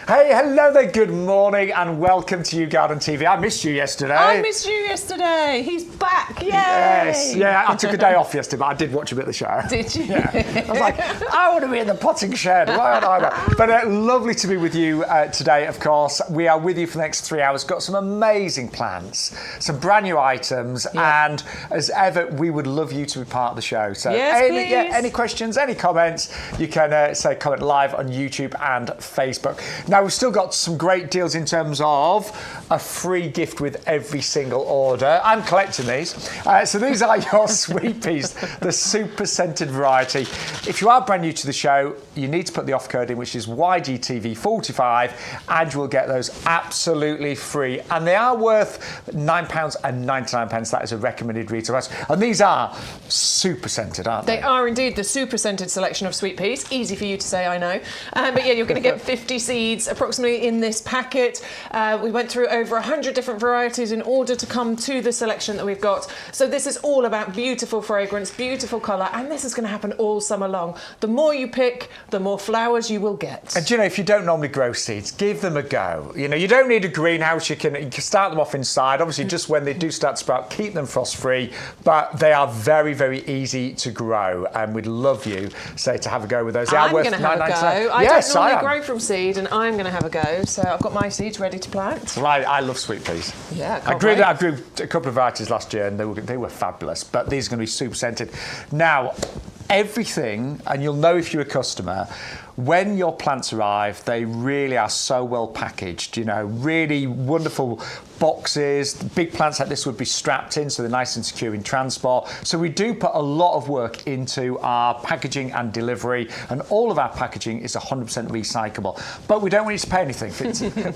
Hey, hello there, good morning and welcome to YouGarden TV. I missed you yesterday. I missed you yesterday. He's back, yay! Yes, yeah, I took a day off yesterday, but I did watch a bit of the show. Did you? Yeah. I was like, I want to be in the potting shed. Why aren't I there? But lovely to be with you today, of course. We are with you for the next 3 hours. Got some amazing plans, some brand new items, and as ever, we would love you to be part of the show. So any questions, any comments, you can comment live on YouTube and Facebook. Now, we've still got some great deals in terms of a free gift with every single order. I'm collecting these. So these are your Sweet Peas, the super scented variety. If you are brand new to the show, you need to put the offer code in, which is YGTV45, and you will get those absolutely free. And they are worth £9.99. That is a recommended retail price. And these are super scented, aren't they? They are indeed the super scented selection of Sweet Peas. Easy for you to say, I know. But yeah, you're going to get 50 seeds approximately in this packet. We went through over 100 different varieties in order to come to the selection that we've got. So this is all about beautiful fragrance, beautiful colour, and this is going to happen all summer long. The more you pick, the more flowers you will get. And do you know, if you don't normally grow seeds, give them a go. You know, you don't need a greenhouse. You can start them off inside. Obviously, just when they do start to sprout, keep them frost-free. But they are very, very easy to grow, and we'd love you, to have a go with those. I'm going to have a go. I yes, don't normally grow from seed, and I'm going to have a go. So I've got my seeds ready to plant. Well, I love Sweet Peas. Yeah, I grew a couple of varieties last year, and they were fabulous. But these are going to be super scented. Now, everything, and you'll know if you're a customer, when your plants arrive, they really are so well packaged, you know, really wonderful boxes. Big plants like this would be strapped in, so they're nice and secure in transport. So we do put a lot of work into our packaging and delivery, and all of our packaging is 100% recyclable. But we don't want you to pay anything for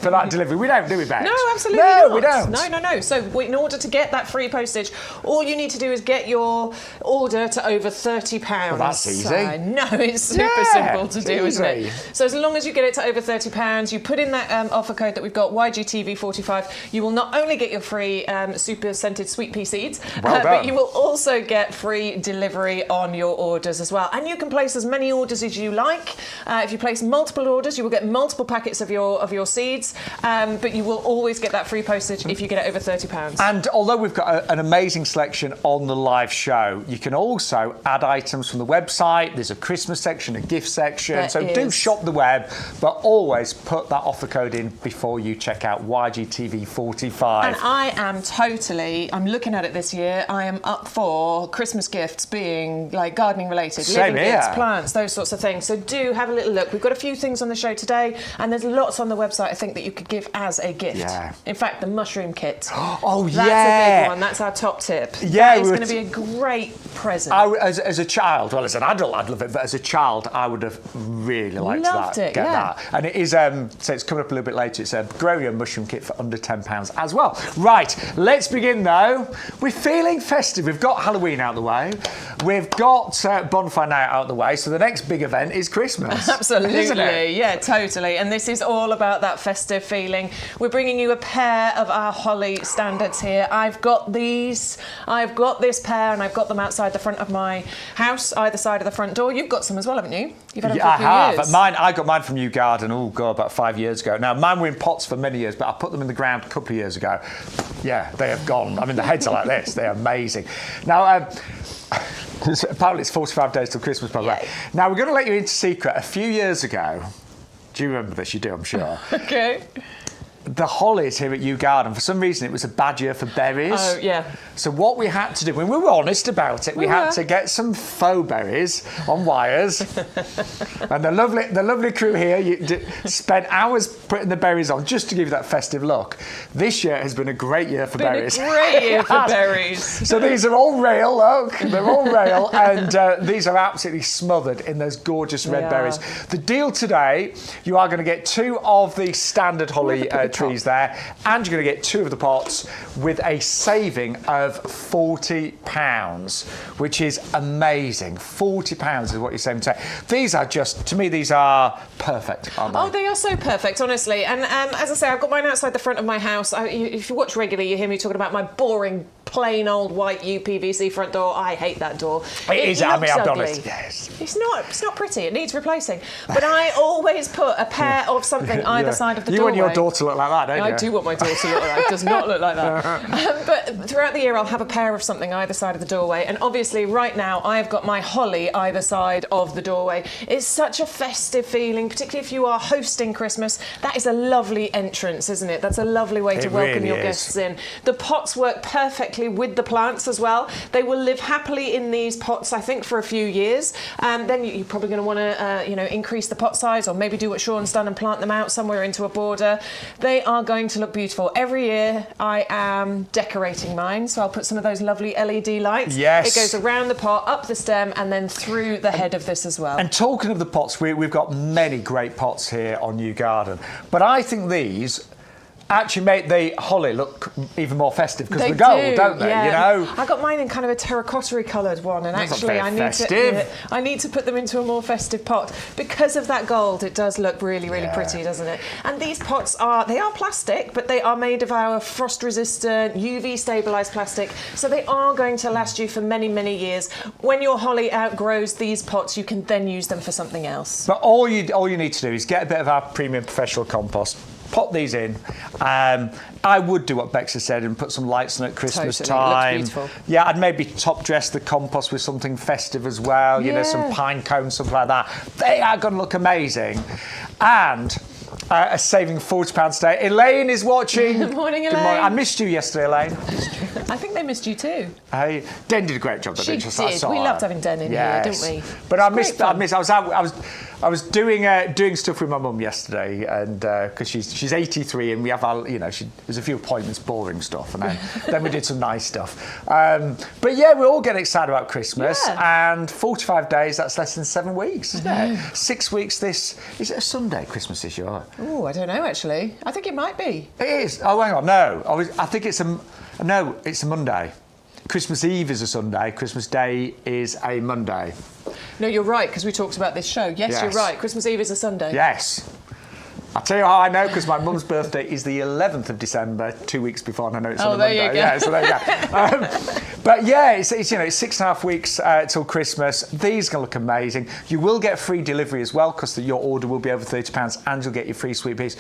that delivery. We don't, do we, Bex? No, absolutely not. No, we don't. No. So in order to get that free postage, all you need to do is get your order to over £30. Well, that's easy. I know, it's super simple to do, isn't it? So as long as you get it to over £30, you put in that offer code that we've got, YGTV45, you will not only get your free super scented Sweet Pea seeds, but you will also get free delivery on your orders as well. And you can place as many orders as you like. If you place multiple orders, you will get multiple packets of your seeds, but you will always get that free postage if you get it over £30. And although we've got an amazing selection on the live show, you can also add items from the website. There's a Christmas section, a gift section. Do shop the web, but always put that offer code in before you check out YGTV45. And I'm looking at it this year, I am up for Christmas gifts being like gardening related, living gifts, plants, those sorts of things. So do have a little look. We've got a few things on the show today, and there's lots on the website I think that you could give as a gift. Yeah. In fact, the mushroom kit. Oh, That's a big one. That's our top tip. Yeah. It's going to be a great present. As a child, well, as an adult, I'd love it, but as a child, I would have really liked that. That. And it is, so it's coming up a little bit later. It's a grow your mushroom kit for under £10 as well. Right, let's begin though. We're feeling festive. We've got Halloween out of the way. We've got bonfire night out of the way. So the next big event is Christmas. Absolutely, isn't it? Yeah, totally. And this is all about that festive feeling. We're bringing you a pair of our holly standards here. I've got these. I've got this pair, and I've got them outside the front of my house, either side of the front door. You've got some as well, haven't you? You've had them for a few years. I got mine from YouGarden, about 5 years ago. Now, mine were in pots for many years, but I put them in the ground a couple of years ago. Yeah, they have gone. I mean, the heads are like this. They're amazing. Now, apparently it's 45 days till Christmas, by the way. Now, we're going to let you into secret. A few years ago, do you remember this? You do, I'm sure. Okay. The hollies here at YouGarden, for some reason, it was a bad year for berries. Oh, yeah. So what we had to do, when we were honest about it, we had to get some faux berries on wires. And the lovely crew here spent hours putting the berries on just to give you that festive look. This year has been a great year for berries. A great year for berries. So these are all real, look. They're all real. And these are absolutely smothered in those gorgeous red berries. The deal today, you are going to get 2 of the standard holly trees there, and you're going to get 2 of the pots with a saving of £40, which is amazing. £40 is what you're saving today. These are just, to me, these are perfect, aren't they? Oh, they are so perfect, honestly. And as I say, I've got mine outside the front of my house. If you watch regularly, you hear me talking about my boring plain old white UPVC front door. I hate that door. It is. I mean, I'll be ugly. honest. Yes. It's not pretty. It needs replacing. But I always put a pair of something either side of the doorway. You want your door to look like that, don't you? I do want my door to look like that. It does not look like that. But throughout the year, I'll have a pair of something either side of the doorway. And obviously, right now, I've got my holly either side of the doorway. It's such a festive feeling, particularly if you are hosting Christmas. That is a lovely entrance, isn't it? That's a lovely way to welcome really your is. guests in. The pots work perfectly with the plants as well. They will live happily in these pots, I think, for a few years. Then you're probably going to want to, increase the pot size, or maybe do what Shaun's done and plant them out somewhere into a border. They are going to look beautiful. Every year, I am decorating mine, so I'll put some of those lovely LED lights. Yes. It goes around the pot, up the stem, and then through the head of this as well. And talking of the pots, we've got many great pots here on YouGarden, but I think these actually make the holly look even more festive because of the gold, don't they? Yeah. You know, I got mine in kind of a terracotta-y coloured one, and That's not actually very I need to put them into a more festive pot because of that gold. It does look really pretty, doesn't it? And these pots are plastic, but they are made of our frost-resistant, UV-stabilised plastic, so they are going to last you for many years. When your holly outgrows these pots, you can then use them for something else. but all you need to do is get a bit of our premium professional compost. Pop these in. I would do what Bex has said and put some lights on at Christmas Totally. time. It looks beautiful. Yeah, I'd maybe top dress the compost with something festive as well. You know, some pine cones, something like that. They are going to look amazing. And saving £40 today. Elaine is watching. Good morning, Elaine. Good morning. I missed you yesterday, Elaine. I think they missed you too. Hey, Den did a great job. She didn't she? I did. saw We her. loved having Den in here, didn't we? But It's I great missed. fun. I was doing stuff with my mum yesterday, and because she's 83, and we have our, there's a few appointments, boring stuff, and then we did some nice stuff. But yeah, we're all getting excited about Christmas, and 45 days. That's less than 7 weeks, isn't it? 6 weeks. Is it a Sunday Christmas this year? Oh, I don't know actually. I think it might be. It is. Oh, hang on. No, I think it's a Monday. Christmas Eve is a Sunday. Christmas Day is a Monday. No, you're right, because we talked about this show. Yes, you're right. Christmas Eve is a Sunday. Yes. I'll tell you how I know, because my mum's birthday is the 11th of December, 2 weeks before, and I know it's on a Monday. There you go. Yeah, so there you go. But yeah, it's 6.5 weeks till Christmas. These are going to look amazing. You will get free delivery as well, because your order will be over £30, and you'll get your free sweet peas.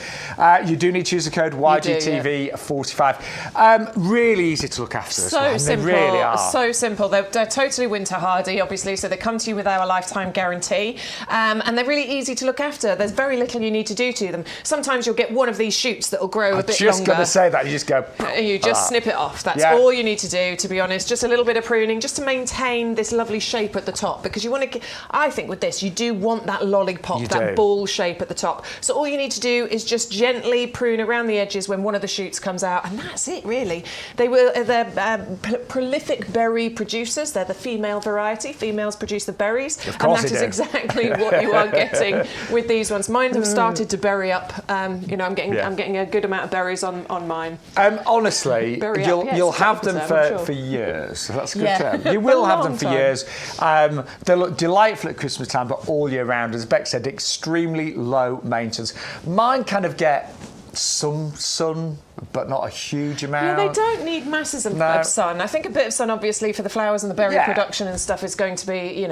You do need to use the code YGTV45. Really easy to look after. So simple. They really are. So simple. They're totally winter hardy, obviously, so they come to you with our lifetime guarantee, and they're really easy to look after. There's very little you need to do to them. Sometimes you'll get one of these shoots that will grow a bit longer. Just going to say that. You just go... You just snip it off. That's all you need to do, to be honest. Just a little bit of pruning, just to maintain this lovely shape at the top. Because you want to... I think with this, you do want that lollipop, that ball shape at the top. So all you need to do is just gently prune around the edges when one of the shoots comes out. And that's it, really. They're prolific berry producers. They're the female variety. Females produce the berries. Of course and that is exactly what you are getting with these ones. Mine have started to berry up. I'm getting a good amount of berries on mine. Honestly, you'll have them for years. That's a good term. You will have them for years. They look delightful at Christmas time, but all year round. As Beck said, extremely low maintenance. Mine kind of get some sun, but not a huge amount. Yeah, they don't need masses of sun. I think a bit of sun, obviously, for the flowers and the berry production and stuff is going to be,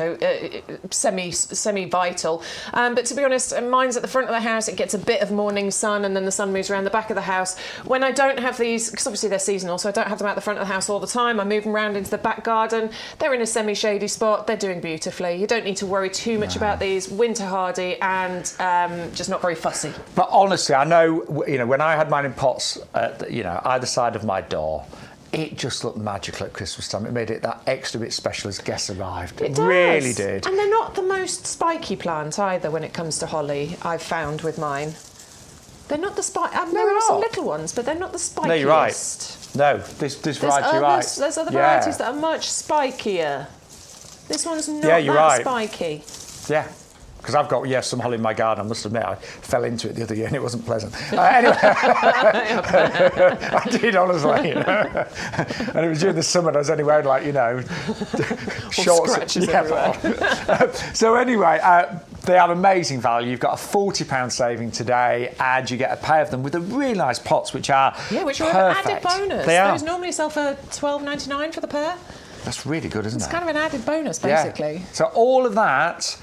semi-vital. But to be honest, mine's at the front of the house. It gets a bit of morning sun, and then the sun moves around the back of the house. When I don't have these, because obviously they're seasonal, so I don't have them out the front of the house all the time. I move them around into the back garden. They're in a semi-shady spot. They're doing beautifully. You don't need to worry too much about these. Winter hardy and just not very fussy. But honestly, I know, when I had mine in pots, either side of my door, it just looked magical at Christmas time. It made it that extra bit special as guests arrived. It really did. And they're not the most spiky plant either when it comes to holly, I've found with mine. They're not the there are some little ones, but they're not the spikiest. No, you're right. No, this variety, you're right. There's other varieties that are much spikier. This one's not that spiky. Yeah. Because I've got, some holly in my garden. I must admit, I fell into it the other year and it wasn't pleasant. Anyway, I did, honestly. And it was during the summer and I was only wearing, shorts. Scratches everywhere. So anyway, They are amazing value. You've got a £40 saving today, and you get a pair of them with the really nice pots, which are which perfect. are an added bonus. They are. Those normally sell for $12.99 for the pair. That's really good, isn't it? It's kind of an added bonus, basically. Yeah. So all of that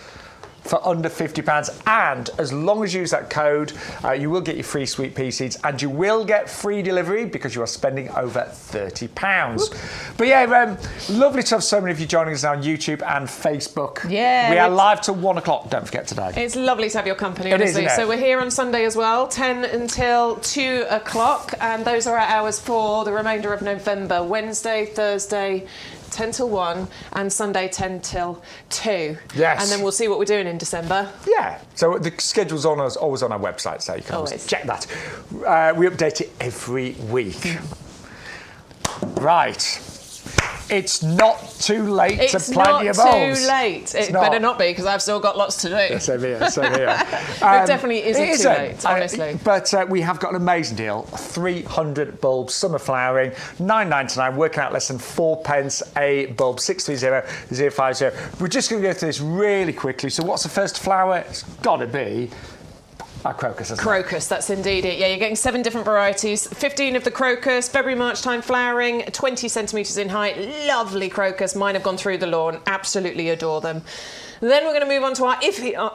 for under £50, and as long as you use that code, you will get your free sweet pea seeds, and you will get free delivery because you are spending over £30. Whoop. But yeah, lovely to have so many of you joining us now on YouTube and Facebook. Yeah, we are live till 1 o'clock. Don't forget today. It's lovely to have your company, honestly. honestly. So we're here on Sunday as well, 10 until 2 o'clock, and those are our hours for the remainder of November. Wednesday, Thursday, 10 till 1, and Sunday 10 till 2. Yes. And then we'll see what we're doing in December. Yeah. So the schedule's always on our website, so you can always check that. We update it every week. Right. It's not too late to plant your bulbs. It's not too late. It better not be, because I've still got lots to do. Yeah, same here, same here. It definitely isn't too late, honestly. But we have got an amazing deal. 300 bulbs, summer flowering, $9.99, working out less than 4p a bulb, 630-050. We're just going to go through this really quickly. So what's the first flower? It's got to be crocus, isn't it? Crocus, that's indeed it. Yeah, you're getting 7 different varieties. 15 of the crocus, February, March time flowering, 20 centimetres in height. Lovely crocus. Mine have gone through the lawn. Absolutely adore them. Then we're going to move on to our Iphion.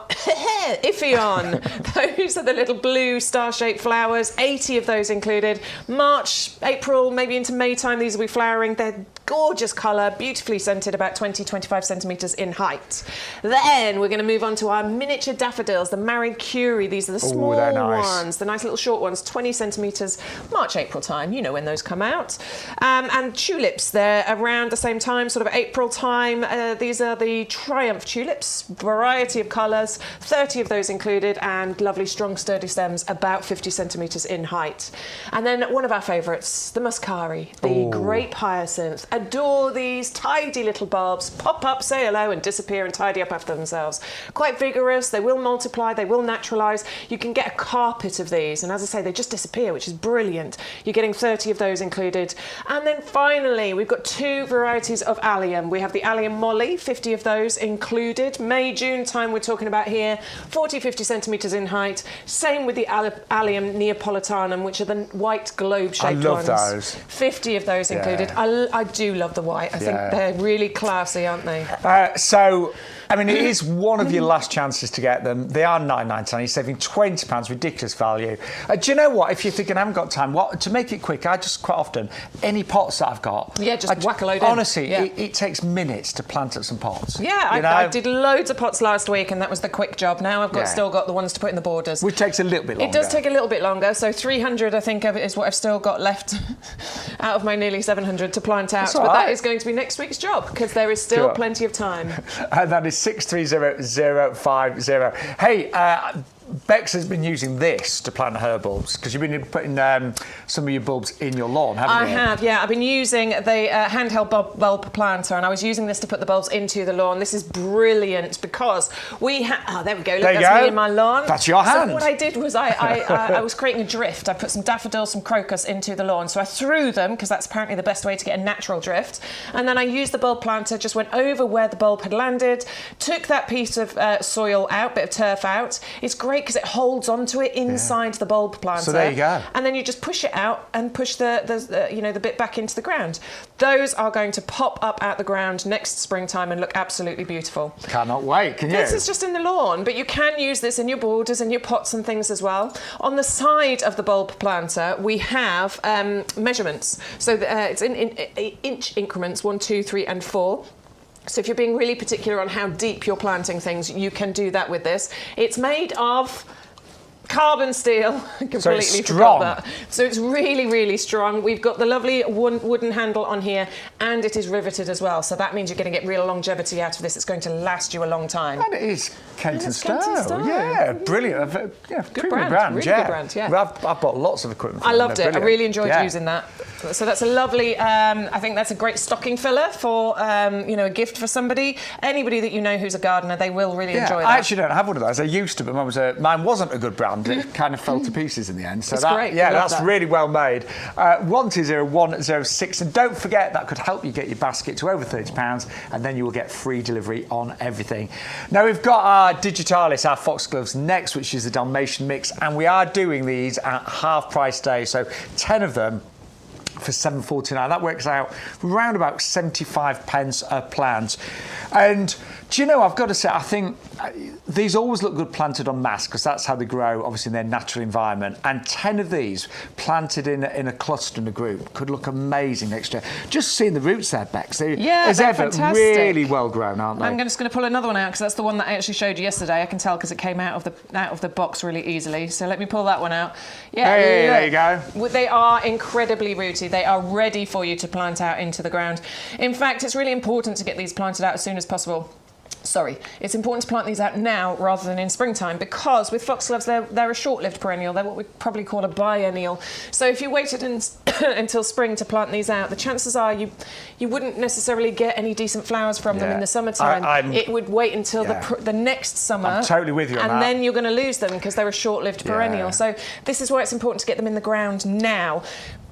Those are the little blue star-shaped flowers. 80 of those included. March, April, maybe into May time, these will be flowering. They're gorgeous colour, beautifully scented, about 20-25 centimetres in height. Then we're going to move on to our miniature daffodils, the Marie Curie. These are the small ones, the nice little short ones, 20 centimetres, March, April time. You know when those come out. And tulips, they're around the same time, sort of April time. These are the Triumph tulips. Variety of colours, 30 of those included, and lovely strong sturdy stems, about 50 centimetres in height. And then one of our favourites, the Muscari, the grape hyacinth. Adore these tidy little bulbs, pop up, say hello, and disappear and tidy up after themselves. Quite vigorous, they will multiply, they will naturalise. You can get a carpet of these, and as I say, they just disappear, which is brilliant. You're getting 30 of those included. And then finally, we've got 2 varieties of allium. We have the allium molly, 50 of those included. May, June time we're talking about here, 40-50 centimetres in height. Same with the allium neapolitanum, which are the white globe-shaped ones. I love those. 50 of those included. I do love the white. I think they're really classy, aren't they? I mean, it is one of your last chances to get them. They are $9.99. You're saving £20, ridiculous value. Do you know what? If you're thinking I haven't got time, to make it quick, I just quite often, any pots that I've got, whack a load in. Honestly, it takes minutes to plant up some pots. Yeah, I did loads of pots last week, and that was the quick job. Now I've still got the ones to put in the borders. Which takes a little bit longer. It does take a little bit longer. So 300, I think, is what I've still got left out of my nearly 700 to plant out. But that is going to be next week's job, because there is still plenty of time. And that is 630-050. Hey, Bex has been using this to plant her bulbs, because you've been putting some of your bulbs in your lawn, haven't you? I have, yeah. I've been using the handheld bulb planter, and I was using this to put the bulbs into the lawn. This is brilliant because we have... Oh, there we go. Look, that's me in my lawn. That's your hand. So what I did was I was creating a drift. I put some daffodils, some crocus into the lawn. So I threw them, because that's apparently the best way to get a natural drift. And then I used the bulb planter, just went over where the bulb had landed, took that piece of soil out, bit of turf out. It's great because it holds onto it inside the bulb planter. So there you go. And then you just push it out and push the bit back into the ground. Those are going to pop up out the ground next springtime and look absolutely beautiful. Cannot wait, can you? This is just in the lawn, but you can use this in your borders and your pots and things as well. On the side of the bulb planter, we have measurements. So it's in inch increments, 1, 2, 3, and 4. So if you're being really particular on how deep you're planting things, you can do that with this. It's made of carbon steel. Completely forgot that. So it's really, really strong. We've got the lovely wooden handle on here, and it is riveted as well. So that means you're going to get real longevity out of this. It's going to last you a long time. And it is Kent and Stowe. Yeah, brilliant. Good brand. Really good brand, yeah. Well, I've bought lots of equipment. I loved it. I really enjoyed using that. So that's a lovely, I think that's a great stocking filler for, a gift for somebody. Anybody that you know who's a gardener, they will really enjoy that. I actually don't have one of those. I used to, but mine wasn't a good brand. It kind of fell to pieces in the end. So it's great. Yeah, that's really well made. 120106. And don't forget, that could help you get your basket to over £30, and then you will get free delivery on everything. Now, we've got our Digitalis, our foxgloves next, which is the Dalmatian mix, and we are doing these at half price day. So 10 of them for £7.49. That works out around about 75 pence a plant. And do you know, I've got to say, I think these always look good planted on mass because that's how they grow, obviously, in their natural environment. And 10 of these planted in a cluster in a group could look amazing next year. Just seeing the roots there, Bex, they're fantastic. really well grown, aren't they? I'm just going to pull another one out because that's the one that I actually showed you yesterday. I can tell because it came out of the box really easily. So let me pull that one out. Yeah, hey, there you go. They are incredibly rooty. They are ready for you to plant out into the ground. In fact, it's really important to get these planted out as soon as possible. Sorry, it's important to plant these out now rather than in springtime because with foxgloves, they're a short-lived perennial. They're what we probably call a biennial. So if you waited until spring to plant these out, the chances are you wouldn't necessarily get any decent flowers from them in the summertime. It would wait until the next summer. I'm totally with you on that. And then you're going to lose them because they're a short-lived perennial. So this is why it's important to get them in the ground now.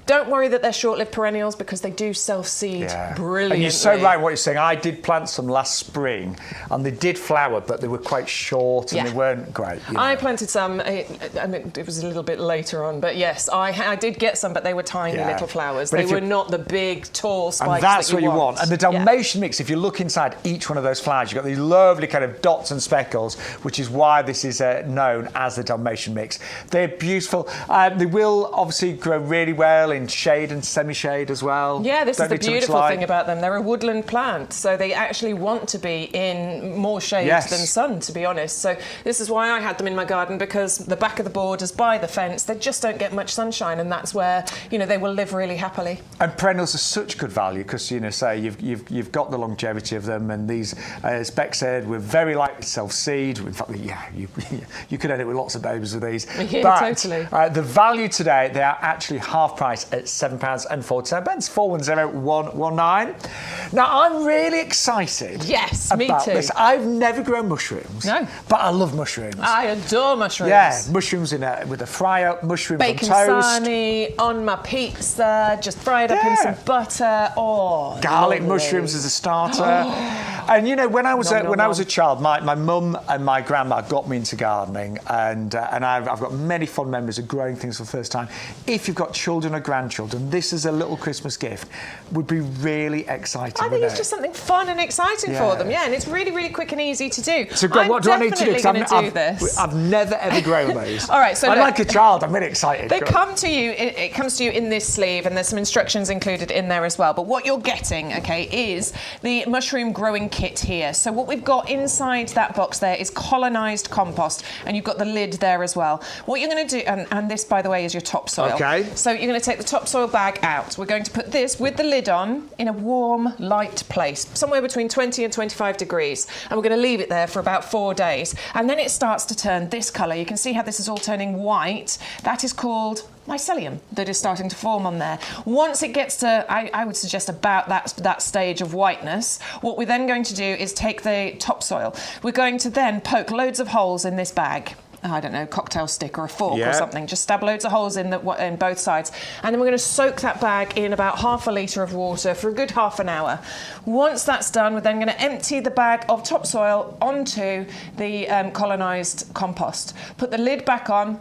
Don't worry that they're short-lived perennials because they do self-seed brilliantly. And you're so right what you're saying. I did plant some last spring and they did flower, but they were quite short and they weren't great. I planted some, it was a little bit later on, but yes, I did get some, but they were tiny little flowers. But they were not the big, tall spikes and that's that what you want. And the Dalmatian mix, if you look inside each one of those flowers, you've got these lovely kind of dots and speckles, which is why this is known as the Dalmatian mix. They're beautiful. They will obviously grow really well in shade and semi-shade as well. Yeah, this is the beautiful thing about them. They're a woodland plant, so they actually want to be in more shade than sun, to be honest. So this is why I had them in my garden, because the back of the borders by the fence, they just don't get much sunshine, and that's where, they will live really happily. And perennials are such good value because, say you've got the longevity of them, and these, as Beck said, we're very likely to self-seed. In fact, you could end it with lots of babies with these. Yeah, but, totally. The value at they are actually half price at £7.49, 410119. Now, I'm really excited. Yes, about me too. This. I've never grown mushrooms. No. But I love mushrooms. I adore mushrooms. Yeah, mushrooms with a fry-up, mushrooms bacon on toast. sarnie, on my pizza, just fried up in some butter. Oh, garlic lovely. mushrooms as a starter. And when I was a child, my mum and my grandma got me into gardening, and I've got many fond memories of growing things for the first time. If you've got children or grandchildren, this is a little Christmas gift. Would be really exciting. I think it's just something fun and exciting for them, and it's really, really quick and easy to do. So, what do I need to do? Because I've never ever grown those. All right, so I'm like a child. I'm really excited. They come to you. It comes to you in this sleeve, and there's some instructions included in there as well. But what you're getting, is the mushroom growing kit here. So what we've got inside that box there is colonised compost, and you've got the lid there as well. What you're going to do, and this, by the way, is your topsoil. Okay. So you're going to take the topsoil bag out. We're going to put this with the lid on in a warm, light place, somewhere between 20 and 25 degrees. And we're going to leave it there for about 4 days. And then it starts to turn this colour. You can see how this is all turning white. That is called mycelium that is starting to form on there. Once it gets to, I would suggest about that stage of whiteness, what we're then going to do is take the topsoil. We're going to then poke loads of holes in this bag. I don't know, cocktail stick or a fork or something. Just stab loads of holes in both sides. And then we're going to soak that bag in about half a litre of water for a good half an hour. Once that's done, we're then going to empty the bag of topsoil onto the colonised compost. Put the lid back on,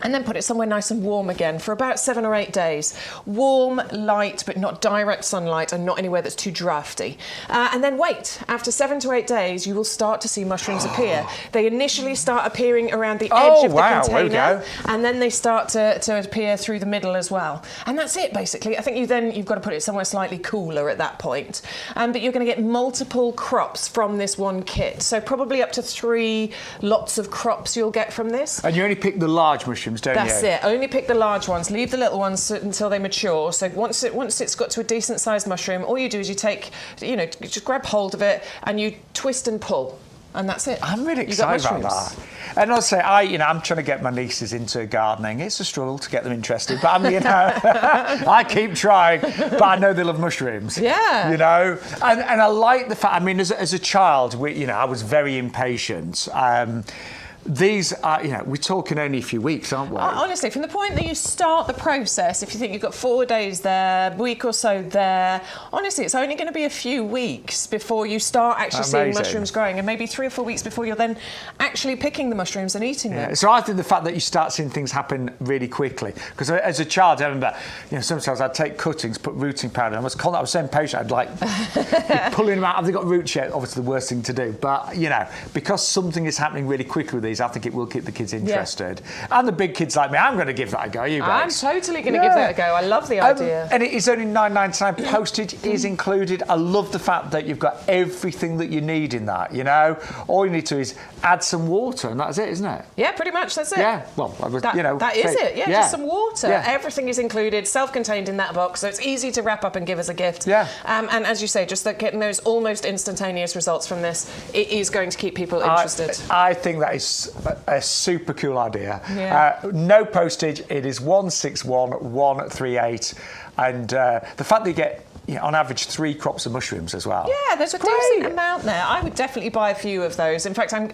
and then put it somewhere nice and warm again for about 7 or 8 days. Warm, light, but not direct sunlight, and not anywhere that's too drafty. And then wait. After 7 to 8 days, you will start to see mushrooms appear. They initially start appearing around the edge of the container, and then they start to appear through the middle as well. And that's it, basically. I think you've got to put it somewhere slightly cooler at that point. But you're going to get multiple crops from this one kit. So probably up to 3 lots of crops you'll get from this. And you only pick the large mushrooms. That's it. Only pick the large ones. Leave the little ones until they mature. So once it's got to a decent sized mushroom, all you do is you take, just grab hold of it and you twist and pull. and that's it. I'm really excited about that. And I'll say, I'm trying to get my nieces into gardening. It's a struggle to get them interested, but I keep trying. But I know they love mushrooms. Yeah. And I like the fact. As a child, I was very impatient. These are, we're talking only a few weeks, aren't we? Honestly, from the point that you start the process, if you think you've got 4 days there, a week or so there, honestly, it's only going to be a few weeks before you start actually seeing mushrooms growing, and maybe 3 or 4 weeks before you're then actually picking the mushrooms and eating them. So I think the fact that you start seeing things happen really quickly, because as a child, I remember, sometimes I'd take cuttings, put rooting powder, and I was so impatient, I'd like be pulling them out. Have they got roots yet? Obviously, the worst thing to do, but because something is happening really quickly with these, I think it will keep the kids interested. And the big kids like me, I'm going to give that a go. I'm totally going to give that a go. I love the idea. And it is only $9.99. Postage is included. I love the fact that you've got everything that you need in that, All you need to is add some water, and that's it, isn't it? Yeah, pretty much, that's it. Yeah, well, that is it. Yeah, just some water. Yeah. Everything is included, self-contained in that box, so it's easy to wrap up and give as a gift. Yeah. And as you say, just getting those almost instantaneous results from this, it is going to keep people interested. I think that is a super cool idea. Yeah. No postage. It is 161,138, and the fact that you get on average 3 crops of mushrooms as well. Yeah, there's a decent amount there. I would definitely buy a few of those. In fact, I'm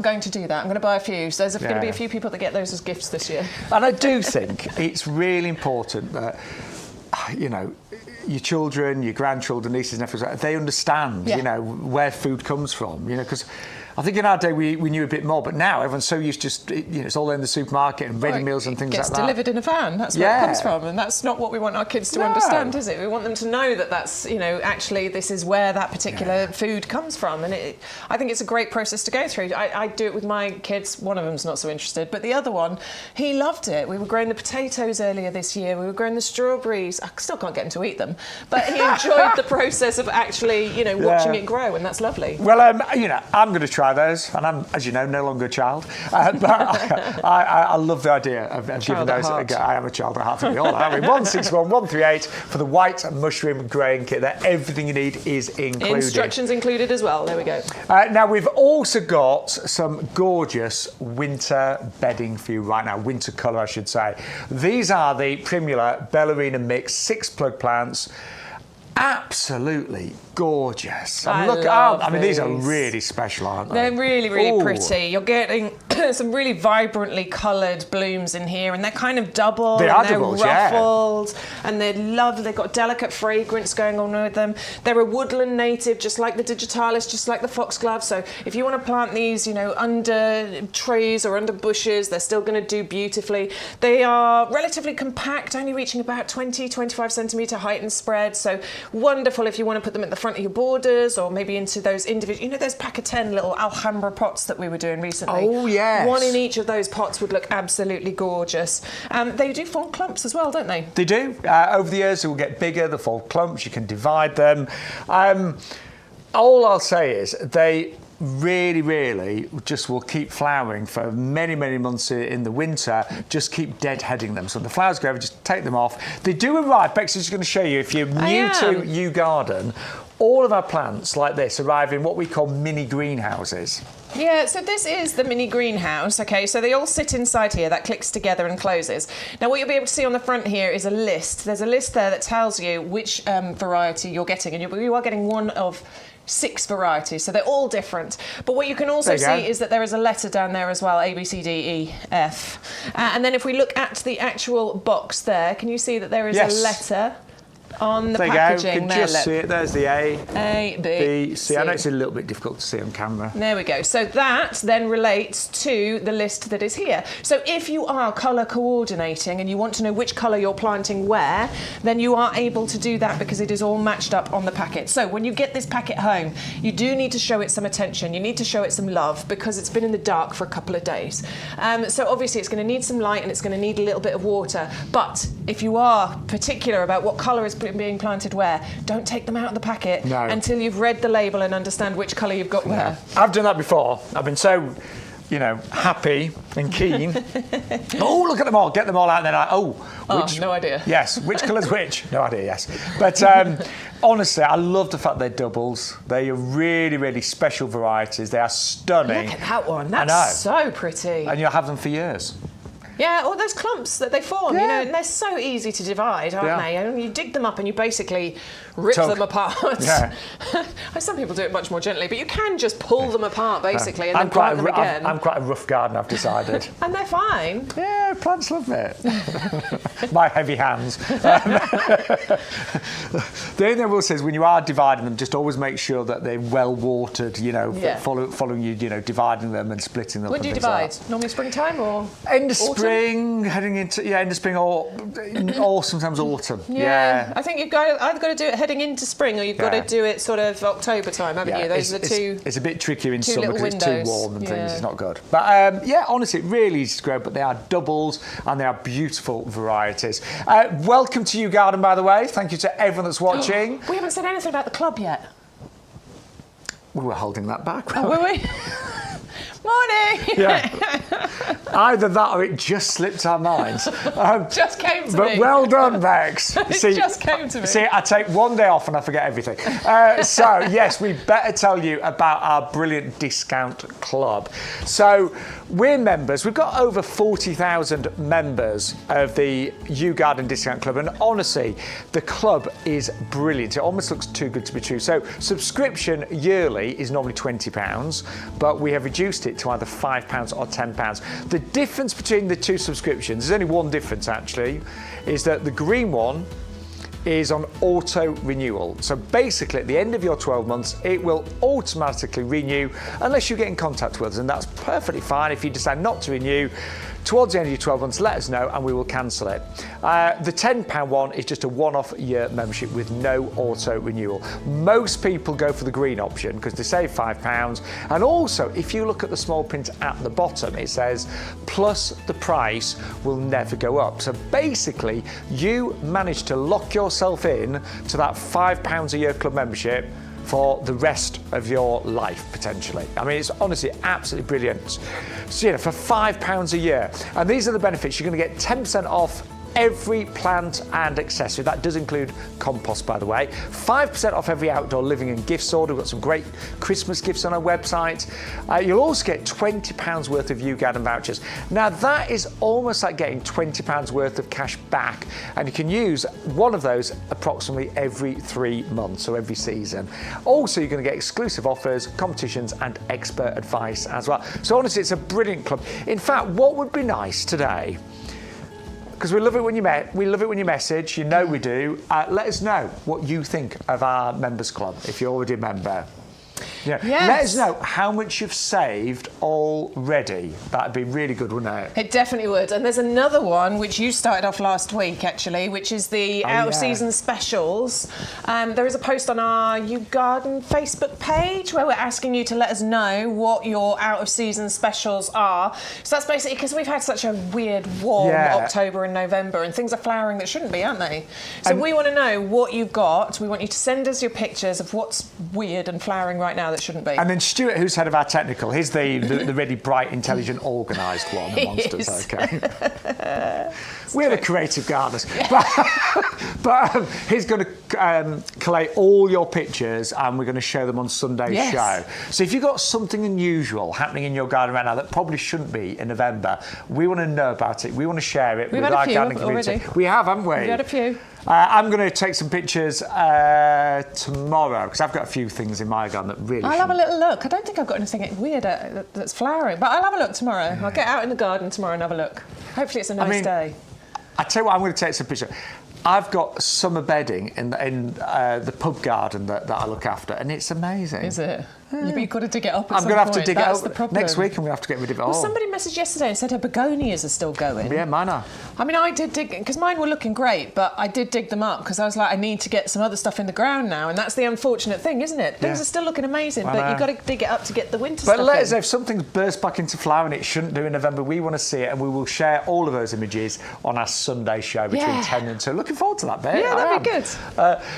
going to do that. I'm going to buy a few. So there's going to be a few people that get those as gifts this year. And I do think it's really important that your children, your grandchildren, nieces, nephews, they understand, where food comes from, because I think in our day we knew a bit more, but now everyone's so used to just, it's all in the supermarket and ready meals and things like that. It gets delivered in a van. That's where it comes from, and that's not what we want our kids to understand, is it? We want them to know that that's, actually this is where that particular food comes from, and I think it's a great process to go through. I do it with my kids. One of them's not so interested, but the other one, he loved it. We were growing the potatoes earlier this year. We were growing the strawberries. I still can't get him to eat them, but he enjoyed the process of actually, watching it grow, and that's lovely. Well, I'm going to try those, and I'm, as you know, no longer a child, but I love the idea of giving those a go. I am a child at heart, we all are. 161,138 for the white mushroom growing kit. That everything you need is included. Instructions included as well. There we go. Now we've also got some gorgeous winter bedding for you right now. Winter colour, I should say. These are the Primula Ballerina Mix 6 plug plants. Absolutely gorgeous. These are really special, aren't they? They're really, really pretty. You're getting some really vibrantly coloured blooms in here, and they're kind of double. They're ruffled, and they're lovely. They've got delicate fragrance going on with them. They're a woodland native, just like the digitalis, just like the foxglove. So if you want to plant these, under trees or under bushes, they're still going to do beautifully. They are relatively compact, only reaching about 20-25 centimetre height and spread. So wonderful if you want to put them at the front of your borders, or maybe into those individual, those pack of 10 little Alhambra pots that we were doing recently. Oh, yes. One in each of those pots would look absolutely gorgeous. They do form clumps as well, don't they? They do. Over the years, they will get bigger, they'll form clumps, you can divide them. All I'll say is they really just will keep flowering for many months in the winter. Just keep deadheading them, so the flowers go over, just take them off. They do arrive. Bex is going to show you, if you're new to YouGarden, all of our plants like this arrive in what we call mini greenhouses. Yeah, so this is the mini greenhouse, okay? So they all sit inside here, that clicks together and closes. Now what you'll be able to see on the front here is a list. There's a list there that tells you which variety you're getting, and you are getting one of 6 varieties, so they're all different. But what you can also see is that there is a letter down there as well, A, B, C, D, E, F. And then if we look at the actual box there, can you see that there is a letter on the packaging? You can just see it. There's the A, B, C. I know it's a little bit difficult to see on camera. There we go. So that then relates to the list that is here. So if you are colour coordinating and you want to know which colour you're planting where, then you are able to do that because it is all matched up on the packet. So when you get this packet home, you do need to show it some attention. You need to show it some love because it's been in the dark for a couple of days. So obviously it's going to need some light and it's going to need a little bit of water. But if you are particular about what colour is being planted where, don't take them out of the packet until you've read the label and understand which colour you've got where. I've done that before. I've been so you know, happy and keen. Oh, look at them all. Get them all out. And then no idea. Yes, which colour's which? No idea, yes. But honestly, I love the fact they're doubles. They are really, really special varieties. They are stunning. Look at that one. That's so pretty. And you'll have them for years. Yeah, all those clumps that they form, you know, and they're so easy to divide, aren't they? And you dig them up and you basically rip them apart. Yeah. Some people do it much more gently, but you can just pull them apart, basically, and then plant them again. I'm quite a rough gardener, I've decided. And they're fine. Yeah, plants love it. My heavy hands. The only thing I will say is when you are dividing them, just always make sure that they're well watered, you know, following you, you know, dividing them and splitting them. When do you divide? Normally springtime or end of spring, heading into end of spring or sometimes autumn. Yeah. I think you've either got to do it heading into spring or you've got to do it sort of October time, haven't you? Those are the two. It's a bit trickier in summer because it's too warm and things. It's not good. But honestly, it really easy to grow. But they are doubles and they are beautiful varieties. Welcome to YouGarden, by the way. Thank you to everyone that's watching. We haven't said anything about the club yet. We were holding that back. Oh, were we? Morning! Yeah. Either that or it just slipped our minds. Just came to me. But well done, Bex. It just came to me. See, I take one day off and I forget everything. So, yes, we better tell you about our brilliant discount club. So, we're members. We've got over 40,000 members of the YouGarden Discount Club. And honestly, the club is brilliant. It almost looks too good to be true. So, subscription yearly is normally £20, but we have reduced it to either £5 or £10. The difference between the two subscriptions, there's only one difference actually, is that the green one is on auto renewal. So basically at the end of your 12 months, it will automatically renew unless you get in contact with us, and that's perfectly fine. If you decide not to renew, towards the end of your 12 months, let us know and we will cancel it. The £10 one is just a one-off year membership with no auto renewal. Most people go for the green option because they save £5. And also, if you look at the small print at the bottom, it says, plus the price will never go up. So basically, you manage to lock yourself in to that £5 a year club membership for the rest of your life, potentially. I mean, it's honestly absolutely brilliant. So, you know, for £5 a year. And these are the benefits. You're going to get 10% off every plant and accessory. That does include compost, by the way. 5% off every outdoor living and gifts order. We've got some great Christmas gifts on our website. You'll also get £20 worth of YouGarden vouchers. Now, that is almost like getting £20 worth of cash back, and you can use one of those approximately every 3 months, so every season. Also, you're going to get exclusive offers, competitions, and expert advice as well. So honestly, it's a brilliant club. In fact, what would be nice today, because we love it when you message, you know we do. Let us know what you think of our members club if you're already a member. Yeah. Yes. Let us know how much you've saved already. That'd be really good, wouldn't it? It definitely would. And there's another one which you started off last week, actually, which is the out-of-season specials. There is a post on our YouGarden Facebook page where we're asking you to let us know what your out-of-season specials are. So that's basically because we've had such a weird, warm October and November, and things are flowering that shouldn't be, aren't they? So we want to know what you've got. We want you to send us your pictures of what's weird and flowering right now that shouldn't be. And then Stuart, who's head of our technical, he's the really bright, intelligent, organised one amongst us. Okay, we're the creative gardeners, but he's going to collate all your pictures, and we're going to show them on Sunday's show. So if you've got something unusual happening in your garden right now that probably shouldn't be in November, we want to know about it. We want to share it with our gardening community. Already. We have, haven't we? We've had a few. I'm going to take some pictures tomorrow because I've got a few things in my garden that really. I'll have a little look. I don't think I've got anything weird that's flowering, but I'll have a look tomorrow. I'll get out in the garden tomorrow and have a look. Hopefully, it's a nice day. I tell you what, I'm going to take some pictures. I've got summer bedding in the pub garden that I look after, and it's amazing. Is it? Yeah. You've got to dig it up. I'm going to have to dig it up next week. I'm going to have to get rid of it all. Well, somebody messaged yesterday and said her begonias are still going. Yeah, mine are. I mean, I did dig, because mine were looking great, but I did dig them up because I was like, I need to get some other stuff in the ground now, and that's the unfortunate thing, isn't it? Things are still looking amazing, but you've got to dig it up to get the winter stuff in. But let us know if something's burst back into flower and it shouldn't do in November. We want to see it, and we will share all of those images on our Sunday show between 10 and 2. Looking forward to that bit. Yeah, that'd be good.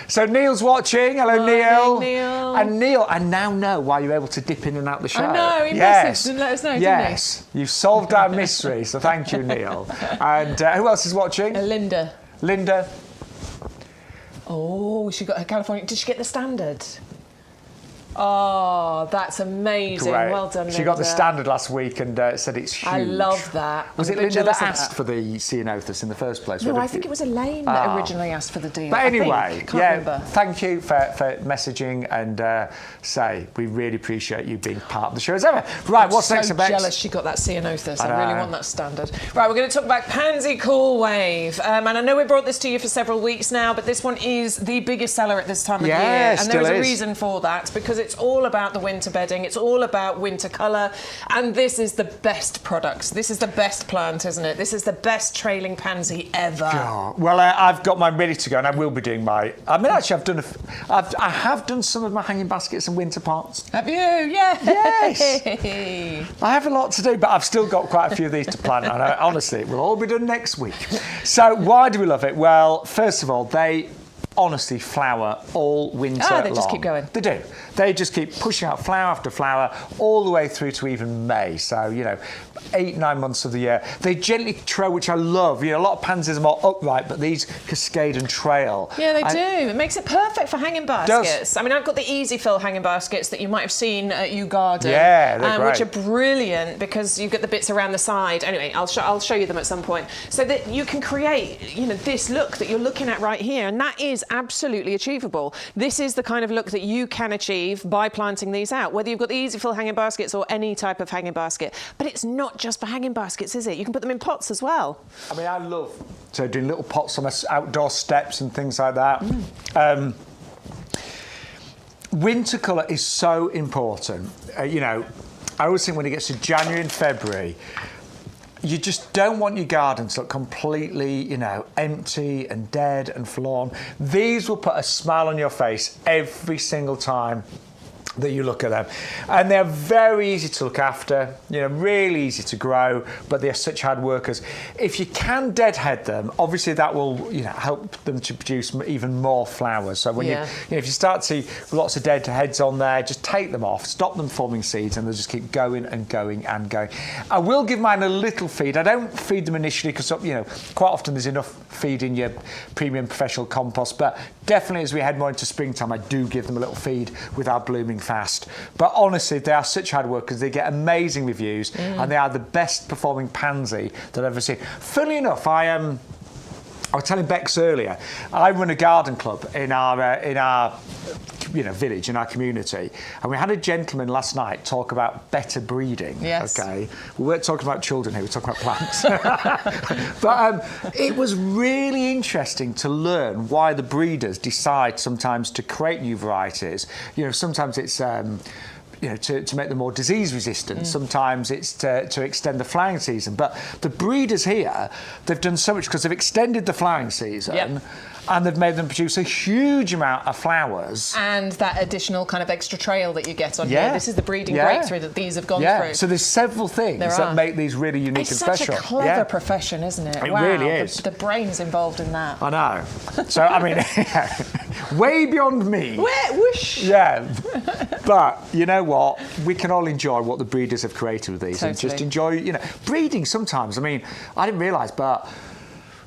So Neil's watching. Hello, Morning, Neil. Neil. And Neil, I now know know why you're able to dip in and out the show. I know, he messaged and let us know, yes. didn't he? You've solved our mystery, so thank you, Neil. And who else is watching? Linda. Linda. Oh, she got her California. Did she get the standard? Oh, that's amazing. Great. Well done, Linda. She got the standard last week and said it's huge. I love that. Was it Linda that asked for the Ceanothus in the first place? No, I think it was Elaine that originally asked for the deal. But anyway, remember. Thank you for messaging and we really appreciate you being part of the show as ever. Right, what's next, Bex? I'm jealous she got that Ceanothus. I really want that standard. Right, we're going to talk about Pansy Cool Wave. And I know we brought this to you for several weeks now, but this one is the biggest seller at this time of year. And there is a reason for that, because it's all about the winter bedding. It's all about winter colour. And this is the best product. This is the best plant, isn't it? This is the best trailing pansy ever. Oh, well, I've got mine ready to go, and I will be doing my... I mean, actually, I have done some of my hanging baskets and winter pots. Have you? Yeah. Yes. I have a lot to do, but I've still got quite a few of these to plant. And honestly, it will all be done next week. So why do we love it? Well, first of all, they honestly flower all winter long. They just keep going. They do. They just keep pushing out flower after flower all the way through to even May. So, 8-9 months of the year. They gently trail, which I love. A lot of pansies are more upright, but these cascade and trail. Yeah, they do. It makes it perfect for hanging baskets. I mean, I've got the easy fill hanging baskets that you might have seen at YouGarden. Yeah, they're great. Which are brilliant because you get the bits around the side. Anyway, I'll show you them at some point. So that you can create, this look that you're looking at right here, and that is absolutely achievable. This is the kind of look that you can achieve by planting these out, whether you've got the easy fill hanging baskets or any type of hanging basket. But it's not just for hanging baskets, is it? You can put them in pots as well. I mean, I love doing little pots on outdoor steps and things like that. Winter colour is so important. I always think when it gets to January and February, you just don't want your garden to look completely, empty and dead and forlorn. These will put a smile on your face every single time that you look at them. And they're very easy to look after, really easy to grow, but they're such hard workers. If you can deadhead them, obviously that will, help them to produce even more flowers. So when if you start to see lots of dead heads on there, just take them off, stop them forming seeds, and they'll just keep going and going and going. I will give mine a little feed. I don't feed them initially because, quite often there's enough feed in your premium professional compost, but definitely as we head more into springtime, I do give them a little feed with our blooming fast. But honestly, they are such hard workers. They get amazing reviews, and they are the best performing pansy that I've ever seen. Funnily enough, I was telling Bex earlier, I run a garden club in our village, in our community, and we had a gentleman last night talk about better breeding. Yes. Okay, we weren't talking about children here, we were talking about plants. But it was really interesting to learn why the breeders decide sometimes to create new varieties. Sometimes it's to make them more disease resistant. Sometimes it's to extend the flowering season. But the breeders here, they've done so much because they've extended the flowering season. And they've made them produce a huge amount of flowers. And that additional kind of extra trail that you get on here. This is the breeding breakthrough that these have gone through. So there's several things that make these really unique and special. It's such a clever profession, isn't it? It really is. The brain's involved in that. I know. So, I mean, way beyond me. Whoosh. Yeah. But you know what? We can all enjoy what the breeders have created with these. And just enjoy, breeding sometimes. I mean, I didn't realise, but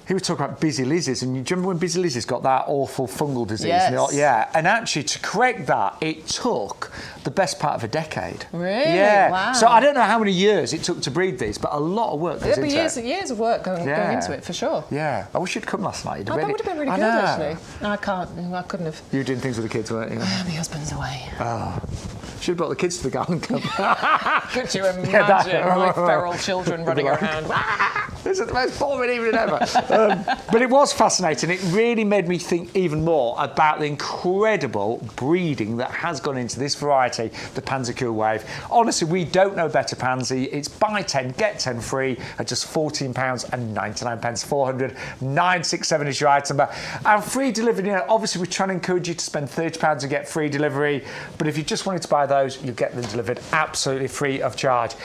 he was talking about busy lizards, and do you remember when busy lizards got that awful fungal disease? Yes. And actually to correct that, it took the best part of a decade. Really? Yeah. Wow. So I don't know how many years it took to breed these, but a lot of work goes into it. There'll be years of work going into it, for sure. Yeah. I wish you'd come last night. That would have been really good, actually. No, I can't. I couldn't have. You were doing things with the kids, weren't you? My husband's away. Oh. Should have brought the kids to the garden club. Could you imagine my feral children running around? This is the most boring evening ever. But it was fascinating. It really made me think even more about the incredible breeding that has gone into this variety, the Pansy Cool Wave. Honestly, we don't know better pansy. It's buy 10, get 10 free at just £14.99. 40967 is your item number. And free delivery, obviously we're trying to encourage you to spend £30 and get free delivery. But if you just wanted to buy those, you get them delivered absolutely free of charge.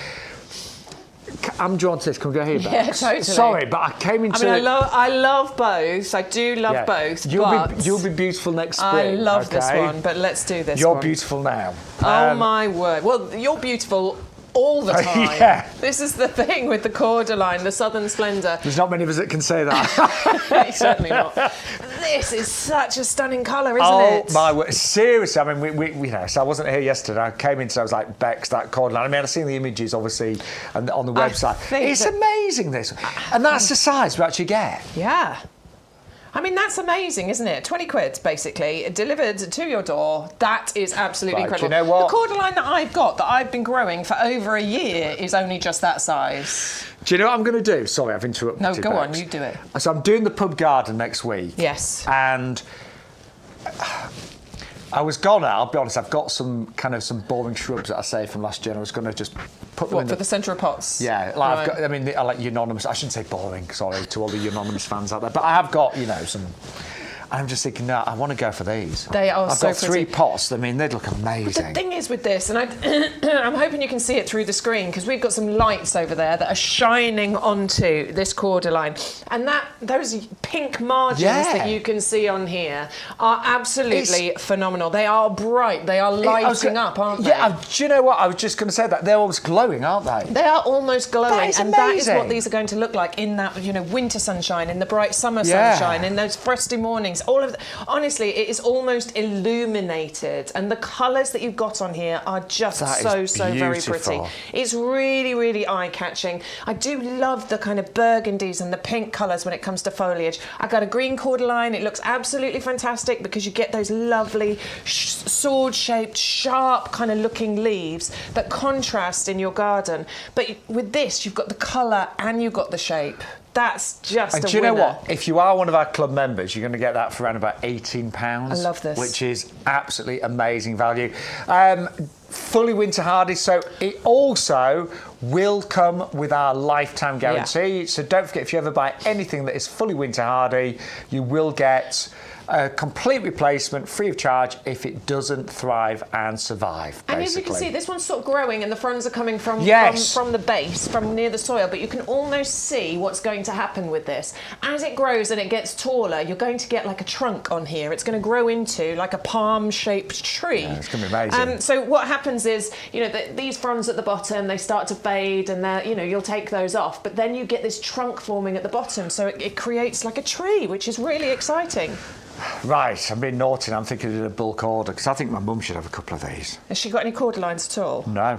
I'm drawn to this. Can we go here, Bex? Yeah, totally. Sorry, but I came into. I love both. I do love both. You'll be beautiful next spring. I love this one, but let's do this. You're beautiful now. Oh my word! Well, you're beautiful all the time. Yeah. This is the thing with the cordyline, the Southern Splendour. There's not many of us that can say that. Certainly not. This is such a stunning colour, isn't it? Oh my word! Seriously, I mean, we so I wasn't here yesterday. I came in, so I was like, Bex, that cordyline. I mean, I've seen the images, obviously, and on the website. It's amazing, this, and that's the size we actually get. Yeah. I mean, that's amazing, isn't it? 20 quid, basically, delivered to your door. That is absolutely incredible. Do you know what? The cordyline that I've got, that I've been growing for over a year, is only just that size. Do you know what I'm going to do? Sorry, I've interrupted you. No, go on, you do it. So I'm doing the pub garden next week. Yes. And I was gonna, I'll be honest, I've got some boring shrubs that I saved from last year, and I was going to just put them in for the centre of pots? Yeah, like right. I like unanimous, I shouldn't say boring, sorry, to all the unanimous fans out there, but I have got, some... I'm just thinking, no, I want to go for these. They are so pretty. I've got 3 pots. I mean, they'd look amazing. But the thing is with this, and I'm hoping you can see it through the screen, because we've got some lights over there that are shining onto this cordyline. And those pink margins that you can see on here are absolutely phenomenal. They are bright. They are lighting up, aren't they? Yeah, do you know what? I was just going to say that. They're almost glowing, aren't they? They are almost glowing. That is that is what these are going to look like in that, winter sunshine, in the bright summer sunshine, in those frosty mornings. All of honestly, it is almost illuminated, and the colours that you've got on here are just so very pretty. It's really, really eye-catching. I do love the kind of burgundies and the pink colours when it comes to foliage. I've got a green cordyline. It looks absolutely fantastic because you get those lovely sword-shaped, sharp kind of looking leaves that contrast in your garden. But with this, you've got the colour and you've got the shape. That's just a winner. And do you know what? If you are one of our club members, you're going to get that for around about £18. I love this. Which is absolutely amazing value. Fully winter hardy, so it also will come with our lifetime guarantee. So don't forget, if you ever buy anything that is fully winter hardy, you will get a complete replacement free of charge if it doesn't thrive and survive, basically. And as you can see, this one's sort of growing and the fronds are coming from the base, from near the soil, but you can almost see what's going to happen with this. As it grows and it gets taller, you're going to get like a trunk on here. It's going to grow into like a palm-shaped tree. Yeah, it's going to be amazing. So what happens is, these fronds at the bottom, they start to fade and you'll take those off, but then you get this trunk forming at the bottom, so it creates like a tree, which is really exciting. Right, I'm being naughty. I'm thinking of a bulk order because I think my mum should have a couple of these. Has she got any cordylines at all? No.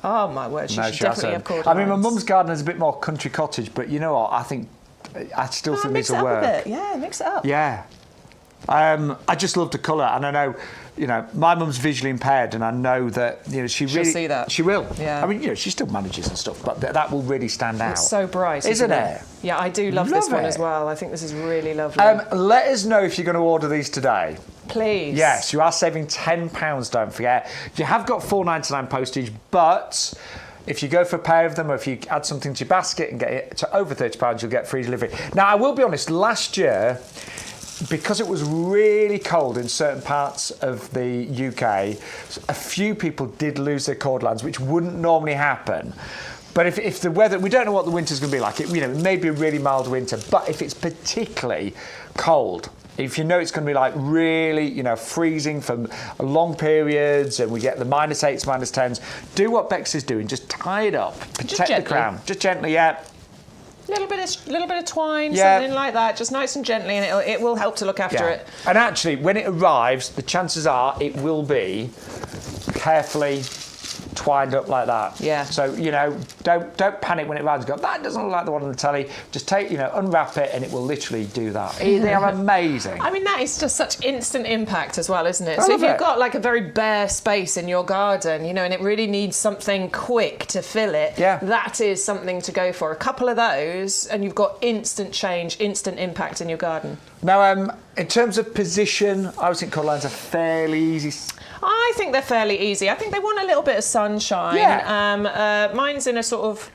Oh my word, she should definitely have cordylines. I mean, my mum's garden is a bit more country cottage, but you know what? I still think these will work. Mix it up a bit. Yeah, mix it up. Yeah. I just love the colour, and I know, my mum's visually impaired, and I know that, she'll see that. She will. Yeah. I mean, she still manages and stuff, but that will really stand out. It's so bright, isn't it? Yeah, I do love this one as well. I think this is really lovely. Let us know if you're going to order these today. Please. Yes, you are saving £10, don't forget. You have got $4.99 postage, but if you go for a pair of them, or if you add something to your basket and get it to over £30, you'll get free delivery. Now, I will be honest, last year, because it was really cold in certain parts of the UK, a few people did lose their cordylines, which wouldn't normally happen. But if the weather, we don't know what the winter's going to be like. It may be a really mild winter, but if it's particularly cold, if it's going to be like really, freezing for long periods, and we get the -8s, -10s, do what Bex is doing. Just tie it up, protect the crown. Just gently, yeah. Little bit of twine, something like that, just nice and gently, and it will help to look after it. And actually, when it arrives, the chances are it will be carefully twined up like that. Yeah. So don't panic when it arrives. Go, that doesn't look like the one on the telly. Just take, unwrap it, and it will literally do that. They are amazing. I mean, that is just such instant impact as well, isn't it? So if you've got like a very bare space in your garden, and it really needs something quick to fill it, that is something to go for. A couple of those, and you've got instant change, instant impact in your garden. Now, in terms of position, I always think cordylines are fairly easy. I think they're fairly easy. I think they want a little bit of sunshine. Yeah. Mine's in a sort of...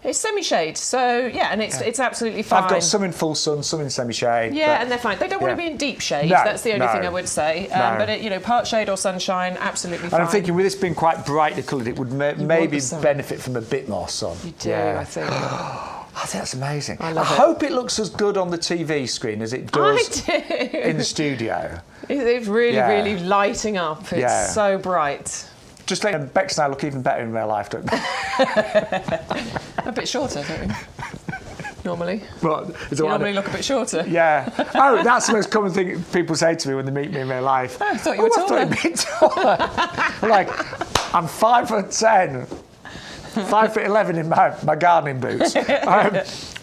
It's semi-shade, so yeah, and it's absolutely fine. I've got some in full sun, some in semi-shade. Yeah, and they're fine. They don't want to be in deep shade. No, That's the only thing I would say. But part shade or sunshine, absolutely fine. And I'm thinking with this being quite brightly coloured, it would maybe benefit from a bit more sun. You do, I think. I think that's amazing. I love it. Hope it looks as good on the TV screen as it does in the studio. It's really lighting up. It's so bright. Just like Bex and I look even better in real life, don't we? A bit shorter, don't we? Normally. But you normally look a bit shorter. Yeah. Oh, that's the most common thing people say to me when they meet me in real life. Oh, I thought you were taller. I thought you'd be taller. Like, I'm 5'10". 5'11" in my gardening boots.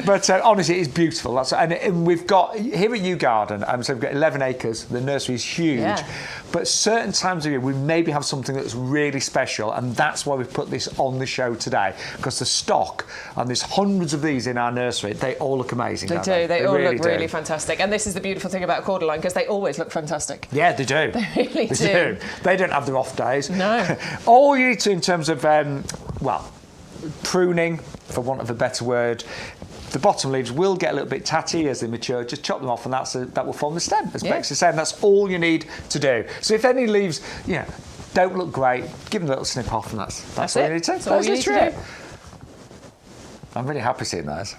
But honestly, it's beautiful. And we've got, here at YouGarden, so we've got 11 acres. The nursery is huge. Yeah. But certain times of year, we maybe have something that's really special, and that's why we've put this on the show today, because the stock, and there's hundreds of these in our nursery, they all look amazing, They do. They all look really fantastic. And this is the beautiful thing about Cordyline, because they always look fantastic. Yeah, they do. They really do. They don't have their off days. No. All you need to, in terms of, pruning, for want of a better word, the bottom leaves will get a little bit tatty as they mature. Just chop them off, and that will form the stem, as Bex is saying. That's all you need to do. So if any leaves, don't look great, give them a little snip off, and that's all you need to do. That's all you need to do. I'm really happy seeing those.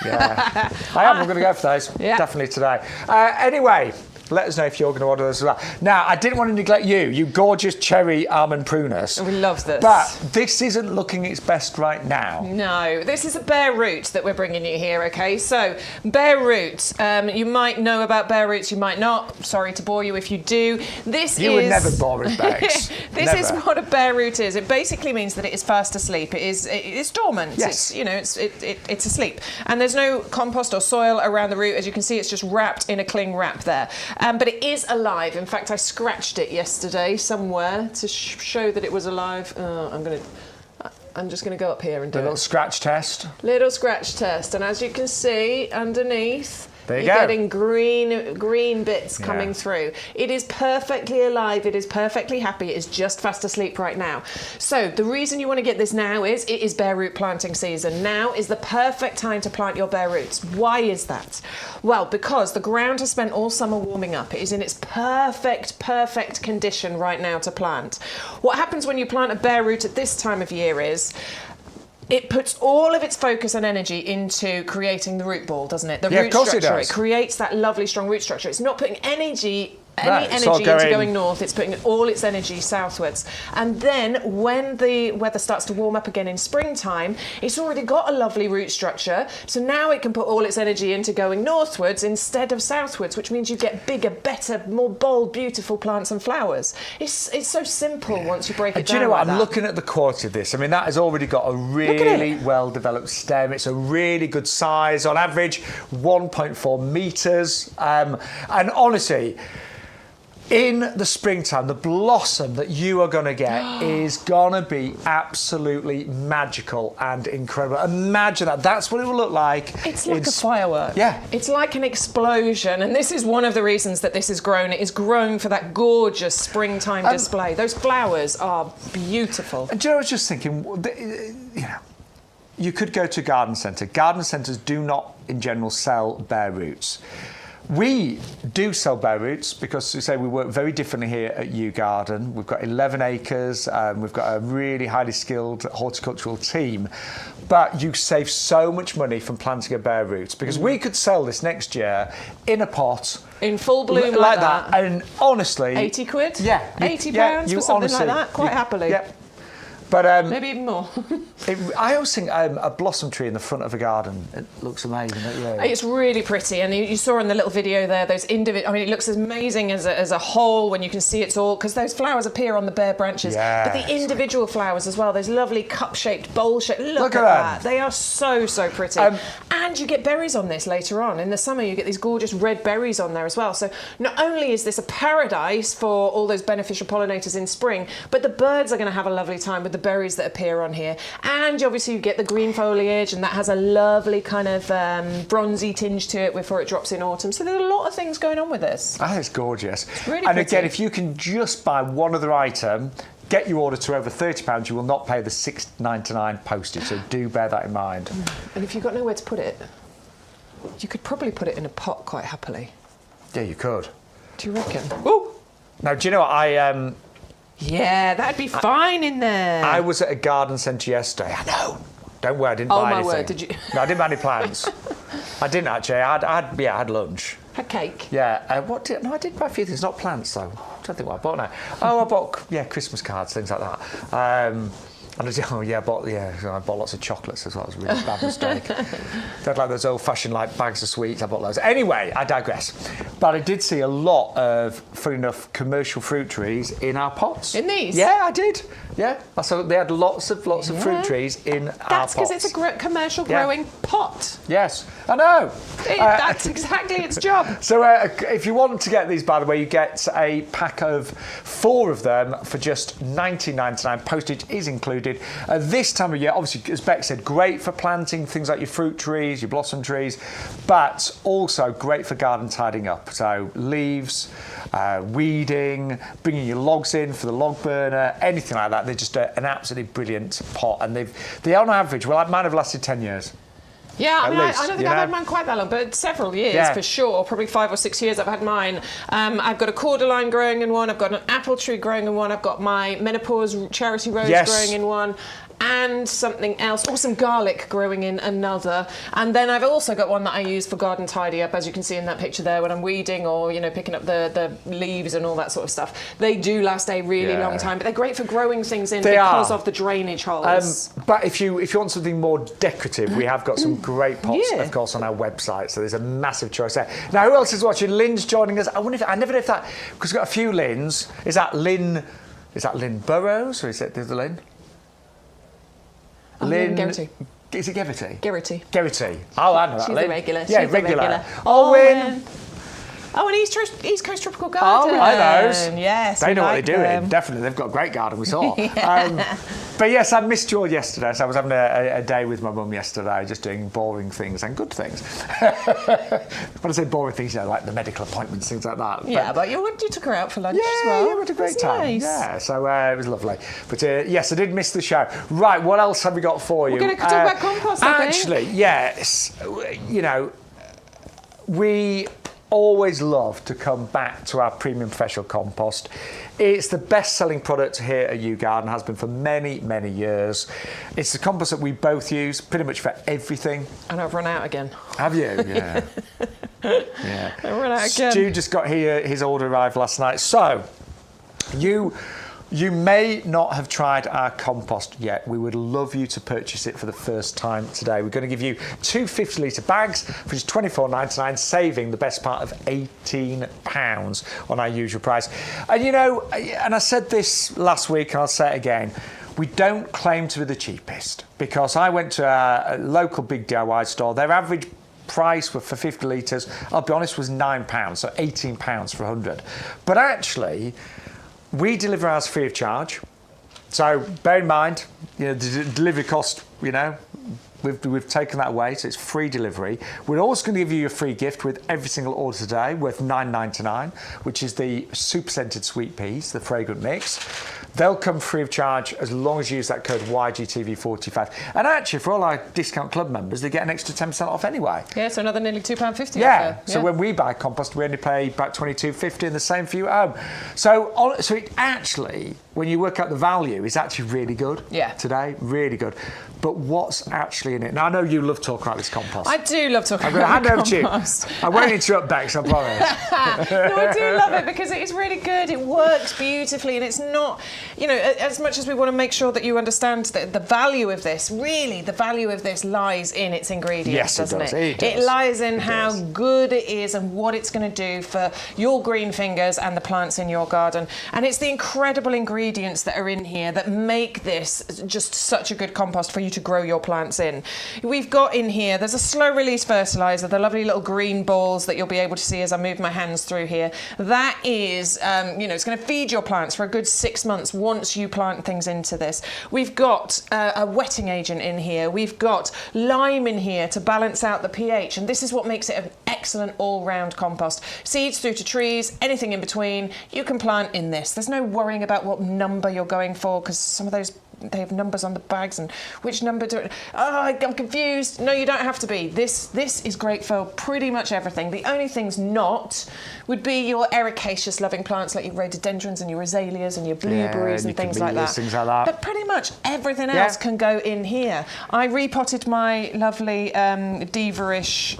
Yeah, I am. I'm going to go for those. Yeah. Definitely today. Anyway. Let us know if you're going to order those as well. Now, I didn't want to neglect you gorgeous cherry almond prunus. We love this. But this isn't looking its best right now. No, this is a bare root that we're bringing you here, okay? So, bare root. You might know about bare roots, you might not. Sorry to bore you if you do. You would never bore us, Bex. This is what a bare root is. It basically means that it is fast asleep. It's dormant. Yes. It's asleep. And there's no compost or soil around the root. As you can see, it's just wrapped in a cling wrap there. But it is alive. In fact, I scratched it yesterday somewhere to show that it was alive. I'm just going to go up here and do a little scratch test. Little scratch test. And as you can see, underneath, you're getting green bits coming through. It is perfectly alive. It is perfectly happy. It is just fast asleep right now. So the reason you want to get this now is it is bare root planting season. Now is the perfect time to plant your bare roots. Why is that? Well, because the ground has spent all summer warming up. It is in its perfect condition right now to plant. What happens when you plant a bare root at this time of year is it puts all of its focus and energy into creating the root ball, doesn't it? The root structure. It creates that lovely, strong root structure. It's not putting any energy into going north. It's putting all its energy southwards. And then when the weather starts to warm up again in springtime, it's already got a lovely root structure. So now it can put all its energy into going northwards instead of southwards, which means you get bigger, better, more bold, beautiful plants and flowers. It's so simple once you break it down. Do you know what? I'm looking at the quality of this. I mean, that has already got a really well-developed stem. It's a really good size. On average, 1.4 metres. And honestly, in the springtime, the blossom that you are going to get is going to be absolutely magical and incredible. Imagine that. That's what it will look like. It's like a firework. Yeah. It's like an explosion. And this is one of the reasons that this is grown. It is grown for that gorgeous springtime display. Those flowers are beautiful. And do you know, I was just thinking, you could go to a garden centre. Garden centres do not, in general, sell bare roots. We do sell bare roots because, we say, we work very differently here at YouGarden. We've got 11 acres, we've got a really highly skilled horticultural team, but you save so much money from planting a bare root because we could sell this next year in a pot. In full bloom like that. And honestly... 80 quid? Yeah. £80 for something like that? Quite happily. Yeah. But, maybe even more. I always think a blossom tree in the front of a garden, it looks amazing. It's really pretty, and you saw in the little video there those individual. I mean, it looks as amazing as a whole when you can see it's all, because those flowers appear on the bare branches. Yes. But the individual flowers as well, those lovely cup-shaped, bowl-shaped. Look at that. They are so pretty. And you get berries on this later on. In the summer, you get these gorgeous red berries on there as well. So not only is this a paradise for all those beneficial pollinators in spring, but the birds are going to have a lovely time with the berries that appear on here. And obviously you get the green foliage, and that has a lovely kind of bronzy tinge to it before it drops in autumn. So there's a lot of things going on with this. I think it's gorgeous. It's really and pretty. Again, if you can just buy one other item, get your order to over £30, you will not pay the $6.99 postage. So do bear that in mind. And if you've got nowhere to put it, you could probably put it in a pot quite happily. Yeah, you could. Do you reckon? Ooh. Now, do you know what Yeah, that'd be fine in there. I was at a garden centre yesterday. I know. Don't worry, I didn't buy anything. Oh my word, did you? No, I didn't buy any plants. I didn't actually. I had lunch. Had cake. Yeah. I did buy a few things, not plants though. I don't think what I bought now. Oh, I bought Christmas cards, things like that. And I bought lots of chocolates as well. It was a really bad mistake. They had like those old-fashioned like bags of sweets. I bought loads. Anyway, I digress. But I did see a lot of, funny enough, commercial fruit trees in our pots. In these? Yeah, I did. Yeah. So they had lots of fruit trees in our pots. That's because it's a commercial growing pot. Yes, I know. That's exactly its job. So if you want to get these, by the way, you get a pack of 4 of them for just $19.99. Postage is included. This time of year, obviously, as Beck said, great for planting things like your fruit trees, your blossom trees, but also great for garden tidying up. So leaves, weeding, bringing your logs in for the log burner, anything like that. They're just an absolutely brilliant pot, and they on average, well, mine have lasted 10 years. Yeah, I least, don't think I've had mine quite that long, but several years for sure. Probably 5 or 6 years I've had mine. I've got a cordyline growing in one. I've got an apple tree growing in one. I've got my menopause charity rose growing in one. And something else, or some garlic growing in another. And then I've also got one that I use for garden tidy up, as you can see in that picture there, when I'm weeding or, picking up the leaves and all that sort of stuff. They do last a really long time, but they're great for growing things in because of the drainage holes. But if you want something more decorative, we have got some great pots, of course, on our website. So there's a massive choice there. Now, who else is watching? Lynn's joining us. I never know if that, because we've got a few Lynns. Is that Lynn Burrows, or is it the other Lynn? Lynn Gerrity. Is it Gerrity? Gerrity. Oh, I know that. She's Lynn. a regular. Yeah, She's regular. A regular. Oh, Wynn. Oh, and East Coast Tropical Garden. Oh, I know those. Yes, they know what they're doing. them. Definitely, they've got a great garden. We saw. But yes, I missed you all yesterday. So I was having a day with my mum yesterday, just doing boring things and good things. When I say boring things, like the medical appointments, things like that. Yeah, but you took her out for lunch as well. Yeah, we had a great time. Nice. Yeah, so it was lovely. But yes, I did miss the show. Right, what else have we got for you? We're going to talk about compost, I think. Actually, yes. We always love to come back to our premium professional compost. It's the best-selling product here at YouGarden, has been for many, many years. It's the compost that we both use pretty much for everything. And I've run out again. Have you? Yeah. Yeah. I've run out again. Stu just got here, his order arrived last night. So, you may not have tried our compost yet. We would love you to purchase it for the first time today. We're going to give you 2 50-litre bags for just $24.99, saving the best part of £18 on our usual price. And and I said this last week and I'll say it again, we don't claim to be the cheapest, because I went to a local big DIY store. Their average price for 50 litres, I'll be honest, was £9, so £18 for 100. But actually, we deliver ours free of charge. So bear in mind, the delivery cost, we've taken that away, so it's free delivery. We're also going to give you a free gift with every single order today, worth $9.99, which is the super scented sweet peas, the fragrant mix. They'll come free of charge as long as you use that code YGTV45. And actually, for all our discount club members, they get an extra 10% off anyway. Yeah, so another nearly £2.50. Yeah. So when we buy compost, we only pay about $22.50, and the same for you at home. So it actually, when you work out the value, is actually really good. Yeah. Today, really good. But what's actually in it? Now, I know you love talking about this compost. I do love talking about compost. I'm going to hand over to you. I won't interrupt Bex, I promise. No, I do love it because it is really good. It works beautifully, and it's not, as much as we want to make sure that you understand the value of this, really, the value of this lies in its ingredients, doesn't it? It lies in how good it is and what it's going to do for your green fingers and the plants in your garden. And it's the incredible ingredients that are in here that make this just such a good compost for you to grow your plants in. We've got in here, there's a slow release fertiliser, the lovely little green balls that you'll be able to see as I move my hands through here. That is, it's going to feed your plants for a good 6 months once you plant things into this. We've got a wetting agent in here. We've got lime in here to balance out the pH, and this is what makes it an excellent all-round compost. Seeds through to trees, anything in between, you can plant in this. There's no worrying about what number you're going for, because some of those, they have numbers on the bags, and which number do it? Oh, I'm confused. No, you don't have to be. This is great for pretty much everything. The only things not would be your ericaceous loving plants like your rhododendrons and your azaleas and your blueberries and things like that. Things like that. But pretty much everything else can go in here. I repotted my lovely Diva-ish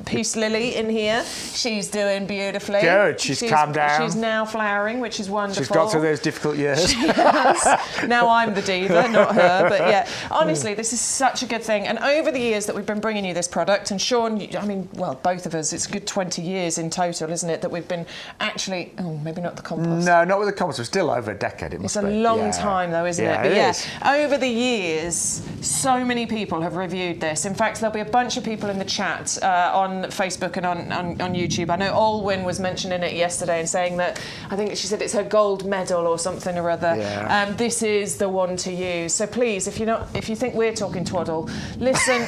peace lily in here. She's doing beautifully. Good. She's calmed down. She's now flowering, which is wonderful. She's got through those difficult years. She has. Now I'm the diva, not her. But yeah, honestly, this is such a good thing. And over the years that we've been bringing you this product, and Shaun, I mean, well, both of us, it's a good 20 years in total, isn't it, that we've been actually, oh, maybe not the compost. No, not with the compost. We're still over a decade, it must be. It's a long time, though, isn't it? But yeah, over the years, so many people have reviewed this. In fact, there'll be a bunch of people in the chat on Facebook and on YouTube. I know Olwyn was mentioning it yesterday and saying that, I think she said it's her gold medal or something or other. Yeah. This is the one to use. So please, if you think we're talking twaddle, listen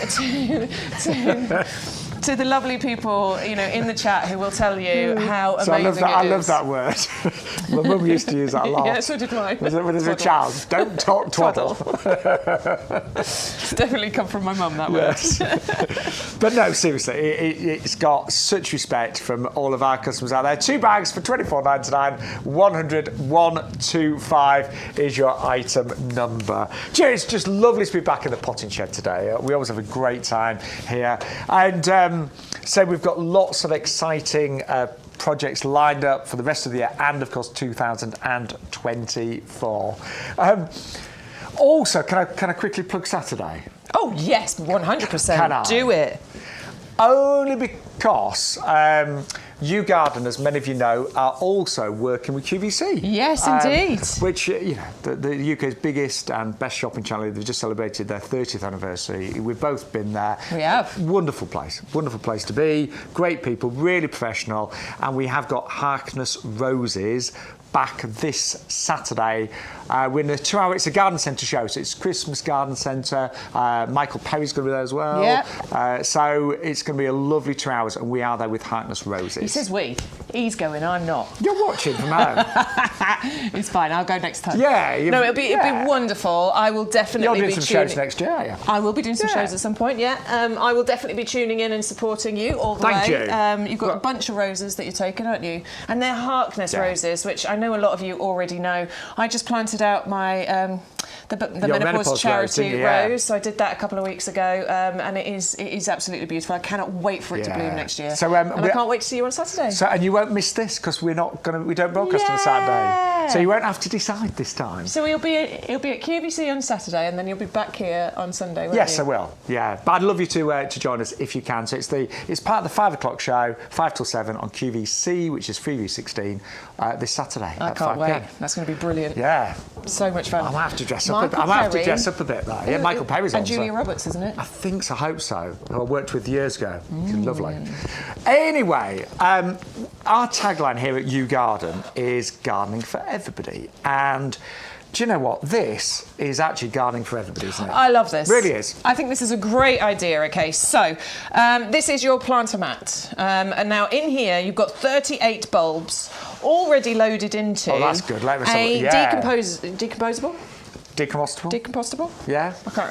to the lovely people, in the chat who will tell you how amazing it is. I love that word. My mum used to use that a lot. Yeah, so did mine. When there's a child, don't talk twaddle. It's definitely come from my mum, that word. But no, seriously, it's got such respect from all of our customers out there. 2 bags for £24.99, 100-125 is your item number. Jerry, it's just lovely to be back in the potting shed today. We always have a great time here. And so we've got lots of exciting projects lined up for the rest of the year and, of course, 2024. Also, can I quickly plug Saturday? Oh, yes, 100%. Can I? Do it. Only because YouGarden, as many of you know, are also working with QVC. Yes, indeed. Which, the UK's biggest and best shopping channel. They've just celebrated their 30th anniversary. We've both been there. We have. Wonderful place to be. Great people, really professional. And we have got Harkness Roses back this Saturday. We're in a 2-hour, it's a garden centre show, so it's Christmas garden centre. Michael Perry's going to be there as well. Yeah. So it's going to be a lovely 2 hours, and we are there with Harkness Roses. He says we. He's going, I'm not. You're watching from home. It's fine, I'll go next time. Yeah. No, it'll be wonderful. I will definitely You're be doing some shows next year, are you? I will be doing some shows at some point, yeah. I will definitely be tuning in and supporting you all the way. Thank you. You've got a bunch of roses that you're taking, haven't you? And they're Harkness roses, which I know a lot of you already know. I just planted out my the menopause charity rose, so I did that a couple of weeks ago, and it is absolutely beautiful. I cannot wait for it to bloom next year. So and I can't wait to see you on Saturday. So and you won't miss this because we don't broadcast on Saturday, so you won't have to decide this time. So he'll be at QVC on Saturday, and then you'll be back here on Sunday. Won't Yes, you? I will. Yeah, but I'd love you to join us if you can. So it's part of the 5 o'clock show, 5 till 7 on QVC, which is Freeview 16, this Saturday. I can't wait. That's going to be brilliant. Yeah, so much fun. I might have to dress up. I might have to dress up a bit though. Yeah, Michael Perry's on. And Julia Roberts, isn't it? I think so. I hope so. Who I worked with years ago. She's lovely. Anyway, our tagline here at YouGarden is gardening for everybody. And do you know what? This is actually gardening for everybody, isn't it? I love this. Really is. I think this is a great idea, okay? So, this is your planter mat. And now in here, you've got 38 bulbs already loaded into that's good. Let me decomposable? Decomposable? Decomposable? Yeah. Okay.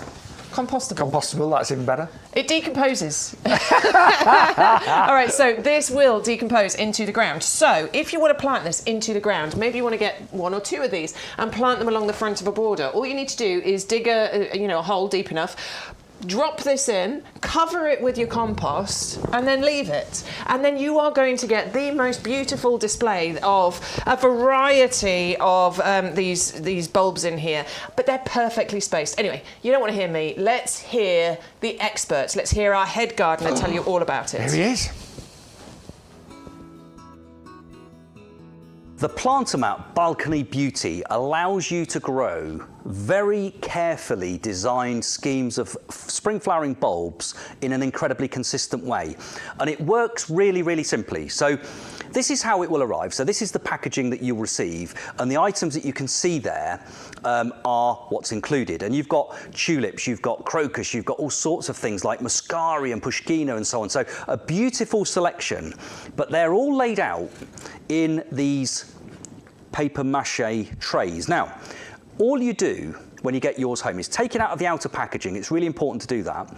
Compostable. Compostable, that's even better. It decomposes. All right, so this will decompose into the ground. So if you want to plant this into the ground, maybe you want to get 1 or 2 of these and plant them along the front of a border. All you need to do is dig a hole deep enough, drop this in, cover it with your compost, and then leave it. And then you are going to get the most beautiful display of a variety of these bulbs in here, but they're perfectly spaced. Anyway, you don't want to hear me. Let's hear the experts. Let's hear our head gardener tell you all about it. There he is. The Planter Mat Balcony Beauty allows you to grow very carefully designed schemes of spring flowering bulbs in an incredibly consistent way. And it works really, really simply. So this is how it will arrive. So this is the packaging that you'll receive, and the items that you can see there are what's included. And you've got tulips, you've got crocus, you've got all sorts of things like muscari and pushkina and so on. So a beautiful selection, but they're all laid out in these paper mache trays. Now, all you do when you get yours home is take it out of the outer packaging. It's really important to do that.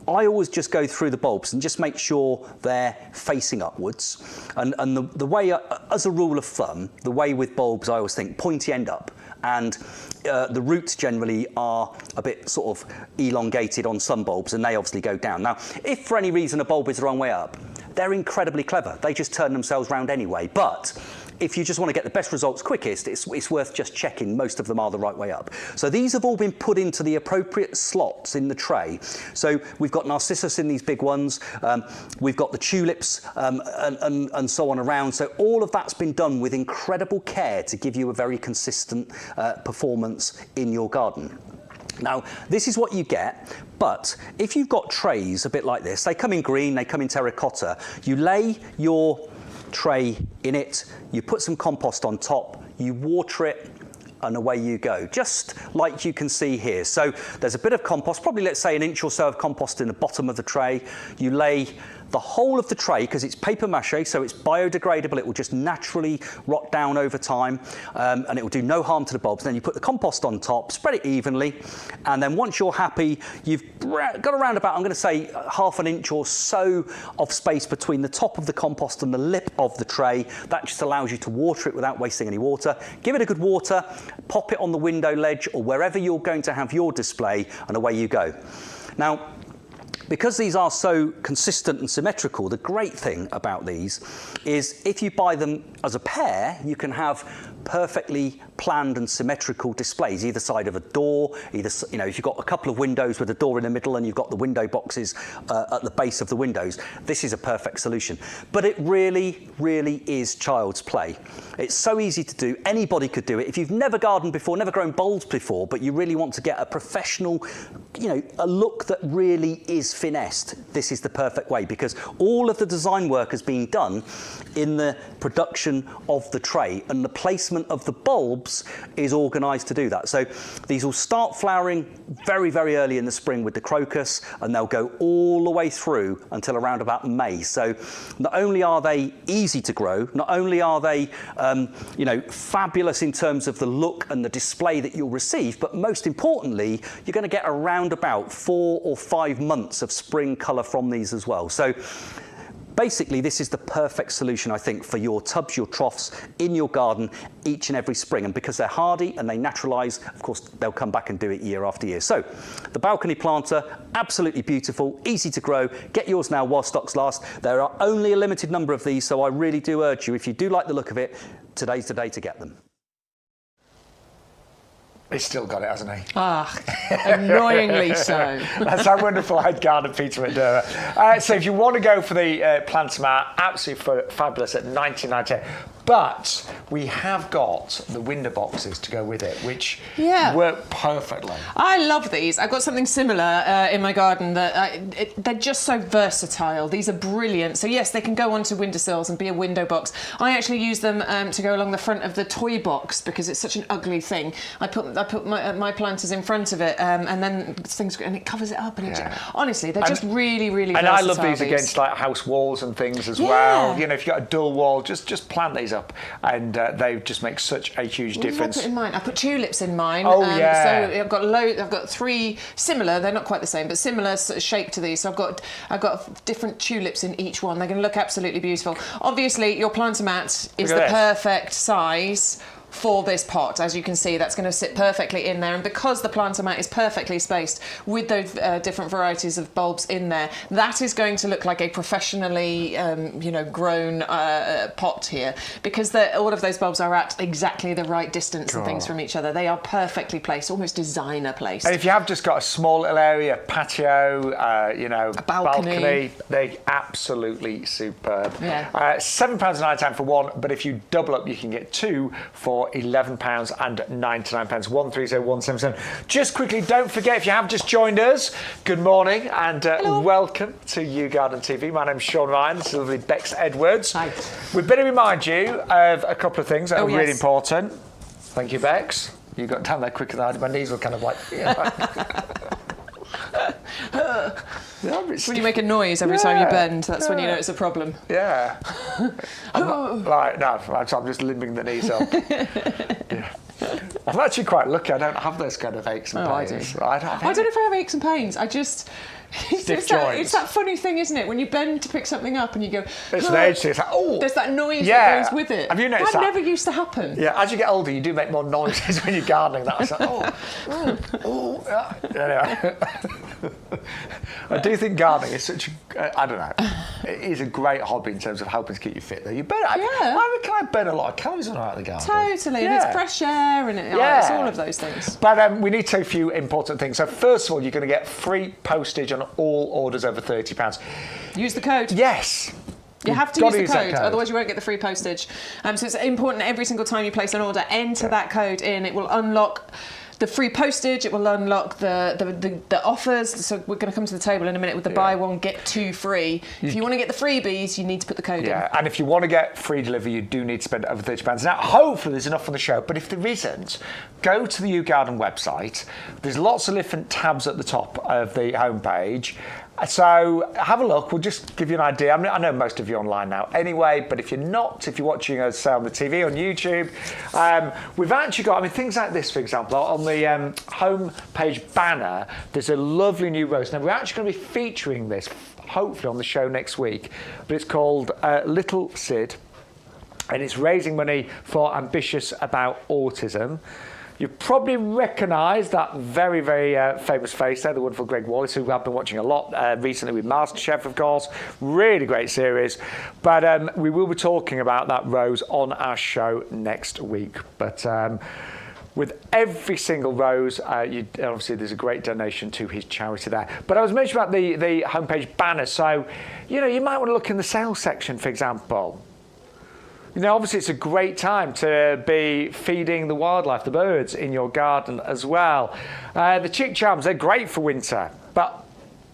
I always just go through the bulbs and just make sure they're facing upwards. And the way, as a rule of thumb, the way with bulbs, I always think pointy end up. And the roots generally are a bit sort of elongated on some bulbs, and they obviously go down. Now, if for any reason a bulb is the wrong way up, they're incredibly clever. They just turn themselves round anyway. But if you just want to get the best results quickest, it's worth just checking most of them are the right way up. So these have all been put into the appropriate slots in the tray. So we've got narcissus in these big ones, we've got the tulips and so on around. So all of that's been done with incredible care to give you a very consistent performance in your garden. Now, this is what you get, but if you've got trays a bit like this, they come in green, they come in terracotta, you lay your tray in it, you put some compost on top, you water it, and away you go, just like you can see here. So there's a bit of compost, probably let's say an inch or so of compost in the bottom of the tray. You lay the whole of the tray, because it's paper mache, so it's biodegradable, it will just naturally rot down over time, and it will do no harm to the bulbs. Then you put the compost on top, spread it evenly, and then once you're happy, you've got around about, I'm going to say, half an inch or so of space between the top of the compost and the lip of the tray. That just allows you to water it without wasting any water. Give it a good water, pop it on the window ledge or wherever you're going to have your display, and away you go. Now, because these are so consistent and symmetrical, the great thing about these is if you buy them as a pair, you can have perfectly planned and symmetrical displays either side of a door. Either, you know, if you've got a couple of windows with a door in the middle and you've got the window boxes at the base of the windows, this is a perfect solution. But it really, really is child's play. It's so easy to do. Anybody could do it. If you've never gardened before, never grown bulbs before, but you really want to get a professional, you know, a look that really is finessed, this is the perfect way, because all of the design work has been done in the production of the tray, and the placement of the bulbs is organised to do that. So these will start flowering very, very early in the spring with the crocus, and they'll go all the way through until around about May. So not only are they easy to grow, not only are they you know, fabulous in terms of the look and the display that you'll receive, but most importantly, you're going to get around about 4 or 5 months of spring colour from these as well. So basically, this is the perfect solution, I think, for your tubs, your troughs, in your garden each and every spring. And because they're hardy and they naturalise, of course, they'll come back and do it year after year. So the balcony planter, absolutely beautiful, easy to grow. Get yours now while stocks last. There are only a limited number of these, so I really do urge you, if you do like the look of it, today's the day to get them. He's still got it, hasn't he? Ah, annoyingly so. That's our wonderful head gardener, Peter McDermott. So if you want to go for the Planter Mat, absolutely fabulous at $19.98. But we have got the window boxes to go with it, which work perfectly. I love these. I've got something similar in my garden that they're just so versatile. These are brilliant. So yes, they can go onto windowsills and be a window box. I actually use them to go along the front of the toy box because it's such an ugly thing. I put my planters in front of it, and then things, and it covers it up. And honestly, they're just really, really versatile. And I love these against like house walls and things as well. You know, if you've got a dull wall, just plant these up, and they just make such a huge difference. I put in mine. I put tulips in mine. Oh yeah. So I've got 3 similar. They're not quite the same, but similar sort of shape to these. So I've got different tulips in each one. They're going to look absolutely beautiful. Obviously, your planter mat is the perfect size for this pot. As you can see, that's going to sit perfectly in there, and because the planter mat is perfectly spaced with those different varieties of bulbs in there, that is going to look like a professionally grown pot here, because all of those bulbs are at exactly the right distance and things from each other. They are perfectly placed, almost designer placed. And if you have just got a small little area, patio, a balcony, they're absolutely superb. Yeah. £7.99 for one, but if you double up, you can get two for £11.99. 130177. Just quickly, don't forget, if you have just joined us, good morning and welcome to YouGarden TV. My name's Shaun Ryan. This is lovely Bex Edwards. Hi. We better remind you of a couple of things that are really important. Thank you, Bex. You got down there quicker than I did. My knees were kind of like... When you make a noise every time you bend, that's when you know it's a problem. Yeah. I'm just limbing the knees up. Yeah. I'm actually quite lucky. I don't have those kind of aches and pains. I don't know if I have aches and pains. I just... It's that funny thing, isn't it? When you bend to pick something up and you go... It's an age thing. It's like, there's that noise that goes with it. Have you noticed that? That never used to happen. Yeah, as you get older, you do make more noises when you're gardening. That's like, Anyway. I do think gardening is such a... I don't know. It is a great hobby in terms of helping to keep you fit. Though you burn... I reckon I burn a lot of calories when I'm out of the garden. Totally, and it's fresh air and it's all of those things. But we need to say a few important things. So first of all, you're going to get free postage on all orders over £30. Use the code. Yes. You have to use the code, otherwise you won't get the free postage. So it's important every single time you place an order, enter that code in. It will unlock the free postage, it will unlock the offers. So we're going to come to the table in a minute with the buy one, get two free. If you want to get the freebies, you need to put the code in. Yeah, and if you want to get free delivery, you do need to spend over £30. Now, hopefully there's enough on the show, but if there isn't, go to the YouGarden website. There's lots of different tabs at the top of the homepage. So have a look. We'll just give you an idea. I know most of you are online now anyway, but if you're not, if you're watching us say, on the TV, on YouTube, we've actually got, things like this, for example, on the home page banner, there's a lovely new rose. Now, we're actually going to be featuring this, hopefully, on the show next week, but it's called Little Sid, and it's raising money for Ambitious About Autism. You probably recognise that very, very famous face there, the wonderful Greg Wallace, who I've been watching a lot recently with MasterChef, of course. Really great series. But we will be talking about that rose on our show next week. But with every single rose, obviously there's a great donation to his charity there. But I was mentioning about the homepage banner. So, you might want to look in the sales section, for example. Obviously it's a great time to be feeding the wildlife, the birds, in your garden as well. The chick charms, they're great for winter, but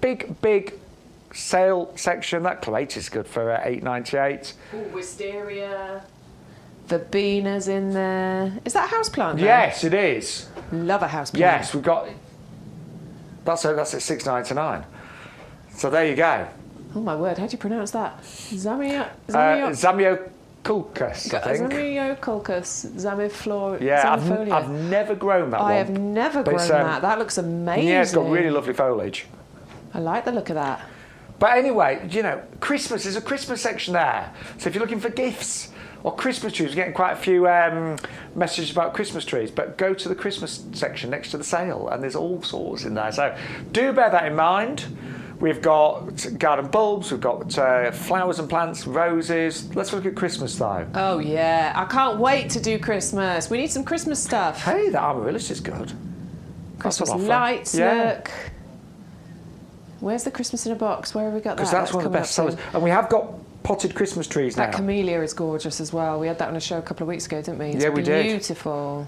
big sale section. That clematis is good for $8.98. Wisteria. Verbana's in there. Is that a houseplant there? Yes, it is. Love a houseplant. Yes, we've got... That's at $6.99. So there you go. Oh my word, how do you pronounce that? Zamioculcas, I think. Zamioculcas, Zamiflora. Yeah, I've never grown that one. I have never grown that. That looks amazing. Yeah, it's got really lovely foliage. I like the look of that. But anyway, Christmas, there's a Christmas section there. So if you're looking for gifts or Christmas trees, we're getting quite a few messages about Christmas trees, but go to the Christmas section next to the sale and there's all sorts in there. So do bear that in mind. We've got garden bulbs, we've got flowers and plants, roses. Let's look at Christmas though. Oh yeah, I can't wait to do Christmas. We need some Christmas stuff. Hey, the amaryllis is good. Christmas lights, look. Where's the Christmas in a box? Where have we got that? Because that's one of the best sellers. And we have got potted Christmas trees now. That camellia is gorgeous as well. We had that on a show a couple of weeks ago, didn't we? It's we did. Beautiful.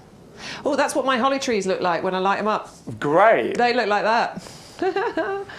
Oh, that's what my holly trees look like when I light them up. Great. They look like that.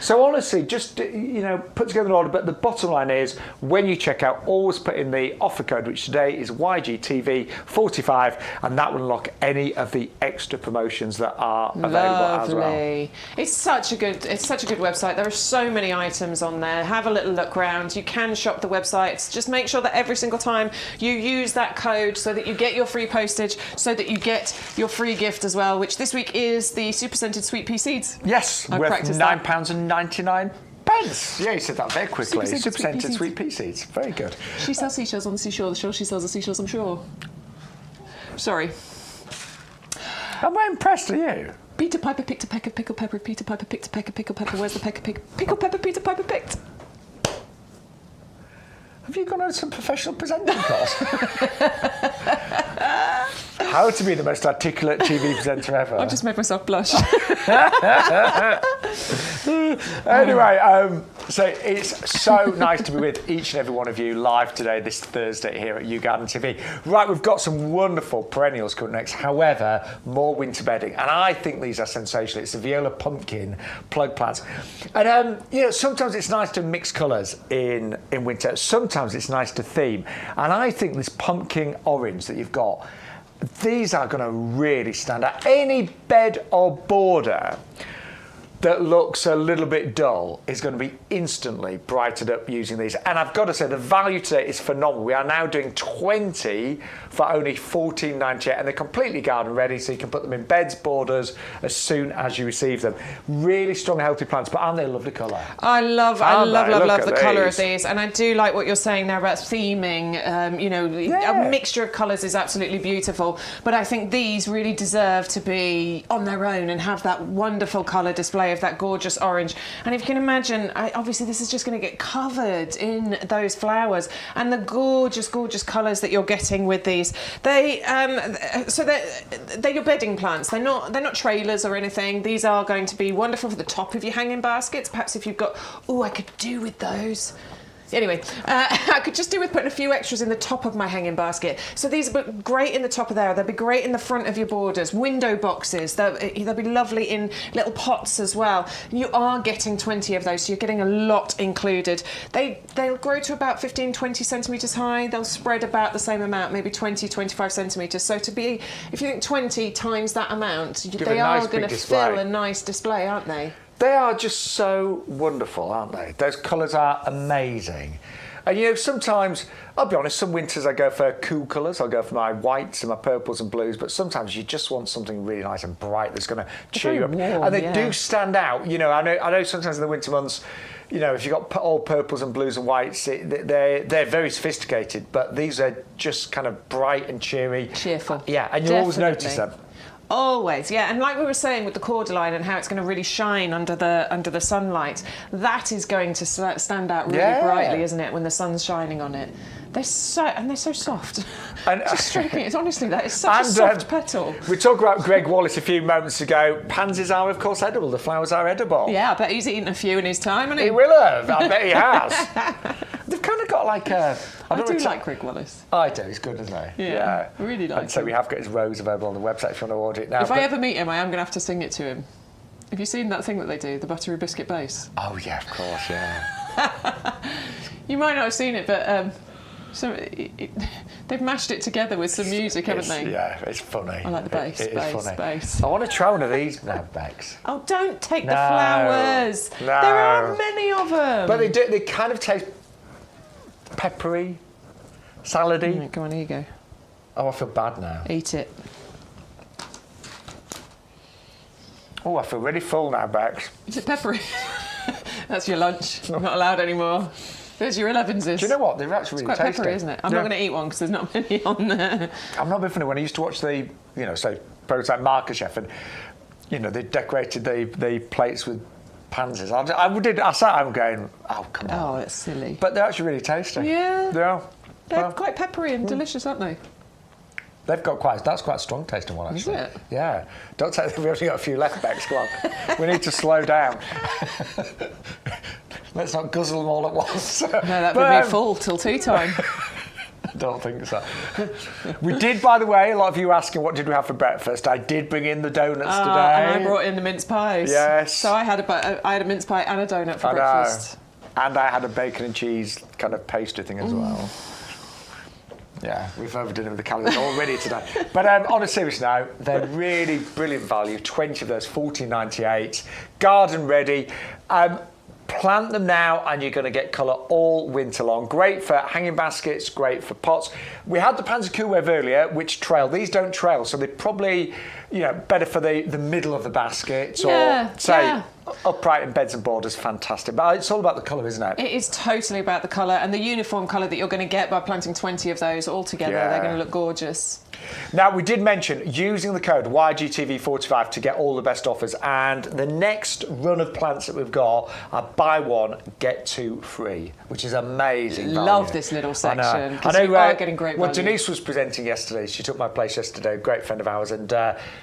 So honestly, just put together an order, but the bottom line is when you check out, always put in the offer code, which today is YGTV45, and that will unlock any of the extra promotions that are available as well. It's such a good website. There are so many items on there. Have a little look around. You can shop the website. Just make sure that every single time you use that code so that you get your free postage, so that you get your free gift as well, which this week is the Super Scented Sweet Pea Seeds. Yes, worth £9.99. Yeah, you said that very quickly. Super Scented Sweet Pea Seeds. Very good. She sells seashells on the seashore. The shore she sells the seashells, I'm sure. Sorry. Am I impressed with you? Peter Piper picked a peck of pickled pepper. Peter Piper picked a peck of pickled pepper. Where's the peck of pickled pepper Peter Piper picked? Have you gone on some professional presenting course? How to be the most articulate TV presenter ever. I've just made myself blush. Anyway, so it's so nice to be with each and every one of you live today, this Thursday here at YouGarden TV. Right, we've got some wonderful perennials coming next. However, more winter bedding, and I think these are sensational. It's the viola pumpkin plug plants, and sometimes it's nice to mix colours in winter. Sometimes it's nice to theme, and I think this pumpkin orange that you've got, these are going to really stand out. Any bed or border that looks a little bit dull is going to be instantly brightened up using these. And I've got to say, the value today is phenomenal. We are now doing 20 for only $14.98, and they're completely garden ready, so you can put them in beds, borders, as soon as you receive them. Really strong, healthy plants, but aren't they a lovely colour? I love the colour of these, and I do like what you're saying there about theming. A mixture of colours is absolutely beautiful, but I think these really deserve to be on their own and have that wonderful colour display of that gorgeous orange. And if you can imagine, obviously this is just going to get covered in those flowers, and the gorgeous colours that you're getting with these. They're your bedding plants. They're not trailers or anything. These are going to be wonderful for the top of your hanging baskets. Perhaps if you've got, I could do with those. Anyway, I could just do with putting a few extras in the top of my hanging basket. So these are great in the top of there. They'll be great in the front of your borders, window boxes. They'll be lovely in little pots as well. You are getting 20 of those, so you're getting a lot included. They'll grow to about 15, 20 centimetres high. They'll spread about the same amount, maybe 20, 25 centimetres. So if you think 20 times that amount, they are going to fill a nice display, aren't they? They are just so wonderful, aren't they? Those colours are amazing. And sometimes, I'll be honest, some winters I go for cool colours. I'll go for my whites and my purples and blues, but sometimes you just want something really nice and bright that's going to cheer you up. Warm, and they do stand out. I know sometimes in the winter months, if you've got all purples and blues and whites, they're very sophisticated, but these are just kind of bright and cheery. Cheerful. Yeah, and you always notice them. Always, yeah, and like we were saying with the cordyline and how it's going to really shine under the sunlight, that is going to stand out really brightly, isn't it? When the sun's shining on it, they're so soft. And just stroking it, honestly, that is such a soft petal. We talked about Greg Wallace a few moments ago. Pansies are, of course, edible. The flowers are edible. Yeah, I bet he's eaten a few in his time, hasn't he? He will have. I bet he has. They've kind of got like a... I do like Greg Wallace. I do. He's good, isn't he? Yeah. I really like him. And so we have got his rose available on the website if you want to order it now. If I ever meet him, I am going to have to sing it to him. Have you seen that thing that they do, the buttery biscuit base? Oh, yeah, of course, yeah. You might not have seen it, but they've mashed it together with some music, haven't they? Yeah, it's funny. I like the bass. It is funny. Bass. I want to try one of these now, Bex. Oh, don't take the flowers. No. There are many of them. But they kind of taste peppery, salady. Go on, here you go. Oh, I feel bad now. Eat it. Oh, I feel really full now, Bex. Is it peppery? That's your lunch. I'm not allowed anymore. There's your 11s. Do you know what? They're actually really tasty. It's quite peppery, isn't it? I'm not going to eat one because there's not many on there. I'm not a bit funny. When I used to watch the, say, programs like MasterChef, and, they decorated the plates with pansies. I sat home going, oh, come on. Oh, it's silly. But they're actually really tasty. Yeah. Yeah. They're quite peppery and delicious, aren't they? That's quite a strong tasting one, actually. Is it? Yeah. Don't take, we've only got a few left, Bex, come on. We need to slow down. Let's not guzzle them all at once. No, that would be full till tea time. I don't think so. We did, by the way, a lot of you asking what did we have for breakfast. I did bring in the donuts today. And I brought in the mince pies. Yes. So I had a mince pie and a donut for breakfast. And I had a bacon and cheese kind of pastry thing as well. Yeah, we've overdone it with the calories already today. But on a serious note, they're really brilliant value. 20 of those, $14.98. Garden ready. Plant them now and you're going to get colour all winter long. Great for hanging baskets, great for pots. We had the Panzer Cool Wave earlier, which trail. These don't trail, so they're probably better for the middle of the basket. Or say upright in beds and borders, fantastic. But it's all about the colour, isn't it? It is totally about the colour and the uniform colour that you're going to get by planting 20 of those all together. Yeah. They're going to look gorgeous. Now, we did mention using the code YGTV45 to get all the best offers, and the next run of plants that we've got are buy one, get two free, which is amazing value. Love this little section, because I you are getting great value. Well, Denise was presenting yesterday. She took my place yesterday, a great friend of ours, and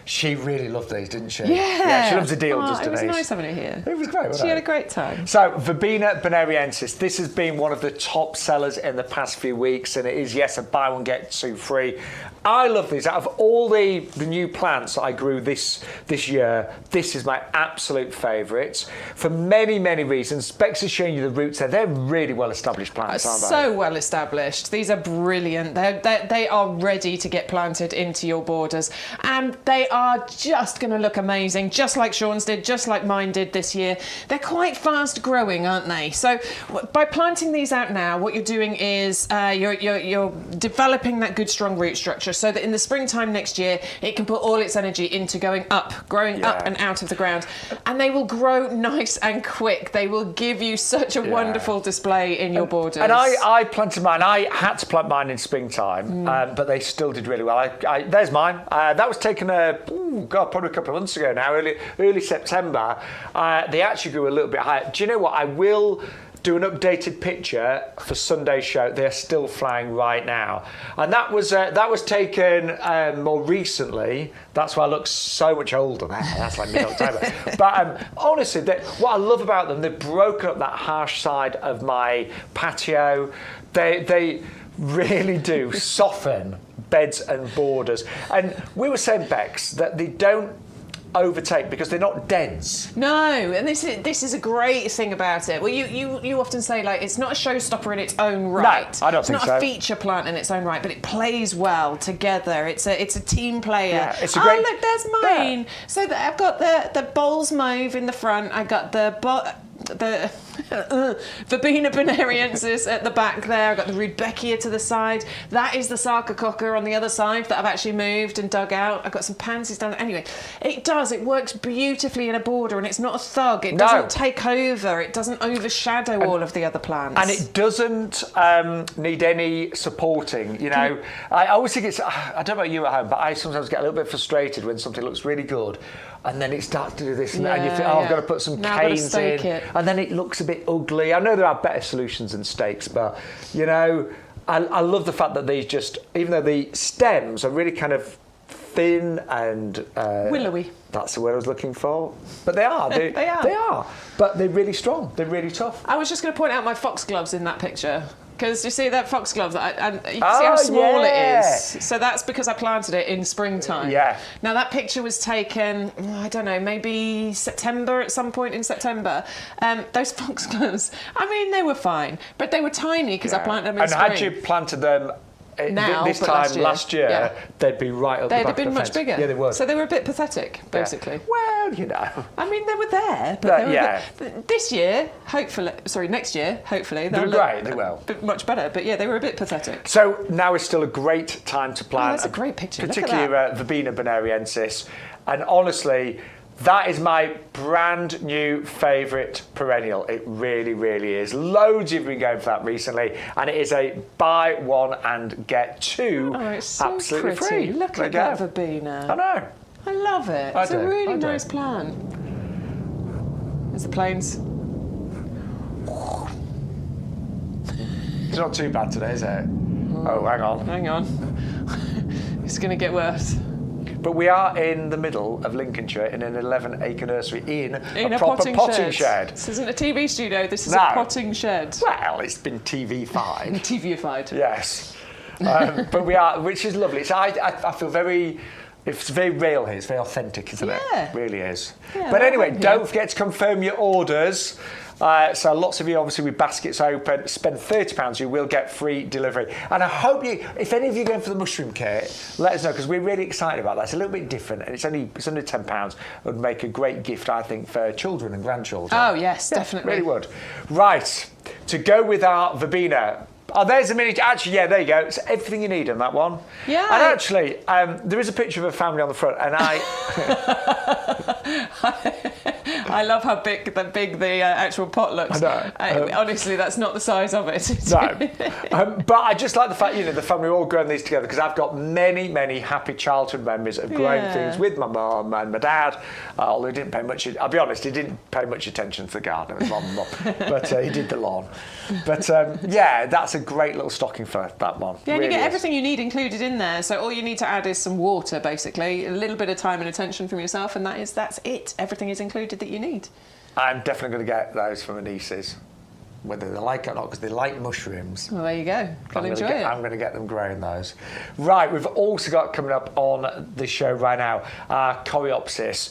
she really loved these, didn't she? Yeah. She loves a deal, does It Denise? was nice having it here. It was great, wasn't She it? had a great time. So, Verbena bonariensis, this has been one of the top sellers in the past few weeks, and it is, yes, a buy one, get two free. I love these. Out of all the new plants that I grew this year, this is my absolute favourite for many, many reasons. Bex is showing you the roots there. They're really well-established plants, aren't they? So well established. These are brilliant. They are ready to get planted into your borders, and they are just going to look amazing, just like Shaun's did, just like mine did this year. They're quite fast growing, aren't they? So by planting these out now, what you're doing is you're developing that good, strong root structure, so that in the springtime next year, it can put all its energy into growing up and out of the ground. And they will grow nice and quick. They will give you such a wonderful display in your borders. And I planted mine. I had to plant mine in springtime, but they still did really well. There's mine. That was taken probably a couple of months ago now, early September. They actually grew a little bit higher. Do you know what? I will do an updated picture for Sunday's show. They're still flying right now, and that was taken more recently. That's why I look so much older now. That's like mid-October. But honestly, what I love about them, they've broken up that harsh side of my patio. They really do soften beds and borders. And we were saying, Bex, that they don't overtake because they're not dense. No, and this is a great thing about it. Well, you often say, like, it's not a showstopper in its own right. No, I don't it's think not so. a feature plant in its own right, but it plays well together. It's a team player. Yeah, it's a great, look, there's mine. Yeah. So I've got the Bowls mauve in the front. I got the Verbena bonariensis at the back there. I've got the Rudbeckia to the side. That is the Sarcococca on the other side that I've actually moved and dug out. I've got some pansies down there. Anyway, it works beautifully in a border, and it's not a thug. It doesn't take over. It doesn't overshadow all of the other plants. And it doesn't need any supporting, you know. I always think I don't know about you at home, but I sometimes get a little bit frustrated when something looks really good, and then it starts to do this, and you think, I've got to put some canes in, and then it looks a bit ugly. I know there are better solutions than stakes, but, you know, I love the fact that these just, even though the stems are really kind of thin and willowy. That's the word I was looking for. But they are. They are. But they're really strong. They're really tough. I was just going to point out my foxgloves in that picture. Because you see that foxglove, and you can see how small it is. So that's because I planted it in springtime. Yeah. Now that picture was taken, I don't know, maybe September, at some point in September. Those foxgloves, I mean, they were fine, but they were tiny because I planted them in spring. And had you planted them this time last year, they'd be right up the back of the fence. They'd have been much bigger. Yeah, they would. So they were a bit pathetic, basically. Yeah. Well, you know. I mean, they were there, but they were this year, next year, hopefully, they'll look great, they will. Much better. But yeah, they were a bit pathetic. So now is still a great time to plant. That's a great picture. Particularly Verbena bonariensis. And honestly, that is my brand new favourite perennial. It really, really is. Loads of you have been going for that recently, and it is a buy one and get two it's so absolutely pretty. free. Look at that verbena. I know. I love it. It's a really nice plant. There's the planes. It's not too bad today, is it? Oh, hang on. Hang on. It's going to get worse. But we are in the middle of Lincolnshire in an 11-acre nursery in a proper potting shed. This isn't a TV studio, this is a potting shed. Well, it's been TV-fied. TV-ified. Yes. But we are, which is lovely. So I feel very... It's very real here. It's very authentic, isn't it? It really is. Yeah, but anyway, don't forget to confirm your orders. So lots of you, obviously, with baskets open, spend £30, you will get free delivery. And I hope if any of you are going for the mushroom kit, let us know, because we're really excited about that. It's a little bit different, and it's under £10. It would make a great gift, I think, for children and grandchildren. Oh, yes, definitely. Really would. Right, to go with our verbena. Oh, there's a miniature. Actually, yeah, there you go. It's everything you need on that one. Yeah. And actually, there is a picture of a family on the front, and I love how big the actual pot looks. I know. Honestly, that's not the size of it. No. But I just like the fact, the family all grown these together, because I've got many, many happy childhood memories of growing things with my mum and my dad. Although he didn't pay much, I'll be honest, he didn't pay much attention to the garden with mum and mum, but he did the lawn. But that's a great little stocking for that one. Yeah, and really you get is. everything you need included in there. So all you need to add is some water, basically, a little bit of time and attention from yourself, and that's it. Everything is included that you need. I'm definitely going to get those for my nieces, whether they like it or not, because they like mushrooms. Well, there you go. Enjoy it. I'm going to get them growing those. Right, we've also got coming up on the show right now, Coreopsis.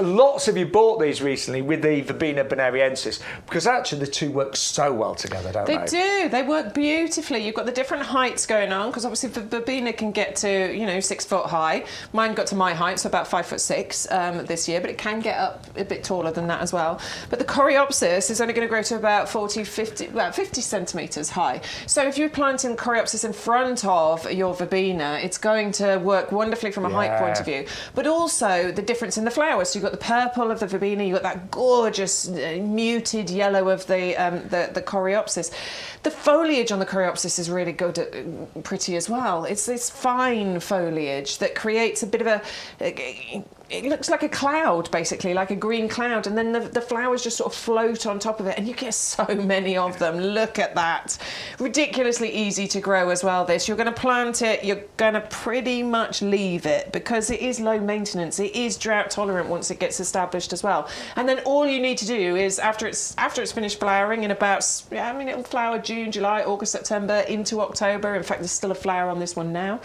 Lots of you bought these recently with the Verbena bonariensis, because actually the two work so well together, don't they? They do. They work beautifully. You've got the different heights going on, because obviously the Verbena can get to 6 foot high. Mine got to my height, so about 5'6" this year, but it can get up a bit taller than that as well. But the Coreopsis is only going to grow to about 50 centimetres high. So if you're planting Coreopsis in front of your Verbena, it's going to work wonderfully from a height point of view. But also the difference in the flowers. So you've got the purple of the Verbena, you've got that gorgeous muted yellow of the Coreopsis. The foliage on the Coreopsis is really good, pretty as well. It's this fine foliage that creates a bit of it looks like a cloud, basically, like a green cloud, and then the flowers just sort of float on top of it, and you get so many of them. Look at that. Ridiculously easy to grow as well, this. You're going to plant it, you're going to pretty much leave it, because it is low maintenance. It is drought tolerant once it gets established as well. And then all you need to do is, after it's finished flowering in about, it'll flower June, July, August, September, into October. In fact, there's still a flower on this one now.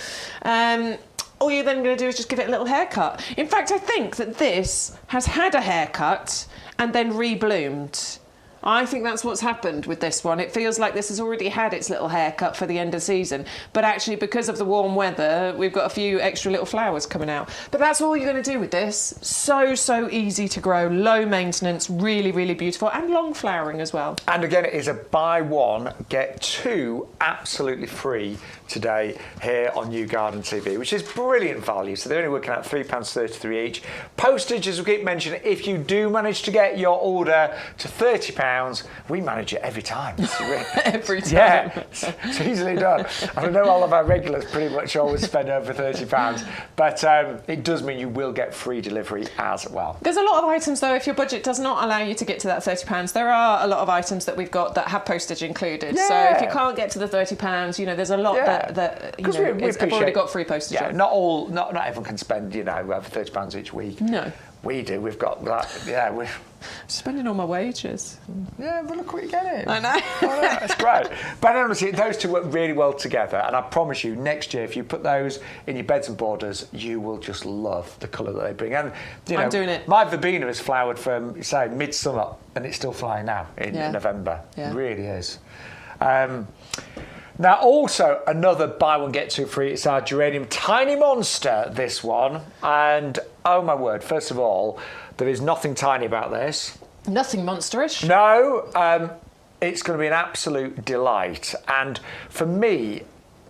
All you're then going to do is just give it a little haircut. In fact, I think that this has had a haircut and then rebloomed. I think that's what's happened with this one. It feels like this has already had its little haircut for the end of season, but actually because of the warm weather, we've got a few extra little flowers coming out. But that's all you're going to do with this. So easy to grow, low maintenance, really, really beautiful, and long flowering as well. And again, it is a buy one, get two absolutely free today here on YouGarden TV, which is brilliant value. So they're only working out £3.33 each. Postage, as we keep mentioning, if you do manage to get your order to £30, we manage it every time. Every time. Yeah, it's easily done. And I know all of our regulars pretty much always spend over £30, but it does mean you will get free delivery as well. There's a lot of items, though, if your budget does not allow you to get to that £30, there are a lot of items that we've got that have postage included. Yeah. So if you can't get to the £30, there's a lot that have already got free postage. Yeah, not everyone can spend, over £30 each week. No. We do. We've got that. Yeah, we're spending all my wages. Yeah, but look what you're getting. I know. That's great. But honestly, those two work really well together, and I promise you, next year, if you put those in your beds and borders, you will just love the colour that they bring. And I'm doing it. My Verbena has flowered from, say, midsummer, and it's still flying now in November. Yeah. It really is. Now, also, another buy one, get two free. It's our geranium tiny monster, this one. And, oh my word, first of all, there is nothing tiny about this. Nothing monsterish. No, it's going to be an absolute delight. And for me,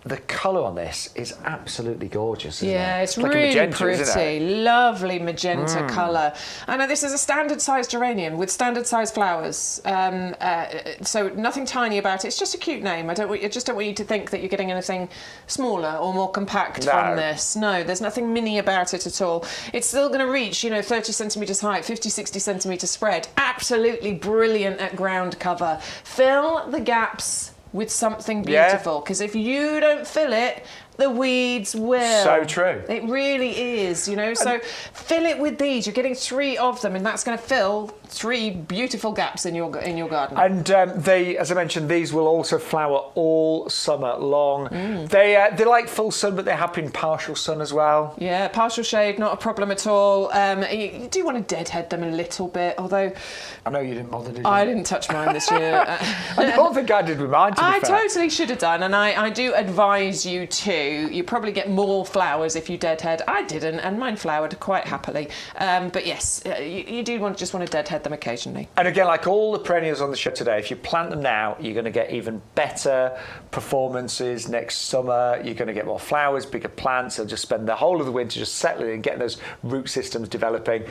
the colour on this is absolutely gorgeous, isn't it? It's like really magenta, pretty. Lovely magenta colour. And this is a standard sized geranium with standard sized flowers. So nothing tiny about it. It's just a cute name. I just don't want you to think that you're getting anything smaller or more compact from this. No, there's nothing mini about it at all. It's still going to reach, 30 centimetres height, 50, 60 centimetres spread. Absolutely brilliant at ground cover. Fill the gaps with something beautiful, because if you don't fill it, the weeds will. So true. It really is, So fill it with these. You're getting 3 of them, and that's going to fill 3 beautiful gaps in your garden. And they, as I mentioned, these will also flower all summer long. They like full sun, but they're happy in partial sun as well. Yeah, partial shade, not a problem at all. You do want to deadhead them a little bit, although I know you didn't bother, did you? I didn't touch mine this year. I don't think I did with mine, to be fair. I totally should have done, and I do advise you to. You probably get more flowers if you deadhead. I didn't, and mine flowered quite happily. But yes, you do just want to deadhead them occasionally. And again, like all the perennials on the show today, if you plant them now, you're going to get even better performances next summer. You're going to get more flowers, bigger plants. They'll just spend the whole of the winter just settling and getting those root systems developing.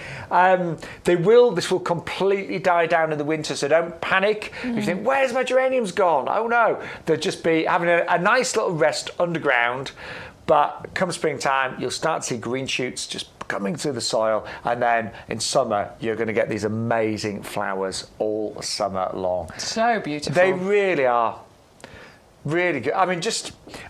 This will completely die down in the winter, so don't panic. If you think, where's my geraniums gone? Oh no, they'll just be having a nice little rest underground. But come springtime, you'll start to see green shoots just coming through the soil, and then in summer you're going to get these amazing flowers all summer long. So beautiful. They really are really good. I mean,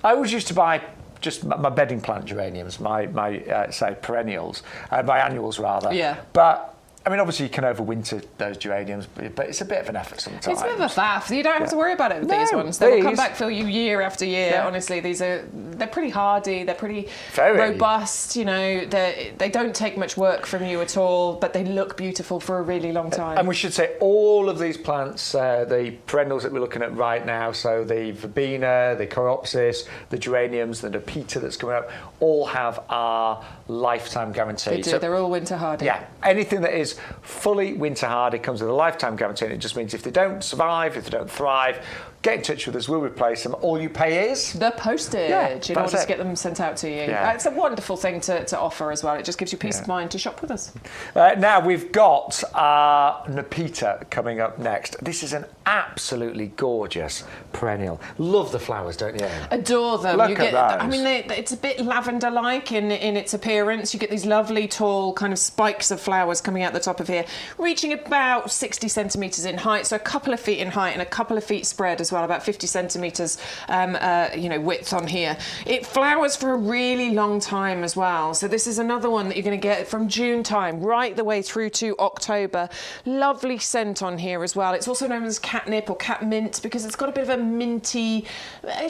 I always used to buy just my bedding plant geraniums, my say perennials, my annuals rather. Yeah. But I mean, obviously you can overwinter those geraniums, but it's a bit of an effort sometimes. It's a bit of a faff. You don't have to worry about it with these ones. They will come back for you year after year. Yeah. Honestly, they're pretty hardy. They're pretty Very robust. You know, they don't take much work from you at all, but they look beautiful for a really long time. And we should say all of these plants, the perennials that we're looking at right now, so the verbena, the coreopsis, the geraniums, the nepeta that's coming up, all have our lifetime guarantee. They do. So, they're all winter hardy. yeah, anything that is fully winter hardy comes with a lifetime guarantee, and it just means if they don't survive, if they don't thrive, get in touch with us, we'll replace them. All you pay is the postage in order to get them sent out to you. Yeah. It's a wonderful thing to offer as well. It just gives you peace of mind to shop with us. Now we've got our nepeta coming up next. This is an absolutely gorgeous perennial. Love the flowers, don't you? Adore them. Look at those. I mean, it's a bit lavender-like in its appearance. You get these lovely tall kind of spikes of flowers coming out the top of here, reaching about 60 centimetres in height, so a couple of feet in height and a couple of feet spread as well, about 50 centimetres width on here. It flowers for a really long time as well. So this is another one that you're going to get from June time right the way through to October. Lovely scent on here as well. It's also known as catnip or catmint because it's got a bit of a minty,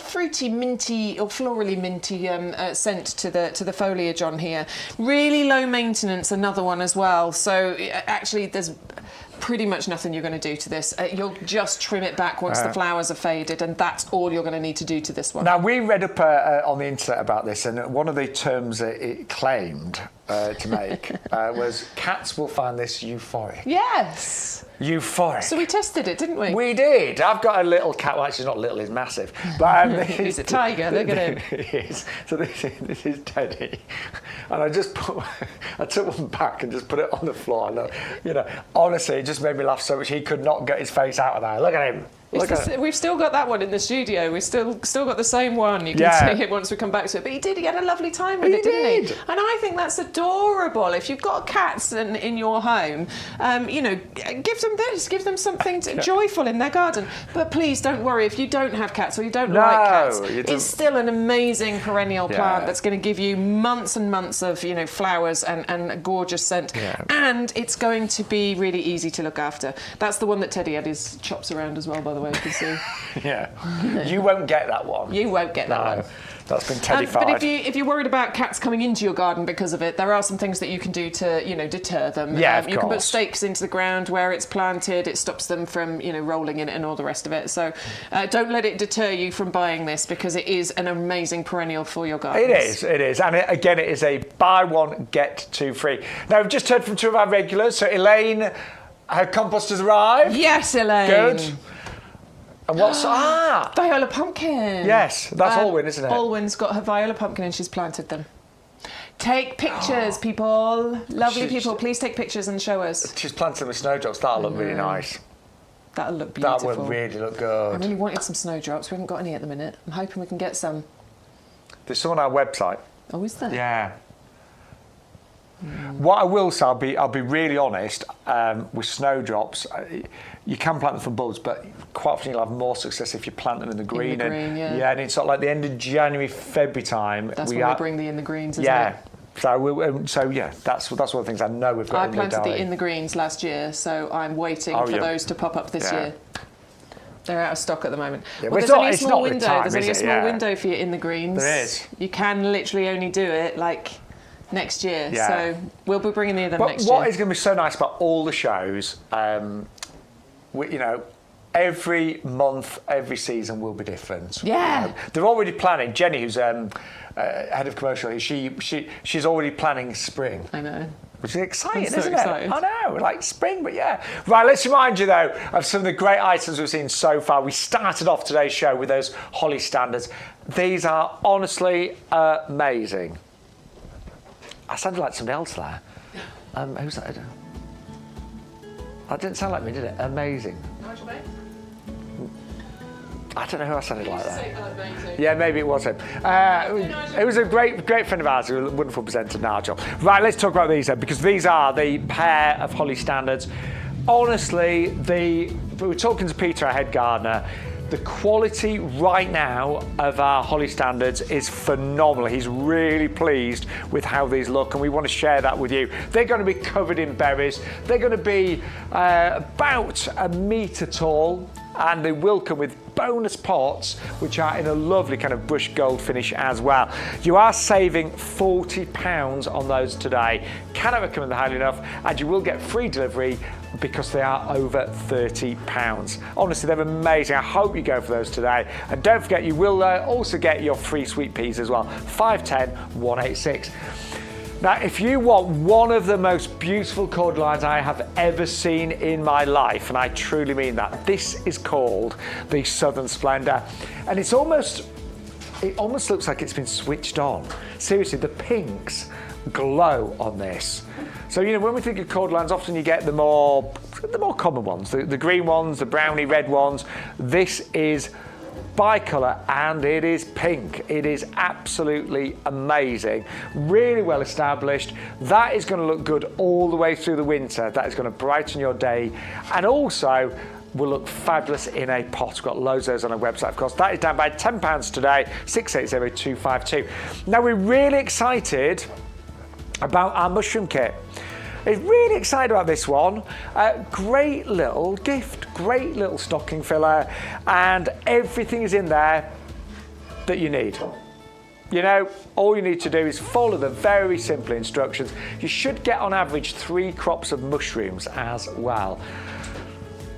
fruity, minty or florally minty scent to the foliage on here. Really low maintenance, another one as well. So actually there's pretty much nothing you're going to do to this. You'll just trim it back once the flowers are faded, and that's all you're going to need to do to this one. Now, we read up on the internet about this, and one of the terms it claimed to make was cats will find this euphoric. Yes. Euphoric. So we tested it, didn't we? We did. I've got a little cat. Well, actually, not little. He's massive. But he's a tiger. Look at him. He is. So this is Teddy, and I took one back and just put it on the floor. Look, honestly, it just made me laugh so much. He could not get his face out of there. Look at him. We've still got that one in the studio. We've still got the same one. You can see it once we come back to it. But he had a lovely time with it, didn't he? And I think that's adorable. If you've got cats in your home, give them this. Give them something joyful in their garden. But please don't worry if you don't have cats or you don't like cats. It's still an amazing perennial plant that's going to give you months and months of flowers and a gorgeous scent. Yeah. And it's going to be really easy to look after. That's the one that Teddy had his chops around as well, by the way. You can see. Yeah, you won't get that one. You won't get that one. That's been Teddy-fied. But if you're worried about cats coming into your garden because of it, there are some things that you can do to deter them. Yeah, of course. You can put stakes into the ground where it's planted. It stops them from rolling in it and all the rest of it. So don't let it deter you from buying this because it is an amazing perennial for your garden. It is, and again, it is a buy one get two free. Now we've just heard from two of our regulars. So Elaine, her compost has arrived. Yes, Elaine. Good. And what's Viola pumpkin. Yes, that's Alwyn, isn't it? Alwyn's got her Viola pumpkin and she's planted them. Take pictures, people. Lovely people. Please take pictures and show us. She's planted them with snowdrops. That'll look really nice. That'll look beautiful. That would really look good. I really wanted some snowdrops. We haven't got any at the minute. I'm hoping we can get some. There's some on our website. Oh, is there? Yeah. What I will say, I'll be really honest, with snowdrops, you can plant them from bulbs, but quite often you'll have more success if you plant them in the green. And it's sort of like the end of January, February time. That's when we bring the in the greens, isn't it? Yeah. That's one of the things I know we've got in the diary. I planted the in the greens last year, so I'm waiting for those to pop up this year. They're out of stock at the moment. Yeah, well, there's only a small window. There's only a small window for you in the greens. There is. You can literally only do it next year. Yeah. So we'll be bringing them next year. What is going to be so nice about all the shows, every month, every season will be different. Yeah. They're already planning. Jenny, who's head of commercial, she's already planning spring. I know. Which is exciting, I'm so isn't excited. it? I know, like spring, but yeah. Right, let's remind you though of some of the great items we've seen so far. We started off today's show with those holly standards. These are honestly amazing. I sounded like somebody else there. Who's that? That didn't sound like me, did it? Amazing. Nigel Bay? I don't know who I sounded like that. Say amazing. Yeah, maybe it was him. It was a great friend of ours, a wonderful presenter, Nigel. Right, let's talk about these then, because these are the pair of holly standards. Honestly, we were talking to Peter, our head gardener. The quality right now of our holly standards is phenomenal. He's really pleased with how these look, and we want to share that with you. They're going to be covered in berries. They're going to be about a metre tall, and they will come with bonus pots, which are in a lovely kind of brushed gold finish as well. You are saving £40 on those today. Cannot recommend them highly enough, and you will get free delivery because they are over £30. Honestly, they're amazing. I hope you go for those today. And don't forget, you will also get your free sweet peas as well. 510 186. Now, if you want one of the most beautiful cordylines I have ever seen in my life, and I truly mean that, this is called the Southern Splendor. And it almost looks like it's been switched on. Seriously, the pinks glow on this. So, you know, when we think of cordylines, often you get the more common ones, the green ones, the browny red ones. This is bicolour and it is pink. It is absolutely amazing. Really well established. That is going to look good all the way through the winter. That is going to brighten your day, and also will look fabulous in a pot. We've got loads of those on our website, of course. That is down by £10 today, 680252. Now, we're really excited about our mushroom kit. Really excited about this one. Great little gift, great little stocking filler, and everything is in there that you need. You know, all you need to do is follow the very simple instructions. You should get on average 3 crops of mushrooms as well.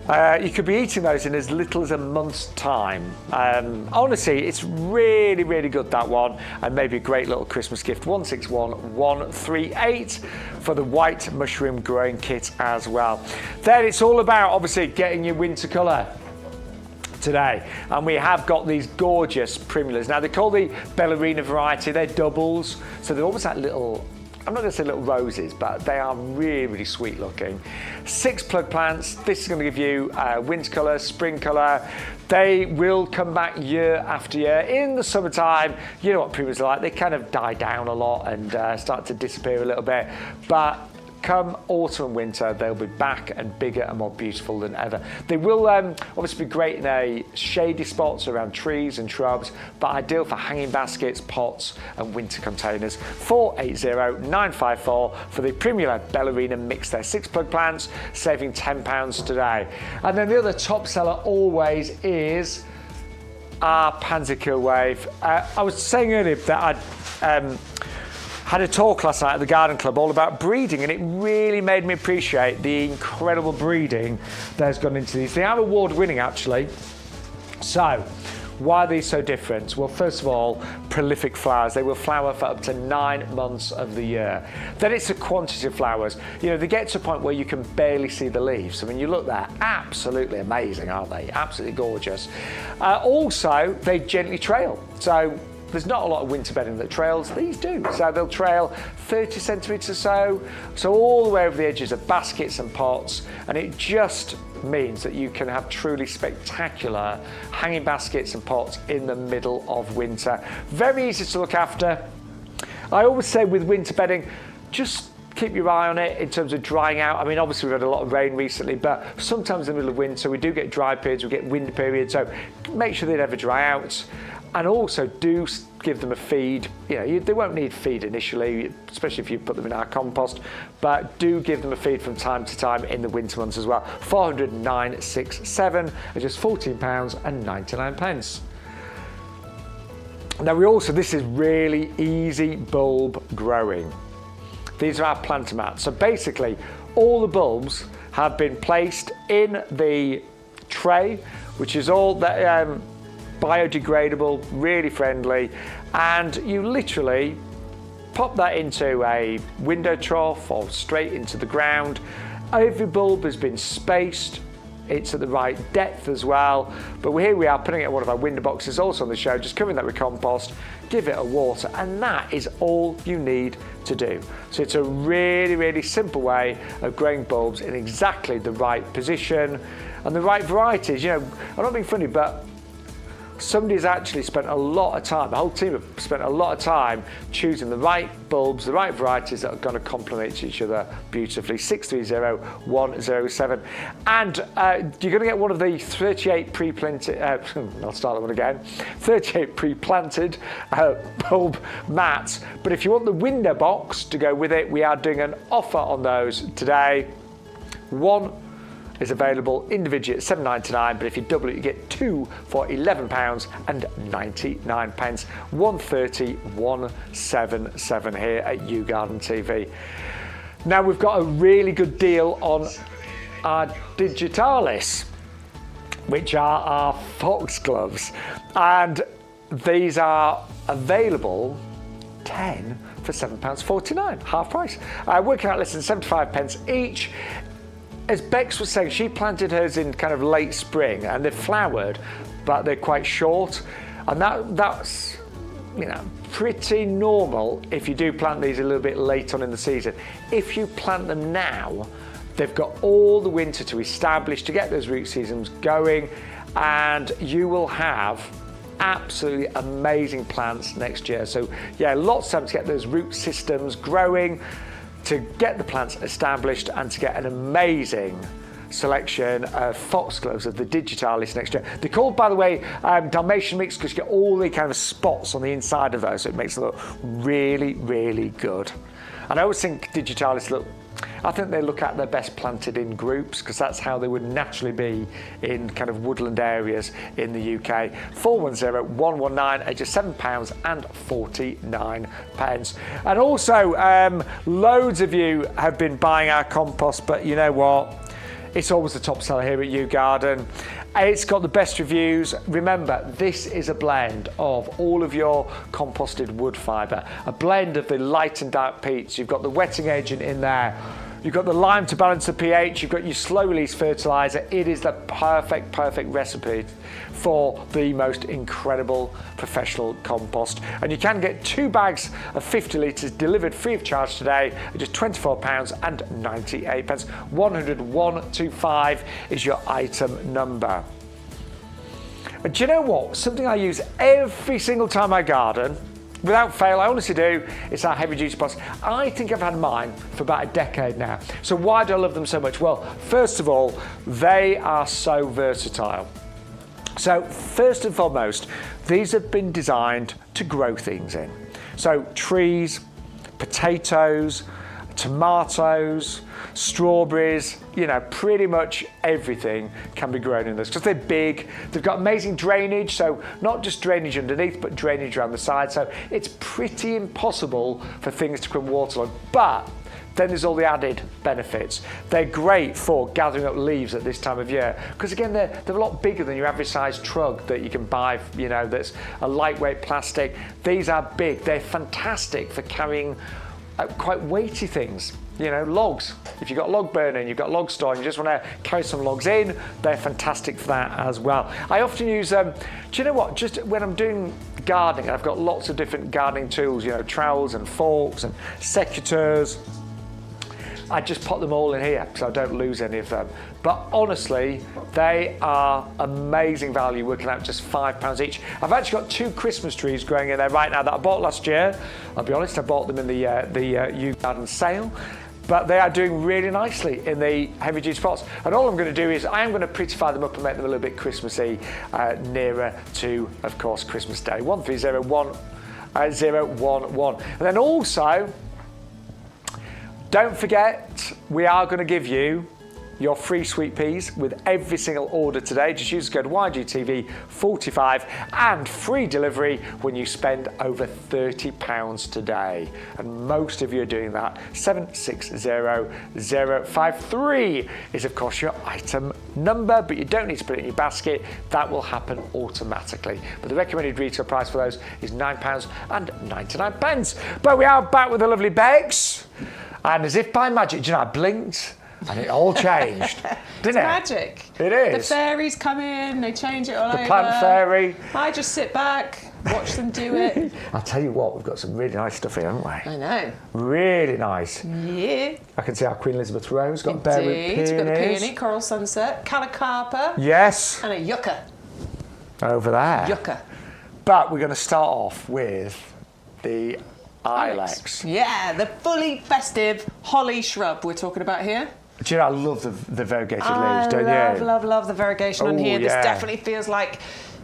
You could be eating those in as little as a month's time. Honestly, it's really, really good, that one, and maybe a great little Christmas gift. 161138 for the white mushroom growing kit as well. Then it's all about, obviously, getting your winter colour today, and we have got these gorgeous primulas. Now, they're called the ballerina variety. They're doubles, so they're almost like little, I'm not going to say little roses, but they are really, really sweet looking. 6 plug plants. This is going to give you winter colour, spring colour. They will come back year after year. In the summertime, you know what primulas are like. They kind of die down a lot and start to disappear a little bit. But come autumn and winter, they'll be back and bigger and more beautiful than ever. They will obviously be great in a shady spots around trees and shrubs, but ideal for hanging baskets, pots and winter containers. 480954 for the Primula Ballerina Mix. There 6 plug plants, saving £10 today. And then the other top seller always is our Pansy Kill Wave. I was saying earlier that I'd had a talk last night at the Garden Club all about breeding, and it really made me appreciate the incredible breeding that's gone into these. They are award-winning, actually. So, why are these so different? Well, first of all, prolific flowers. They will flower for up to 9 months of the year. Then it's the quantity of flowers. You know, they get to a point where you can barely see the leaves. I mean, you look there, absolutely amazing, aren't they? Absolutely gorgeous. Also, they gently trail. So, there's not a lot of winter bedding that trails. These do. So they'll trail 30 centimetres or so all the way over the edges of baskets and pots, and it just means that you can have truly spectacular hanging baskets and pots in the middle of winter. Very easy to look after. I always say with winter bedding, just keep your eye on it in terms of drying out. I mean, obviously we've had a lot of rain recently, but sometimes in the middle of winter we do get dry periods, we get wind periods, so make sure they never dry out. And also do give them a feed. You know, they won't need feed initially, especially if you put them in our compost, but do give them a feed from time to time in the winter months as well. 40967 at just £14.99. Now this is really easy bulb growing. These are our planter mats. So basically, all the bulbs have been placed in the tray, which is all that biodegradable, really friendly, and you literally pop that into a window trough or straight into the ground. Every bulb has been spaced. It's at the right depth as well. But here we are putting it in one of our window boxes, also on the show, just covering that with compost, give it a water, and that is all you need to do. So it's a really, really simple way of growing bulbs in exactly the right position and the right varieties. You know, I'm not being funny, but somebody's actually spent a lot of time, the whole team have spent a lot of time choosing the right bulbs, the right varieties that are going to complement each other beautifully. 630107. And you're going to get one of the 38 pre-planted, I'll start that one again, 38 pre-planted bulb mats. But if you want the window box to go with it, we are doing an offer on those today. One is available individually at £7.99, but if you double it, you get two for £11.99. 130,177 here at YouGarden TV. Now we've got a really good deal on our Digitalis, which are our foxgloves, and these are available 10 for £7.49, half price. Working out less than 75 pence each. As Bex was saying, she planted hers in kind of late spring and they've flowered, but they're quite short. And that's, you know, pretty normal if you do plant these a little bit late on in the season. If you plant them now, they've got all the winter to establish, to get those root systems going, and you will have absolutely amazing plants next year. So yeah, lots of time to get those root systems growing, to get the plants established, and to get an amazing selection of foxgloves of the Digitalis next year. They're called, by the way, Dalmatian mix, because you get all the kind of spots on the inside of those, so it makes them look really, really good. And I always think Digitalis I think they look at their best planted in groups, because that's how they would naturally be in kind of woodland areas in the UK. 410119 at just £7.49. And also, loads of you have been buying our compost, but you know what? It's always the top seller here at YouGarden. It's got the best reviews. Remember, this is a blend of all of your composted wood fibre, a blend of the light and dark peats. You've got the wetting agent in there. You've got the lime to balance the pH. You've got your slow release fertilizer. It is the perfect recipe for the most incredible professional compost. And you can get 2 bags of 50 litres delivered free of charge today at just £24.98. 100125 is your item number. And do you know what? Something I use every single time I garden, without fail, I honestly do, it's our heavy duty pots. I think I've had mine for about a decade now. So why do I love them so much? Well, first of all, they are so versatile. So first and foremost, these have been designed to grow things in. So trees, potatoes, tomatoes, strawberries, you know, pretty much everything can be grown in this, because they're big. They've got amazing drainage, so not just drainage underneath, but drainage around the side. So it's pretty impossible for things to become waterlogged. But then there's all the added benefits. They're great for gathering up leaves at this time of year, because again, they're a lot bigger than your average size trug that you can buy, you know, that's a lightweight plastic. These are big. They're fantastic for carrying quite weighty things, you know, logs. If you've got log burning, you've got log store, and you just want to carry some logs in, they're fantastic for that as well. I often use, do you know what, just when I'm doing gardening, I've got lots of different gardening tools, you know, trowels and forks and secateurs. I just put them all in here so I don't lose any of them. But honestly, they are amazing value, working out just £5 each. I've actually got 2 Christmas trees growing in there right now that I bought last year. I'll be honest, I bought them in the YouGarden sale. But they are doing really nicely in the heavy duty pots. And all I'm going to do is I am going to prettify them up and make them a little bit Christmassy, nearer to, of course, Christmas Day. 130111. And then also, don't forget, we are going to give you your free sweet peas with every single order today. Just use the code YGTV45 and free delivery when you spend over £30 today. And most of you are doing that. 760053 is of course your item number, but you don't need to put it in your basket. That will happen automatically. But the recommended retail price for those is £9.99. But we are back with the lovely Begs. And as if by magic, do you know, I blinked and it all changed, didn't it? Magic. It is. The fairies come in, they change it all over. The plant fairy. I just sit back, watch them do it. I'll tell you what, we've got some really nice stuff here, haven't we? I know. Really nice. Yeah. I can see our Queen Elizabeth Rose got berry peonies. We've got the peony, coral sunset, calacarpa. Yes. And a yucca. Over there. Yucca. But we're going to start off with the Ilex. Yeah, the fully festive holly shrub we're talking about here. Do you know, I love the variegated leaves, don't you? love the variegation on here. Yeah. This definitely feels like,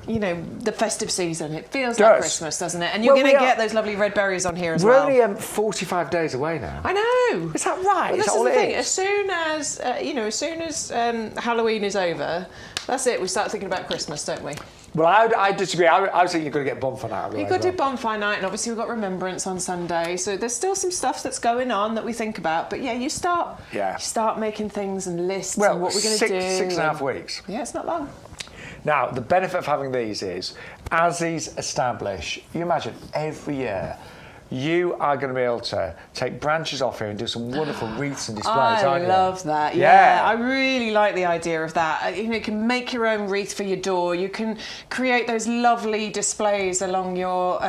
you know, the festive season. It feels like Christmas, doesn't it? And you're going to get those lovely red berries on here as well. We're only 45 days away now. I know. Is that right? Well, Is this that all is the it thing. is? As soon as Halloween is over, that's it. We start thinking about Christmas, don't we? Well, I disagree. I was thinking you've got to get bonfire night. You've got to do bonfire night, and obviously we've got Remembrance on Sunday. So there's still some stuff that's going on that we think about. But yeah, you start making things and lists and what we're going to do. 6.5 weeks. Yeah, it's not long. Now, the benefit of having these is, as these establish, you imagine every year, you are going to be able to take branches off here and do some wonderful wreaths and displays, aren't you? I love that. Yeah, I really like the idea of that. You know, you can make your own wreath for your door. You can create those lovely displays along your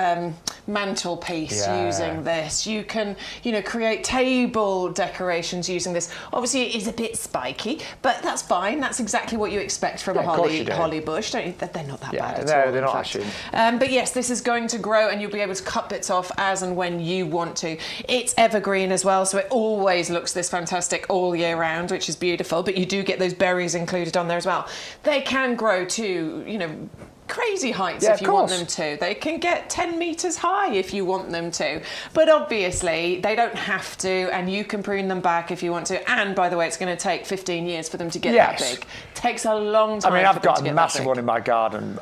mantelpiece using this. You can, you know, create table decorations using this. Obviously, it is a bit spiky, but that's fine. That's exactly what you expect from a holly bush, don't you? They're not that bad at all. No, they're not actually. But yes, this is going to grow, and you'll be able to cut bits off as and when you want to. It's evergreen as well, so it always looks this fantastic all year round, which is beautiful, but you do get those berries included on there as well. They can grow to, you know, crazy heights if you want them to. They can get 10 metres high if you want them to. But obviously, they don't have to, and you can prune them back if you want to. And by the way, it's going to take 15 years for them to get that big. Takes a long time. I mean, I've got a massive one in my garden.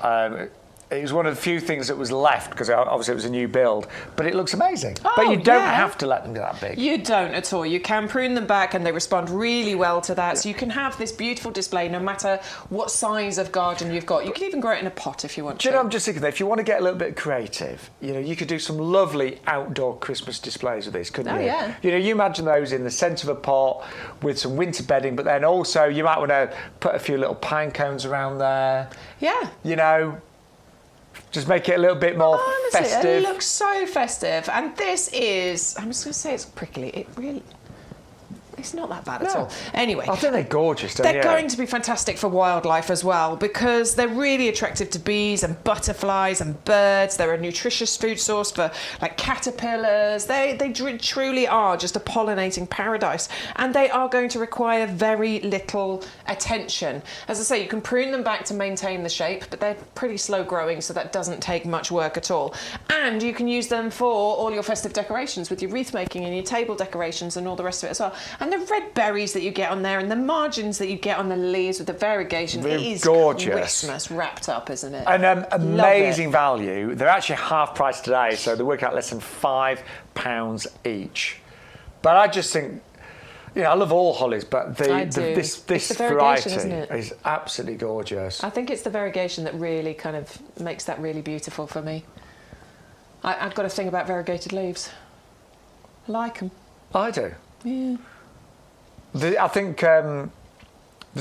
It was one of the few things that was left because obviously it was a new build, but it looks amazing. But you don't have to let them get that big. You don't at all. You can prune them back and they respond really well to that. So you can have this beautiful display no matter what size of garden you've got. You can even grow it in a pot if you want to. Do you know, I'm just thinking that if you want to get a little bit creative, you know, you could do some lovely outdoor Christmas displays with this, couldn't you? Yeah. You know, you imagine those in the centre of a pot with some winter bedding, but then also you might want to put a few little pine cones around there. Yeah. You know, just make it a little bit more festive. It looks so festive. And this is, I'm just going to say it's prickly. It's not that bad at all. Anyway. I think they're gorgeous, don't They're going to be fantastic for wildlife as well because they're really attractive to bees and butterflies and birds. They're a nutritious food source for like caterpillars. They truly are just a pollinating paradise, and they are going to require very little attention. As I say, you can prune them back to maintain the shape, but they're pretty slow growing, so that doesn't take much work at all. And you can use them for all your festive decorations with your wreath making and your table decorations and all the rest of it as well. And the red berries that you get on there and the margins that you get on the leaves with the variegation, it is gorgeous. Christmas wrapped up, isn't it? And amazing value. They're actually half price today, so they work out less than £5 each. But I just think, you know, I love all hollies, but this variety is absolutely gorgeous. I think it's the variegation that really kind of makes that really beautiful for me. I've got a thing about variegated leaves. I like them. I do. Yeah. I think the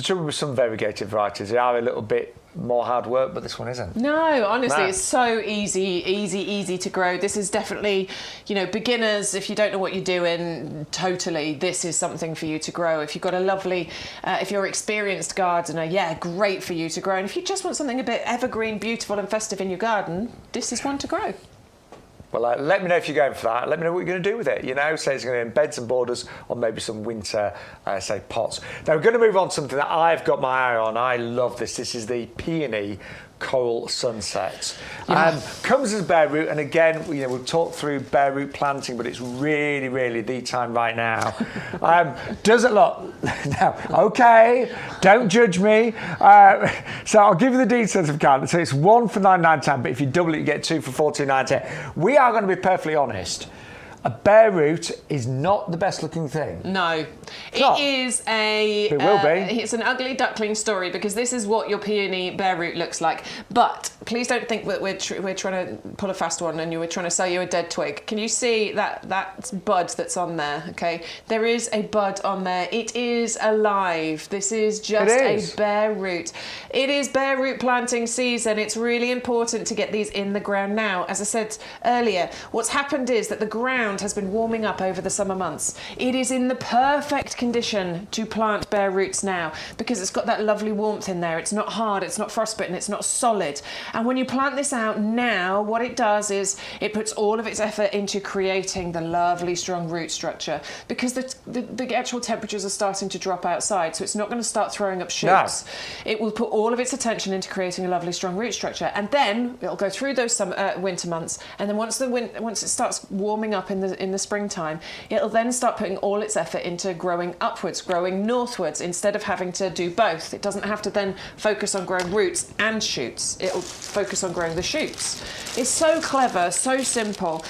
trouble with some variegated varieties, they are a little bit more hard work, but this one isn't. No, honestly, it's so easy to grow. This is definitely, you know, beginners, if you don't know what you're doing, totally, this is something for you to grow. If you've got a lovely, if you're an experienced gardener, great for you to grow. And if you just want something a bit evergreen, beautiful and festive in your garden, this is one to grow. Well, let me know if you're going for that. Let me know what you're going to do with it. You know, say it's going to be in beds and borders or maybe some winter, pots. Now, we're going to move on to something that I've got my eye on. I love this. This is the peony Coral Sunset. Comes as bare root, and again, we've talked through bare root planting, but it's really, really the time right now. Doesn't look now. Okay, don't judge me. So I'll give you the details if I can. So it's 1 for £9.9, but if you double it, you get 2 for £14.90. We are going to be perfectly honest. A bare root is not the best looking thing. No. It is a... It will be. It's an ugly duckling story, because this is what your peony bare root looks like. But please don't think that we're trying to pull a fast one and we're trying to sell you a dead twig. Can you see that bud that's on there? Okay. There is a bud on there. It is alive. This is just a bare root. It is bare root planting season. It's really important to get these in the ground now. As I said earlier, what's happened is that the ground has been warming up over the summer months. It is in the perfect condition to plant bare roots now, because it's got that lovely warmth in there. It's not hard, it's not frostbitten, it's not solid. And when you plant this out now, what it does is it puts all of its effort into creating the lovely strong root structure, because the actual temperatures are starting to drop outside, so it's not going to start throwing up shoots. No. It will put all of its attention into creating a lovely strong root structure, and then it'll go through those winter months, and then once it starts warming up in the springtime, it'll then start putting all its effort into growing upwards, growing northwards, instead of having to do both. It doesn't have to then focus on growing roots and shoots. It'll focus on growing the shoots. It's so clever, so simple.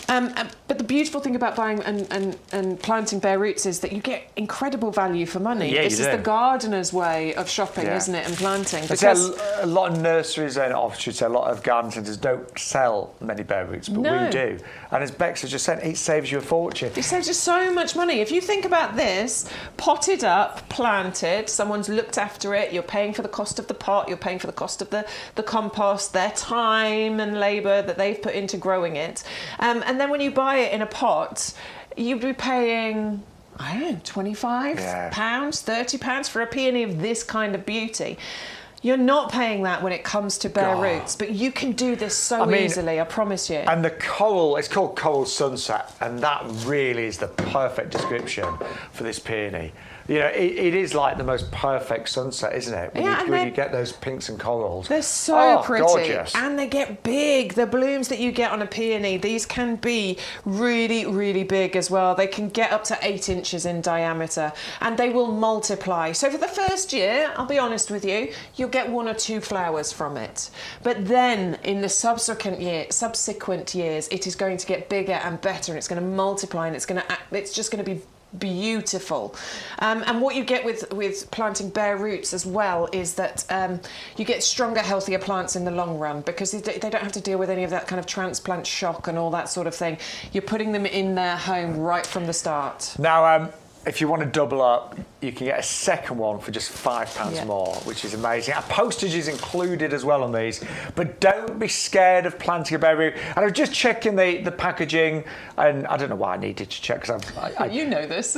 But the beautiful thing about buying and planting bare roots is that you get incredible value for money. Yeah, this is the gardener's way of shopping, isn't it, and planting. Because a lot of nurseries and offshoots, a lot of garden centres don't sell many bare roots, but we do. And as Bex has just said, it saves you a fortune. It saves you so much money. If you think about this, potted up, planted, someone's looked after it, you're paying for the cost of the pot, you're paying for the cost of the compost, their time and labour that they've put into growing it. And then when you buy it in a pot, you'd be paying, I don't know, £25, £30 for a peony of this kind of beauty. You're not paying that when it comes to bare roots, but you can do this so easily, I promise you. And the coral, it's called Coral Sunset, and that really is the perfect description for this peony. It is like the most perfect sunset, isn't it? When you get those pinks and corals. They're so pretty. Gorgeous. And they get big. The blooms that you get on a peony, these can be really, really big as well. They can get up to 8 inches in diameter, and they will multiply. So for the first year, I'll be honest with you, you'll get 1 or 2 flowers from it. But then in the subsequent years, it is going to get bigger and better, and it's going to multiply, and it's just going to be beautiful. And what you get with planting bare roots as well is that you get stronger, healthier plants in the long run, because they don't have to deal with any of that kind of transplant shock and all that sort of thing. You're putting them in their home right from the start. Now, if you want to double up, you can get a second one for just £5 more, which is amazing. And postage is included as well on these. But don't be scared of planting a bare root. And I was just checking the packaging, and I don't know why I needed to check, because you know this.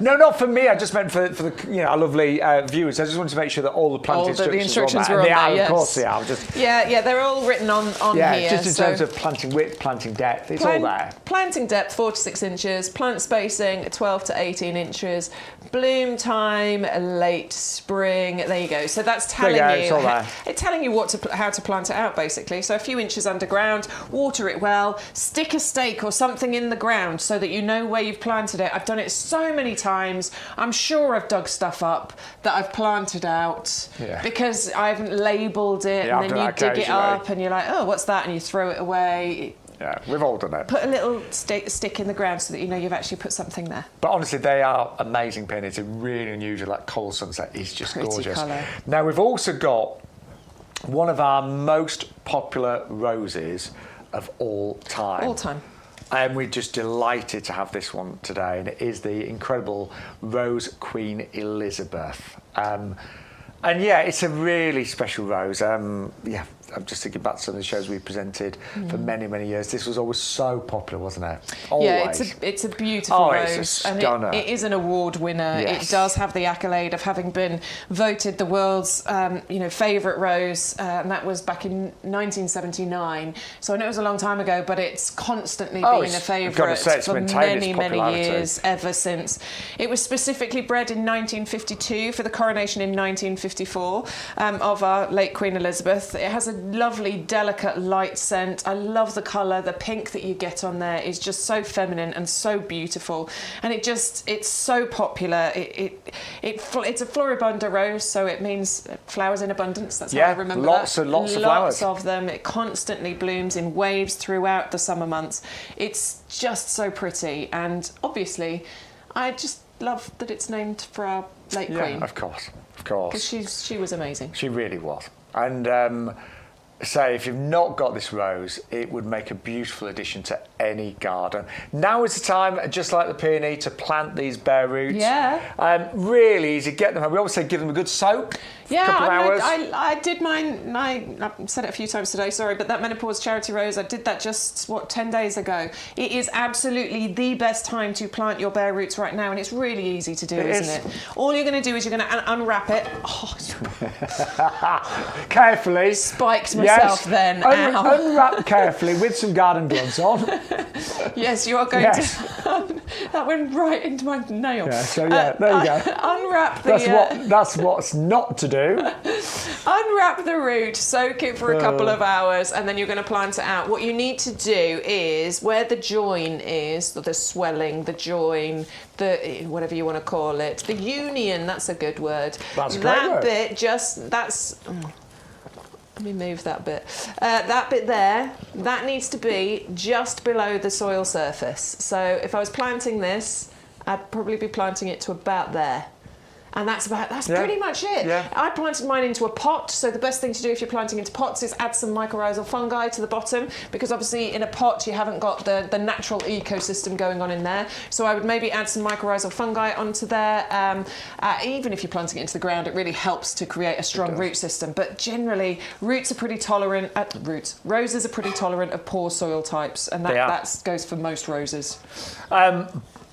No, not for me. I just meant for the our lovely viewers. I just wanted to make sure that all the planting instructions were on there. Yes. Of course they are. Just, they're all written on here. Just in terms of planting width, planting depth, it's all there. Planting depth 4 to 6 inches, plant spacing 12 to 18 inches, bloom time late spring. There you go. So that's telling it's telling you how to plant it out, basically. So a few inches underground, water it well, stick a stake or something in the ground so that you know where you've planted it. I've done it so many times. I'm sure I've dug stuff up that I've planted out because I haven't labelled it, and then you dig it up and you're like, oh, what's that? And you throw it away. Yeah, we've all done it. Put a little stick in the ground so that you know you've actually put something there. But honestly, they are amazing peonies. They're really unusual. That Coral Sunset is just gorgeous. Colour. Now, we've also got one of our most popular roses of all time. All time. And we're just delighted to have this one today. And it is the incredible Rose Queen Elizabeth. And it's a really special rose. I'm just thinking back to some of the shows we presented for many, many years. This was always so popular, wasn't it? Always. Yeah, it's a beautiful rose. It's a stunner. And it is an award winner. Yes. It does have the accolade of having been voted the world's favourite rose, and that was back in 1979. So I know it was a long time ago, but it's constantly been a favourite for many, many years ever since. It was specifically bred in 1952 for the coronation in 1954 of our late Queen Elizabeth. It has a lovely, delicate, light scent. I love the colour. The pink that you get on there is just so feminine and so beautiful. And it's so popular. It's a floribunda rose, so it means flowers in abundance. That's how I remember lots that. Lots of flowers. Lots of them. It constantly blooms in waves throughout the summer months. It's just so pretty. And obviously, I just love that it's named for our late Queen. Of course. Because she was amazing. She really was. And say, if you've not got this rose, it would make a beautiful addition to any garden. Now is the time, just like the peony, to plant these bare roots. Yeah. Really easy. Get them. We always say give them a good soak. Yeah, a couple of hours. I did mine. I've said it a few times today, sorry, but that menopause charity rose, I did that just 10 days ago. It is absolutely the best time to plant your bare roots right now, and it's really easy to do, isn't it? All you're going to do is you're going to unwrap it. Oh, carefully. Spiked myself then. Unwrap carefully with some garden gloves on. Yes, you are going to. That went right into my nail. Yeah, so there you go. Unwrap the. That's what's not to do. Unwrap the root, soak it for a couple of hours, and then you're going to plant it out. What you need to do is where the join is, the swelling, the join, the whatever you want to call it, the union. That's a good word. That's a great word. Let me move that bit. That bit there, that needs to be just below the soil surface. So if I was planting this, I'd probably be planting it to about there. And that's pretty much it. Yeah. I planted mine into a pot, so the best thing to do if you're planting into pots is add some mycorrhizal fungi to the bottom, because obviously in a pot you haven't got the natural ecosystem going on in there. So I would maybe add some mycorrhizal fungi onto there. Even if you're planting it into the ground, it really helps to create a strong root system. But generally, roses are pretty tolerant of poor soil types, and that goes for most roses.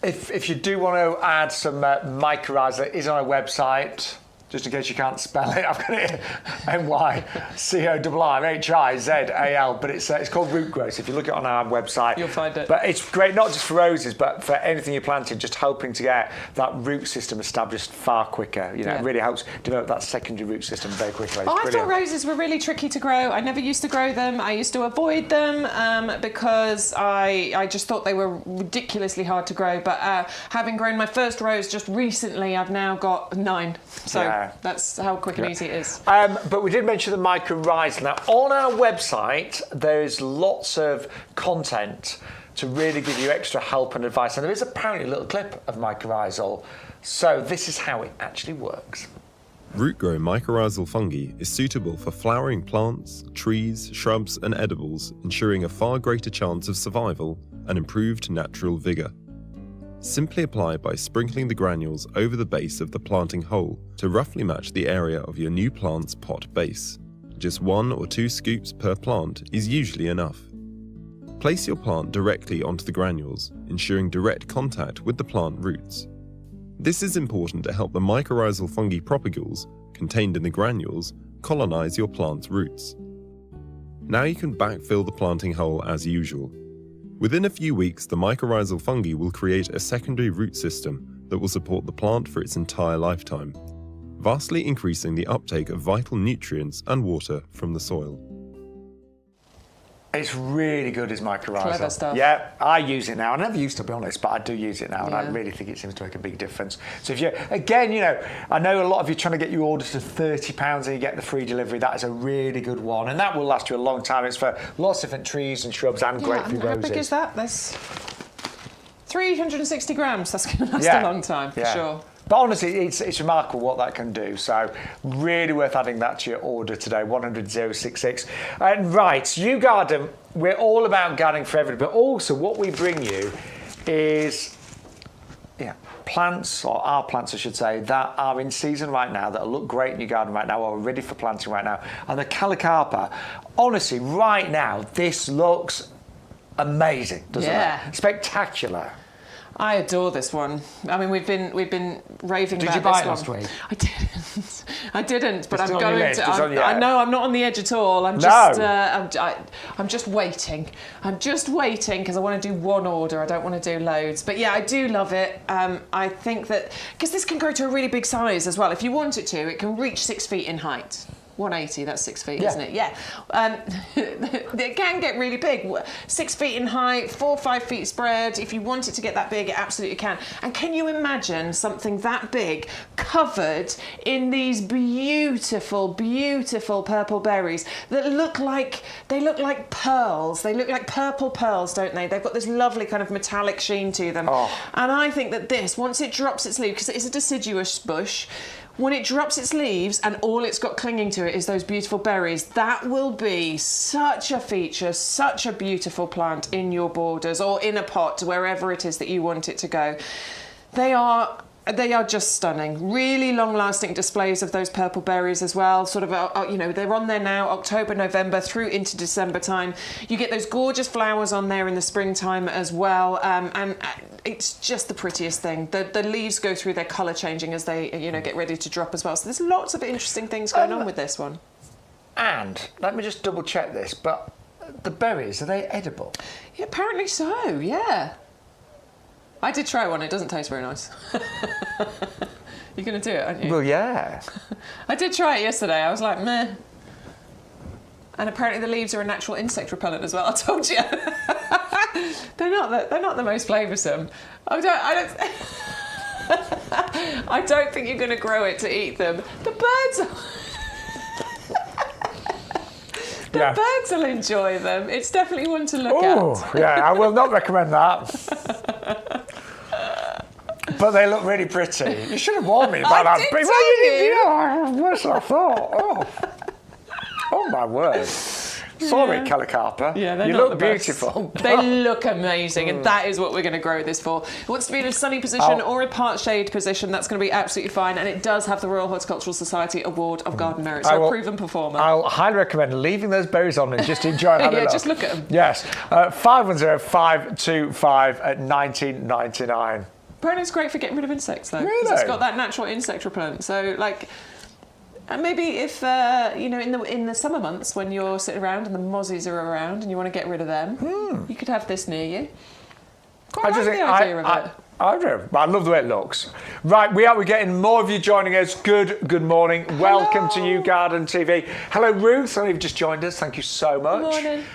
If you do want to add some mycorrhiza, it is on our website. Just in case you can't spell it, I've got it Mycorrhizal, but it's called root growth. If you look it on our website, you'll find it. But it's great not just for roses, but for anything you're planting, just hoping to get that root system established far quicker. It really helps develop that secondary root system very quickly. I thought roses were really tricky to grow. I never used to grow them. I used to avoid them because I just thought they were ridiculously hard to grow. But having grown my first rose just recently, I've now got 9. So that's how quick and easy it is. But we did mention the mycorrhiza. Now, on our website, there's lots of content to really give you extra help and advice. And there is apparently a little clip of mycorrhizal. So this is how it actually works. Root-grown mycorrhizal fungi is suitable for flowering plants, trees, shrubs and edibles, ensuring a far greater chance of survival and improved natural vigour. Simply apply by sprinkling the granules over the base of the planting hole to roughly match the area of your new plant's pot base. Just 1 or 2 scoops per plant is usually enough. Place your plant directly onto the granules, ensuring direct contact with the plant roots. This is important to help the mycorrhizal fungi propagules, contained in the granules, colonize your plant's roots. Now you can backfill the planting hole as usual. Within a few weeks, the mycorrhizal fungi will create a secondary root system that will support the plant for its entire lifetime, vastly increasing the uptake of vital nutrients and water from the soil. It's really good as mycorrhiza. Clever stuff. Yeah, I use it now. I never used to, be honest, but I do use it now, and I really think it seems to make a big difference. So if you, again, I know a lot of you are trying to get your orders to £30 and you get the free delivery. That is a really good one, and that will last you a long time. It's for lots of different trees and shrubs and great for roses. How big is that? That's 360 grams. That's going to last a long time, for sure. But honestly, it's remarkable what that can do. So really worth adding that to your order today, 100-066. Right, YouGarden, we're all about gardening for everybody, but also what we bring you is plants, or our plants I should say, that are in season right now, that look great in your garden right now, or are ready for planting right now. And the Calicarpa, honestly, right now, this looks amazing, doesn't it? Spectacular. I adore this one. I mean, we've been raving Did about you buy this it last one. week? I didn't, but It's I'm on your going list, to. it's on your- I know I'm not on the edge at all. I'm just waiting. I'm just waiting because I want to do one order. I don't want to do loads. But yeah, I do love it. I think that because this can grow to a really big size as well. If you want it to, it can reach 6 feet in height. 180, that's 6 feet, isn't it? Yeah. It can get really big. 6 feet in height, 4 or 5 feet spread. If you want it to get that big, it absolutely can. And can you imagine something that big covered in these beautiful, beautiful purple berries that look like pearls. They look like purple pearls, don't they? They've got this lovely kind of metallic sheen to them. And I think that this, once it drops its leaves, because it is a deciduous bush, when it drops its leaves and all it's got clinging to it is those beautiful berries, that will be such a feature, such a beautiful plant in your borders or in a pot, wherever it is that you want it to go. They are just stunning. Really long-lasting displays of those purple berries as well. Sort of, they're on there now, October, November, through into December time. You get those gorgeous flowers on there in the springtime as well, and it's just the prettiest thing. The leaves go through their colour changing as they, get ready to drop as well. So there's lots of interesting things going on with this one. And let me just double-check this, but the berries, are they edible? Yeah, apparently so. Yeah. I did try one. It doesn't taste very nice. You're going to do it, aren't you? Well, yeah. I did try it yesterday. I was like, meh. And apparently the leaves are a natural insect repellent as well. I told you. They're not the most flavoursome. I don't think you're going to grow it to eat them. The birds. The birds will enjoy them. It's definitely one to look at. Yeah, I will not recommend that. But they look really pretty. You should have warned me about that. Worse than I thought. Oh my word. Sorry, Calicarpa. Yeah, you look beautiful. They look amazing, and that is what we're going to grow this for. It wants to be in a sunny position or a part shade position. That's going to be absolutely fine, and it does have the Royal Horticultural Society Award of Garden Merit, so a proven performer. I'll highly recommend leaving those berries on and just enjoying having a look. Just look at them. Yes, 510-525 at 19.99. Apparently it's great for getting rid of insects, though. Really? Because it's got that natural insect repellent. So, and maybe if, in the summer months when you're sitting around and the mozzies are around and you want to get rid of them, you could have this near you. I like the idea of it. I do. I love the way it looks. Right, we're getting more of you joining us. Good morning. Hello. Welcome to YouGarden TV. Hello, Ruth. I know you've just joined us. Thank you so much. Good morning.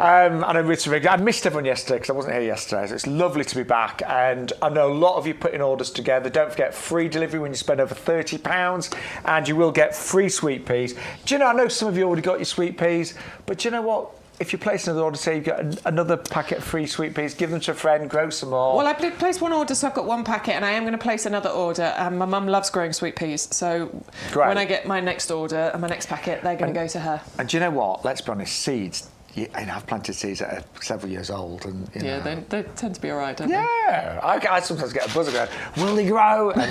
I know Ruth's I missed everyone yesterday because I wasn't here yesterday, so it's lovely to be back. And I know a lot of you putting orders together. Don't forget free delivery when you spend over £30, and you will get free sweet peas. Do you know? I know some of you already got your sweet peas, but do you know what? If you place another order, say you get another packet of free sweet peas, give them to a friend, grow some more. Well, I did place one order, so I've got one packet, and I am going to place another order. My mum loves growing sweet peas, so when I get my next order and my next packet, they're going to go to her. And do you know what? Let's be honest, seeds. I've planted seeds that are several years old, and they tend to be all right, don't they? Yeah, I sometimes get a buzzer going, will they grow? And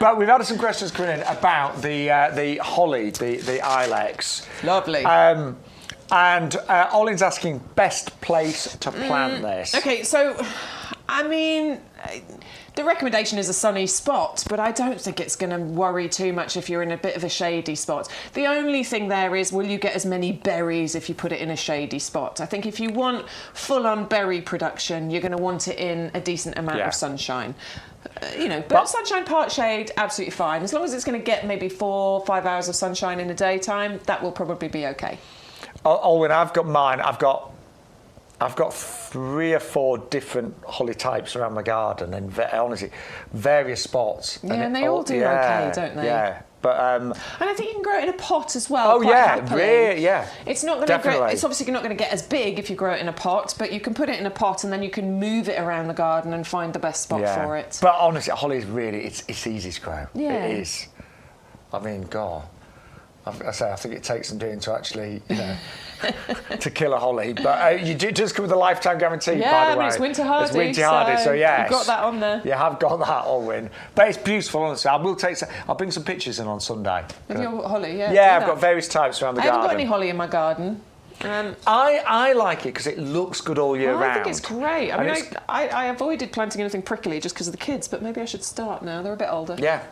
But we've had some questions coming in about the holly, the ilex. Lovely. And Olin's asking best place to plant this. Okay, so I mean, the recommendation is a sunny spot, but I don't think it's going to worry too much if you're in a bit of a shady spot. The only thing there is, will you get as many berries if you put it in a shady spot? I think if you want full-on berry production, you're going to want it in a decent amount of sunshine. But sunshine, part shade, absolutely fine. As long as it's going to get maybe 4 or 5 hours of sunshine in the daytime, that will probably be okay. Olin, I've got mine. I've got 3 or 4 different holly types around my garden, and honestly, various spots. Yeah, and they all do okay, don't they? Yeah, but and I think you can grow it in a pot as well. Happily. It's not going to grow. It's obviously not going to get as big if you grow it in a pot, but you can put it in a pot and then you can move it around the garden and find the best spot for it. But honestly, holly is really it's easy to grow. Yeah, it is. I mean, God. I think it takes some doing to actually, to kill a holly. But you do just come with a lifetime guarantee, by the way. It's winter hardy. It's winter hardy, so yes. You've got that on there. You have got that all in. But it's beautiful, honestly. I'll bring some pictures in on Sunday. With your holly, yeah. Yeah, I've got various types around the garden. I haven't got any holly in my garden. I like it because it looks good all year round. I think it's great. I mean, I avoided planting anything prickly just because of the kids, but maybe I should start now. They're a bit older. Yeah.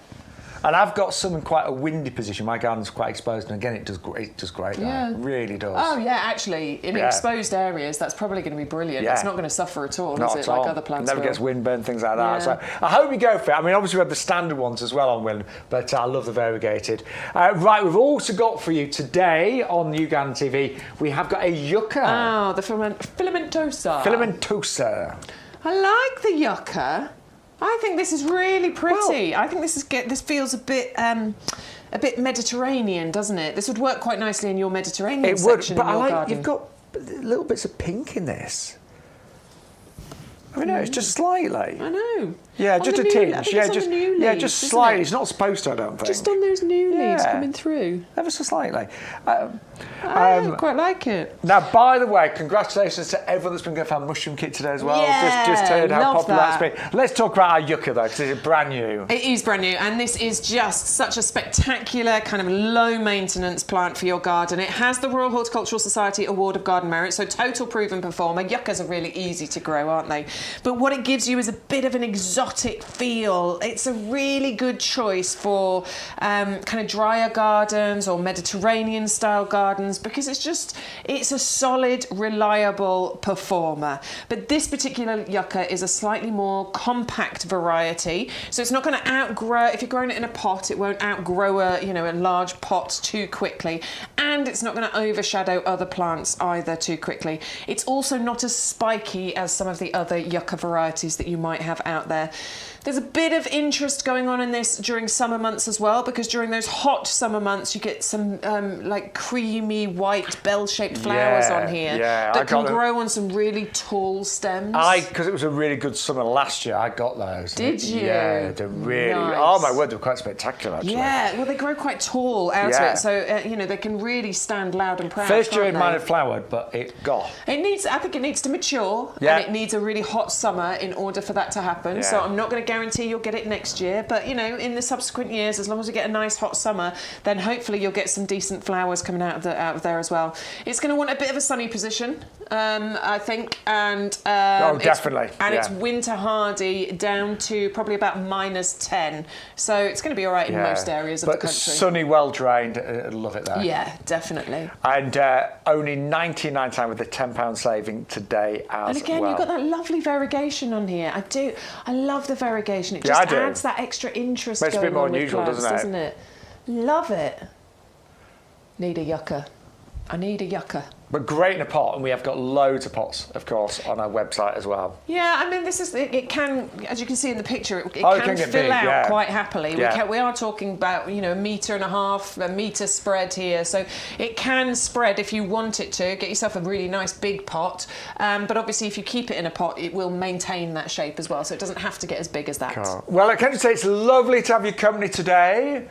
And I've got some in quite a windy position. My garden's quite exposed, and again, it does great. Yeah. It really does. Oh yeah, actually, in exposed areas, that's probably going to be brilliant. Yeah. It's not going to suffer at all, Not is it? at all. Like other plants. Never gets windburn, things like that. Yeah. So I hope you go for it. I mean, obviously we have the standard ones as well on wind, but I love the variegated. Right, we've also got for you today on YouGarden TV. We have got a yucca. Oh, the filamentosa. Filamentosa. I like the yucca. I think this is really pretty. Well, I think this feels a bit Mediterranean, doesn't it? This would work quite nicely in your Mediterranean section in your garden. You've got little bits of pink in this. I mean, no, it's just slightly. I know. Yeah, just a tinge. Just slightly. It's not supposed to, I don't think. Just on those new leaves coming through. Ever so slightly. I quite like it. Now, by the way, congratulations to everyone that's been going for our mushroom kit today as well. Yeah, just heard how popular that. that's been. Let's talk about our yucca though, because it's brand new. It is brand new, and this is just such a spectacular kind of low maintenance plant for your garden. It has the Royal Horticultural Society Award of Garden Merit, so total proven performer. Yuccas are really easy to grow, aren't they? But what it gives you is a bit of an exotic feel. It's a really good choice for kind of drier gardens or Mediterranean style gardens, because it's a solid, reliable performer. But this particular yucca is a slightly more compact variety, so it's not going to outgrow. If you're growing it in a pot, it won't outgrow a large pot too quickly, and it's not going to overshadow other plants either too quickly. It's also not as spiky as some of the other yucca varieties that you might have out there. There's a bit of interest going on in this during summer months as well, because during those hot summer months you get some like creamy white bell-shaped flowers on here that can grow on some really tall stems. Because it was a really good summer last year, I got those. Did you? Yeah, they're really. Nice. Oh my word, they're quite spectacular actually. Yeah, well they grow quite tall out of it, so they can really stand loud and proud. First year it might have flowered, but I think it needs to mature, and it needs a really hot summer in order for that to happen. Yeah. So I'm not going to guarantee you'll get it next year, but in the subsequent years, as long as we get a nice hot summer, then hopefully you'll get some decent flowers coming out of there as well. It's going to want a bit of a sunny position, I think, and definitely. It's winter hardy down to probably about -10, so it's going to be all right in most areas of the country. But sunny, well drained, love it there. Yeah, definitely. And only £99 with a £10 saving today as well. And again, you've got that lovely variegation on here. I love the variegation. It just adds that extra interest. Makes it a bit more unusual, doesn't it? Love it. Need a yucca. I need a yucca. But great in a pot, and we have got loads of pots, of course, on our website as well. Yeah, I mean, it can, as you can see in the picture, it can fill out quite happily. We are talking about, 1.5 meters, a metre spread here. So it can spread if you want it to. Get yourself a really nice big pot. But obviously, if you keep it in a pot, it will maintain that shape as well. So it doesn't have to get as big as that. Cool. Well, I can just say it's lovely to have your company today.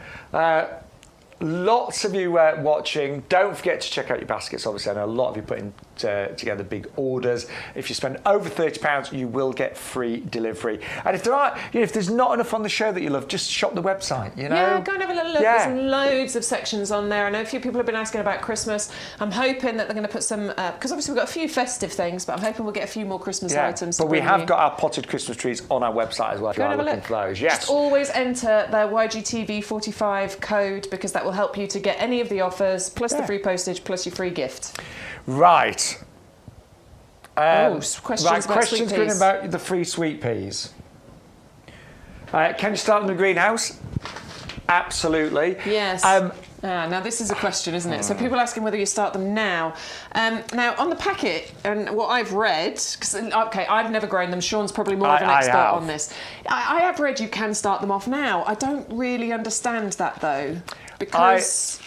Lots of you watching. Don't forget to check out your baskets. Obviously, I know a lot of you putting together big orders. If you spend over £30, you will get free delivery. And if if there's not enough on the show that you love, just shop the website. Yeah, go and have a little look. There's loads of sections on there. I know a few people have been asking about Christmas. I'm hoping that they're going to put some, because obviously we've got a few festive things, but I'm hoping we'll get a few more Christmas items. But we have got our potted Christmas trees on our website as well. If you are looking for those, yes. Just always enter the YGTV45 code, because that will help you to get any of the offers, plus the free postage, plus your free gift. Right. Questions about the free sweet peas. Can you start in the greenhouse? Absolutely. Yes. Now this is a question, isn't it? So people are asking whether you start them now. Now on the packet, and what I've read, I've never grown them. Sean's probably more of an expert on this. I have read you can start them off now. I don't really understand that though, because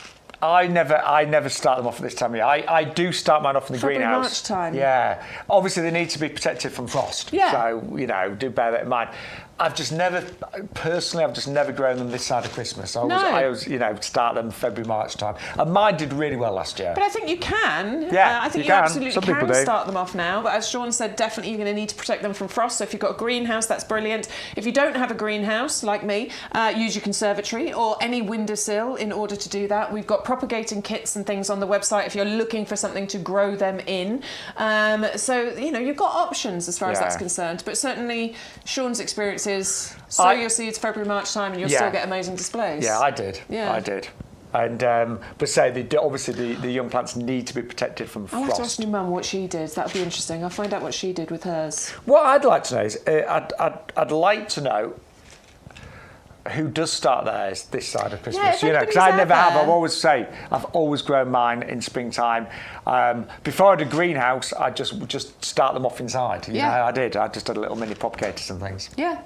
I never start them off at this time of year. I do start mine off in the greenhouse. March time. Yeah. Obviously, they need to be protected from frost. Yeah. So, do bear that in mind. I've just never grown them this side of Christmas. I always, start them February, March time. And mine did really well last year. But I think you can. Yeah, I think you can. absolutely Some people can do. start them off now. But as Shaun said, definitely you're going to need to protect them from frost. So if you've got a greenhouse, that's brilliant. If you don't have a greenhouse, like me, use your conservatory or any windowsill in order to do that. We've got propagating kits and things on the website if you're looking for something to grow them in. So, you've got options as far as that's concerned. But certainly Shaun's experience is sow your seeds February, March time and you'll still get amazing displays. Yeah, I did. I did. And but obviously the young plants need to be protected from frost. I'll have to ask my mum what she did. That'll be interesting. I'll find out what she did with hers. What I'd like to know is I'd like to know who does start theirs this side of Christmas. Because I never have. I've always grown mine in springtime. Before I had a greenhouse, I just start them off inside. I did. I just had a little mini propagators and things. Yeah.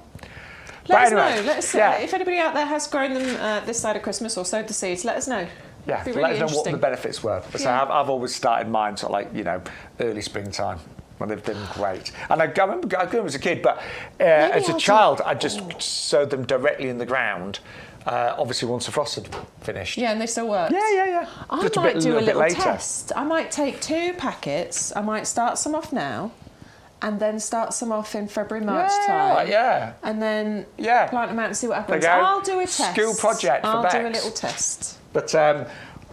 Let us know. Let us yeah. If anybody out there has grown them this side of Christmas or sowed the seeds, let us know. Yeah, really let us know what the benefits were. So I've always started mine sort of like, early springtime when they've been great. And I remember I grew them as a kid, but as a child, I just sowed them directly in the ground. Obviously, once the frost had finished. Yeah, and they still work. Yeah. I might do a little test. I might take 2 packets. I might start some off now. And then start some off in February, March time. Yeah. And then plant them out and see what happens. I'll do a test. School project for Bex. I'll do a little test. But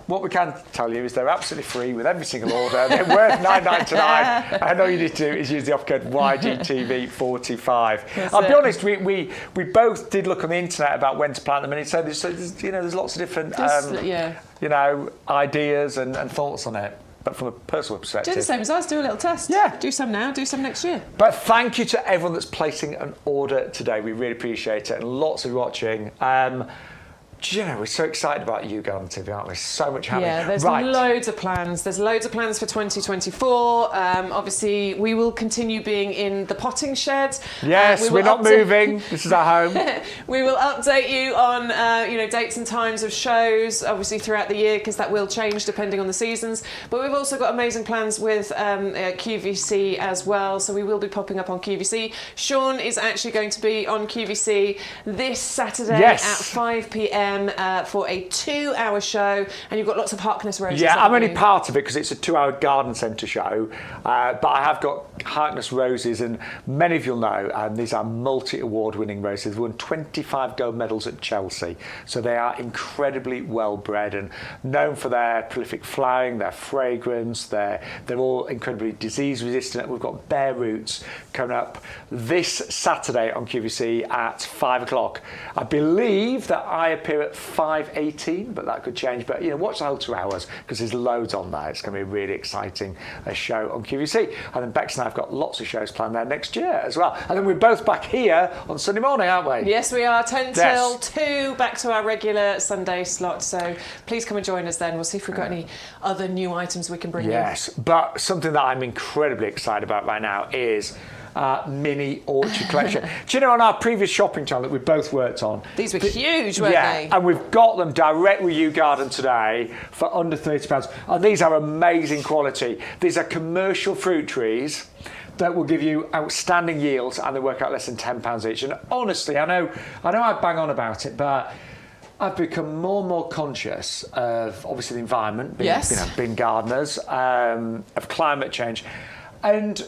what we can tell you is they're absolutely free with every single order. They're worth $9.99. And all you need to do is use the offer code YGTV45. I'll be honest, we both did look on the internet about when to plant them, and it said there's lots of different ideas and thoughts on it. But from a personal perspective. Do the same as us, do a little test. Yeah. Do some now, do some next year. But thank you to everyone that's placing an order today. We really appreciate it. And lots of watching. We're so excited about YouGarden TV, aren't we? So much happening. Yeah, there's loads of plans. There's loads of plans for 2024. Obviously, we will continue being in the potting shed. Yes, we're not moving. This is our home. We will update you on dates and times of shows, obviously throughout the year, because that will change depending on the seasons. But we've also got amazing plans with QVC as well. So we will be popping up on QVC. Shaun is actually going to be on QVC this Saturday at 5 p.m. For a 2-hour show, and you've got lots of Harkness roses. Yeah, I'm only part of it because it's a 2-hour garden centre show, but I have got Harkness roses, and many of you'll know these are multi-award-winning roses. They've won 25 gold medals at Chelsea, so they are incredibly well-bred and known for their prolific flowering, their fragrance. They're all incredibly disease-resistant. We've got Bare Roots coming up this Saturday on QVC at 5 o'clock. I believe that I appear at 5:18, but that could change. But watch the whole 2 hours because there's loads on there. It's going to be a really exciting show on QVC. And then Bex and I have got lots of shows planned there next year as well. And then we're both back here on Sunday morning, aren't we? Yes, we are. 10 till 2, back to our regular Sunday slot. So please come and join us then. We'll see if we've got any other new items we can bring in. Yes, but something that I'm incredibly excited about right now is mini orchard collection. Do you know, on our previous shopping channel that we both worked on, these were huge, weren't they? And we've got them direct with YouGarden today for under £30. And these are amazing quality. These are commercial fruit trees that will give you outstanding yields, and they work out less than £10 each. And honestly, I know I bang on about it, but I've become more and more conscious of obviously the environment, being gardeners, of climate change, and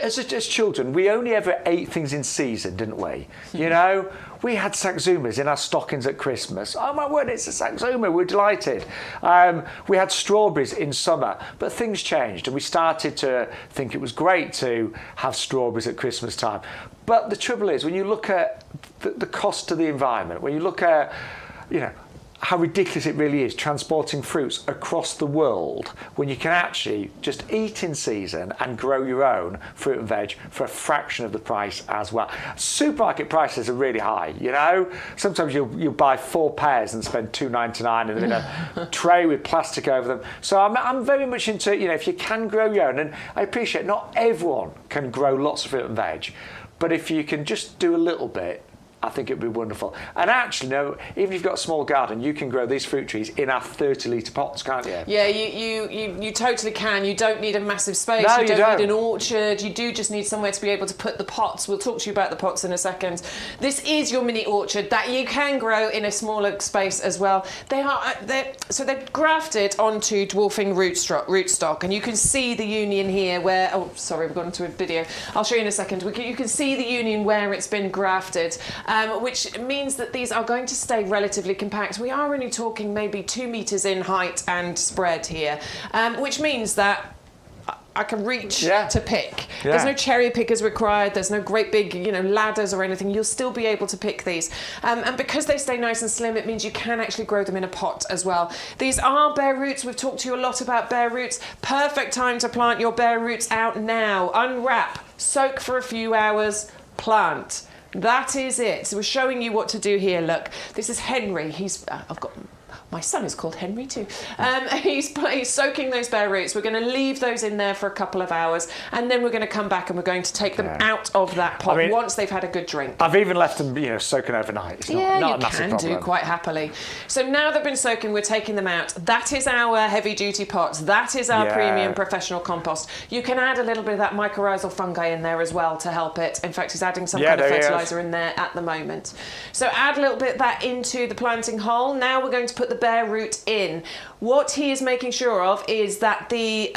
as children, we only ever ate things in season, didn't we? We had saxumas in our stockings at Christmas. Oh my word, it's a saxuma, we're delighted. We had strawberries in summer, but things changed and we started to think it was great to have strawberries at Christmas time. But the trouble is, when you look at the cost to the environment, when you look at, how ridiculous it really is transporting fruits across the world when you can actually just eat in season and grow your own fruit and veg for a fraction of the price as well. Supermarket prices are really high, Sometimes you'll buy 4 pairs and spend $2.99 and then a tray with plastic over them. So I'm very much into, if you can grow your own, and I appreciate not everyone can grow lots of fruit and veg, but if you can just do a little bit, I think it'd be wonderful. And actually, no, even if you've got a small garden, you can grow these fruit trees in our 30-litre pots, can't you? Yeah, you totally can. You don't need a massive space. No, you don't don't need an orchard. You do just need somewhere to be able to put the pots. We'll talk to you about the pots in a second. This is your mini orchard that you can grow in a smaller space as well. They're grafted onto dwarfing rootstock, and you can see the union here where. Oh, sorry, we've gone into a video. I'll show you in a second. You can see the union where it's been grafted. Which means that these are going to stay relatively compact. We are only talking maybe 2 metres in height and spread here, which means that I can reach to pick. Yeah. There's no cherry pickers required. There's no great big, ladders or anything. You'll still be able to pick these. And because they stay nice and slim, it means you can actually grow them in a pot as well. These are bare roots. We've talked to you a lot about bare roots. Perfect time to plant your bare roots out now. Unwrap, soak for a few hours, plant. That is it. So we're showing you what to do here. Look, this is Henry. My son is called Henry too. He's soaking those bare roots. We're going to leave those in there for a couple of hours, and then we're going to come back and we're going to take them out of that pot once they've had a good drink. I've even left them, soaking overnight. It's not a massive problem. You can do quite happily. So now they've been soaking, we're taking them out. That is our heavy-duty pots. That is our premium professional compost. You can add a little bit of that mycorrhizal fungi in there as well to help it. In fact, he's adding some kind of fertiliser in there at the moment. So add a little bit of that into the planting hole. Now we're going to put the bare root in. What he is making sure of is that the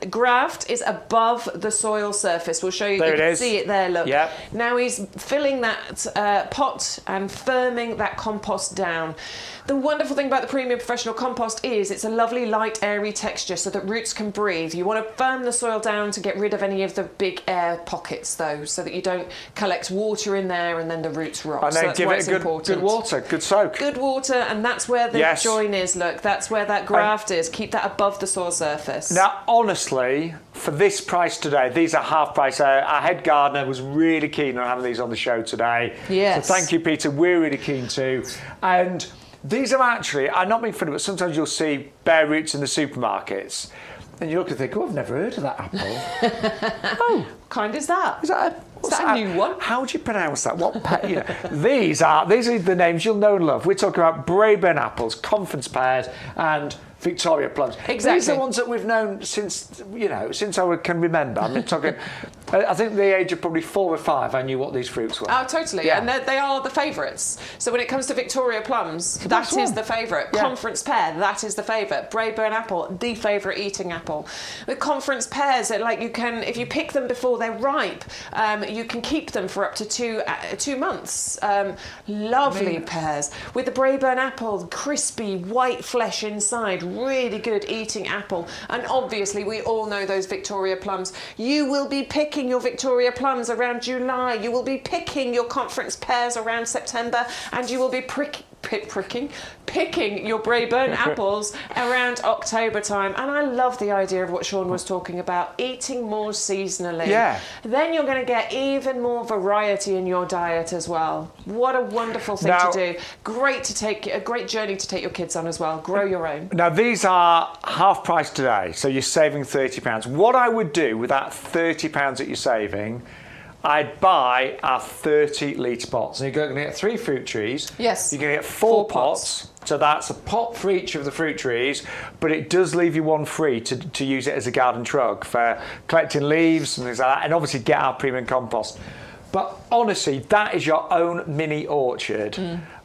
graft is above the soil surface. We'll show you. You can see it there, look. Yep. Now he's filling that pot and firming that compost down. The wonderful thing about the premium professional compost is it's a lovely light airy texture so that roots can breathe. You want to firm the soil down to get rid of any of the big air pockets though, so that you don't collect water in there and then the roots rot. And then give it a good water, good soak. Good water, and that's where the join is, look. That's where that graft is. Keep that above the soil surface. Now, honestly, for this price today, these are half price. Our head gardener was really keen on having these on the show today. Yes. So thank you, Peter. We're really keen too. And these are actually, I'm not being funny, but sometimes you'll see bare roots in the supermarkets and you look and think, oh, I've never heard of that apple. Oh, what kind is that? Is that a new one? How do you pronounce that? These are the names you'll know and love. We're talking about Braeburn apples, conference pears, and Victoria plums. Exactly. These are ones that we've known since I can remember. I'm talking. I think the age of probably 4 or 5, I knew what these fruits were. Oh, totally. Yeah. And they are the favourites. So when it comes to Victoria plums, that is the favourite. Yeah. Conference pear, that is the favourite. Braeburn apple, the favourite eating apple. With conference pears, you can, if you pick them before they're ripe, you can keep them for up to 2 months. Lovely pears. With the Braeburn apple, crispy white flesh inside, really good eating apple. And obviously, we all know those Victoria plums. You will be picking your Victoria plums around July. You will be picking your conference pears around September, and you will be picking your Braeburn apples around October time. And I love the idea of what Shaun was talking about, eating more seasonally. Yeah. Then you're going to get even more variety in your diet as well. What a wonderful thing to do. A great journey to take your kids on as well. Grow your own. Now, these are half price today, so you're saving £30. What I would do with that £30 that you're saving, I'd buy our 30-litre pots. And you're going to get 3 fruit trees. Yes. You're going to get 4 pots. So that's a pot for each of the fruit trees, but it does leave you one free to use it as a garden truck for collecting leaves and things like that, and obviously get our premium compost. But honestly, that is your own mini orchard.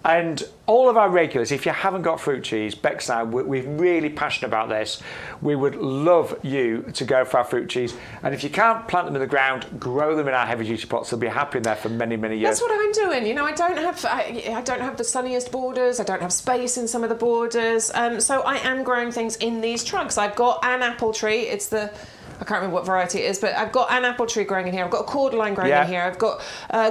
And all of our regulars, if you haven't got fruit trees, Bex and I, we're really passionate about this. We would love you to go for our fruit trees. And if you can't plant them in the ground, grow them in our heavy duty pots. They'll be happy in there for many, many years. That's what I'm doing. I don't have the sunniest borders. I don't have space in some of the borders. So I am growing things in these trucks. I've got an apple tree. I can't remember what variety it is, but I've got an apple tree growing in here. I've got a cordyline growing in here. I've got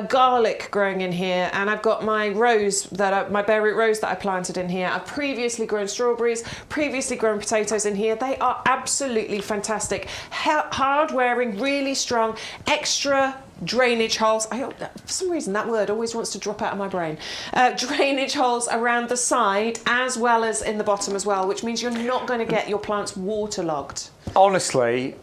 garlic growing in here, and I've got my my bare root rose that I planted in here. I've previously grown strawberries, previously grown potatoes in here. They are absolutely fantastic, hard-wearing, really strong, extra drainage holes. For some reason that word always wants to drop out of my brain. Drainage holes around the side as well as in the bottom as well, which means you're not going to get your plants waterlogged. Honestly,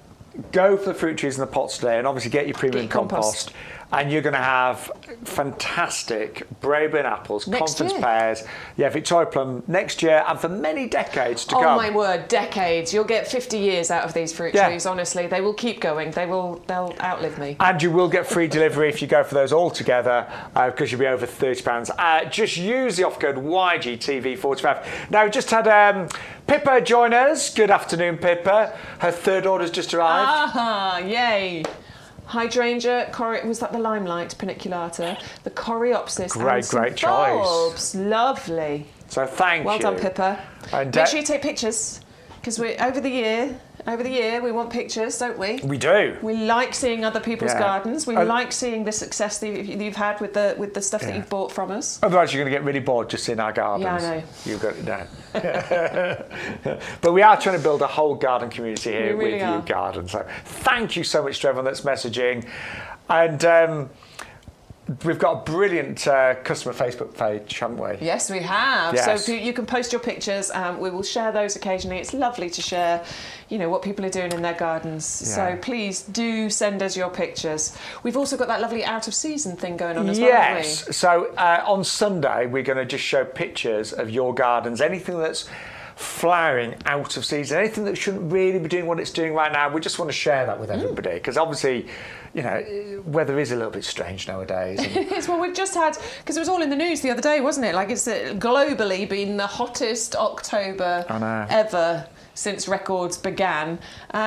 go for the fruit trees in the pots today, and obviously get your premium compost. and you're going to have fantastic Braeburn apples, Next conference year. pears, Victoria plum next year and for many decades to Oh come. my word, decades. You'll get 50 years out of these fruit trees, honestly. They will keep going. They'll outlive me. And you will get free delivery if you go for those all together, because you'll be over £30. Just use the offer code YGTV45. Now, we just had Pippa join us. Good afternoon, Pippa. Her third order's just arrived. Ah, yay. Hydrangea, was that the limelight paniculata? The coreopsis. Great choice. Bulbs. Lovely. So thank you. Well done, Pippa. And, make sure you take pictures, because we over the year we want pictures, don't we? We do. We like seeing other people's Yeah. gardens. We like seeing the success that you've had with the stuff that you've bought from us. Otherwise, you're going to get really bored just seeing our gardens. Yeah, I know. You've got it down. But we are trying to build a whole garden community here We really with are. YouGarden. So thank you so much to everyone that's messaging. And we've got a brilliant customer Facebook page, haven't we? Yes, we have. Yes. So you can post your pictures. We will share those occasionally. It's lovely to share, what people are doing in their gardens. Yeah. So please do send us your pictures. We've also got that lovely out of season thing going on as well, Yes. haven't we? So on Sunday, we're going to just show pictures of your gardens. Anything that's flowering out of season, anything that shouldn't really be doing what it's doing right now. We just want to share that with everybody because obviously, weather is a little bit strange nowadays. And It's well, we've just had, because it was all in the news the other day, wasn't it? Like it's globally been the hottest October ever since records began,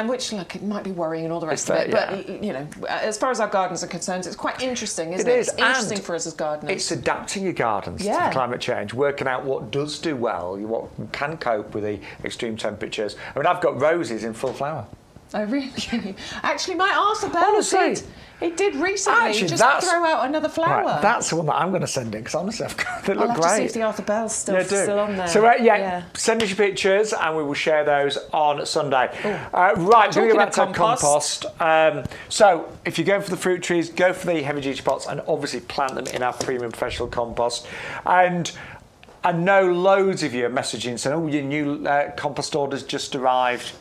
which it might be worrying and all the rest of it. But as far as our gardens are concerned, it's quite interesting, isn't it? is, It's interesting and for us as gardeners. it's adapting your gardens to the climate change, working out what does do well, what can cope with the extreme temperatures. I mean, I've got roses in full flower. Oh really? Actually, my Arthur Bell Honestly. It did recently. Actually, just that's- throw out another flower. Right, that's the one that I'm going to send in because honestly, they look I'll have great. to see if the Arthur Bell's still on there. So send us your pictures and we will share those on Sunday. Right, going to go back to compost. So if you're going for the fruit trees, go for the heavy duty pots and obviously plant them in our premium professional compost. And I know loads of you are messaging saying, your new compost order's just arrived.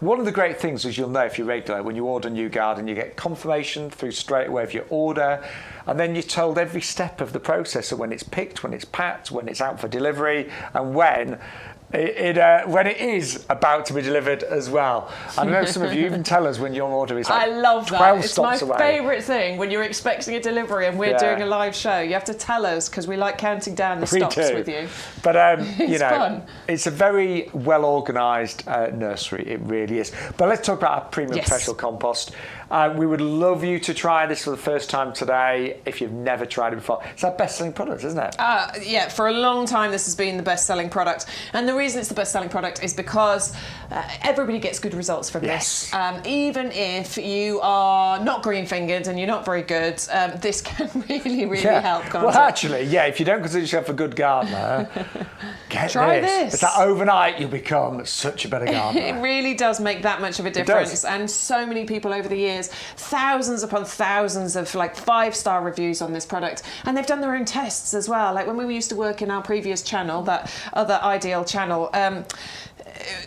One of the great things is you'll know if you're regular, when you order YouGarden, you get confirmation through straight away of your order, and then you're told every step of the process, so when it's picked, when it's packed, when it's out for delivery, and when it is about to be delivered as well. I know some of you even tell us when your order is I love 12 that. It's stops my away. favourite thing when you're expecting a delivery and we're doing a live show. You have to tell us because we like counting down the stops with you. But fun. it's a very well organised nursery. It really is. But let's talk about our premium professional compost. We would love you to try this for the first time today if you've never tried it before. It's our best-selling product, isn't it? Yeah, for a long time this has been the best-selling product, and the reason it's the best-selling product is because everybody gets good results from this. Even if you are not green-fingered and you're not very good, this can really help, can't it? Actually, if you don't consider yourself a good gardener, Try this. It's that overnight you'll become such a better gardener. It really does make that much of a difference, and so many people over the years, thousands upon thousands of 5-star reviews on this product, and they've done their own tests as well. Like when we used to work in our previous channel, that other Ideal channel,